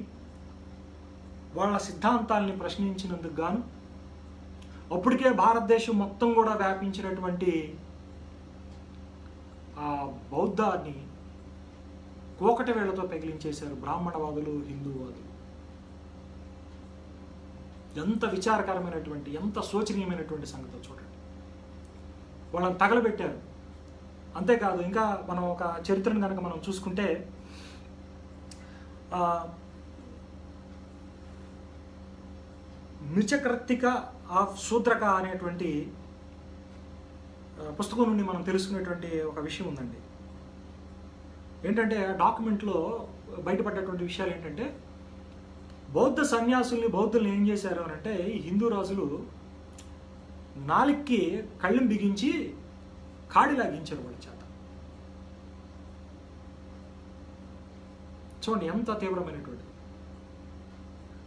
వాళ్ళ సిద్ధాంతాల్ని ప్రశ్నించినందుకు గాను అప్పటికే భారతదేశం మొత్తం కూడా వ్యాపించినటువంటి ఆ బౌద్ధాన్ని కోకటి వేళ్లతో పెగిలించేశారు బ్రాహ్మణవాదులు, హిందూవాదులు. ఎంత విచారకరమైనటువంటి, ఎంత శోచనీయమైనటువంటి సంగతి చూడండి. వాళ్ళని తగలబెట్టారు. అంతేకాదు, ఇంకా మనం ఒక చరిత్రను కనుక మనం చూసుకుంటే నిచకర్తిక ఆఫ్ శూద్రక అనేటువంటి పుస్తకం నుండి మనం తెలుసుకునేటువంటి ఒక విషయం ఉందండి. ఏంటంటే డాక్యుమెంట్లో బయటపడ్డటువంటి విషయాలు ఏంటంటే, బౌద్ధ సన్యాసుల్ని, బౌద్ధుల్ని ఏం చేశారు అని అంటే, ఈ హిందూ రాజులు నాలిక్కి కళ్ళెం బిగించి కాడి లాగించారు వాళ్ళ చేత. చూడండి ఎంత తీవ్రమైనటువంటి.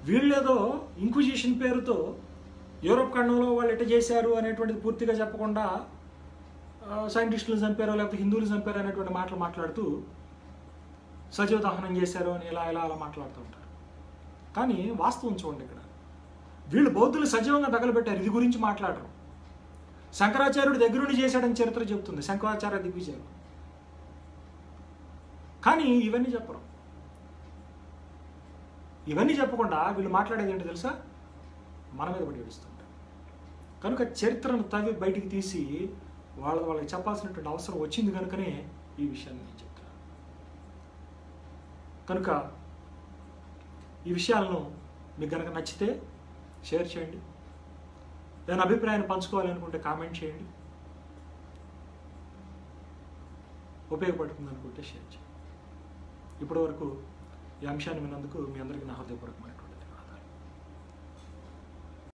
వీళ్ళేదో ఇంక్విజిషన్ పేరుతో యూరోప్ ఖండంలో వాళ్ళు ఎట్ట చేశారు అనేటువంటిది పూర్తిగా చెప్పకుండా సైంటిస్టులు చంపారో లేకపోతే హిందువులు చంపారో అనేటువంటి మాటలు మాట్లాడుతూ సజీవ దహనం చేశారు అని ఇలా అలా మాట్లాడుతూ ఉంటారు. కానీ వాస్తవం చూడండి, ఇక్కడ వీళ్ళు బౌద్ధులు సజీవంగా తగలబెట్టారు. ఇది గురించి మాట్లాడరు. శంకరాచార్యుడు దగ్గరుండి చేశాడని చరిత్ర చెబుతుంది, శంకరాచార్య దిగ్విజయం. కానీ ఇవన్నీ చెప్పరు. ఇవన్నీ చెప్పకుండా వీళ్ళు మాట్లాడేది ఏంటో తెలుసా? మన మీద పడి ఏడుస్తుంటారు. కనుక చరిత్రను తవ్వి బయటికి తీసి వాళ్ళకి చెప్పాల్సినటువంటి అవసరం వచ్చింది కనుకనే ఈ విషయాన్ని నేను చెప్తున్నాను. కనుక ఈ విషయాలను మీకు కనుక నచ్చితే షేర్ చేయండి. ఏదైనా అభిప్రాయాన్ని పంచుకోవాలి అనుకుంటే కామెంట్ చేయండి. ఉపయోగపడుతుంది అనుకుంటే షేర్ చేయండి. ఇప్పటివరకు ఈ అంశాన్ని విన్నందుకు మీ అందరికీ నా హృదయపూర్వకమైన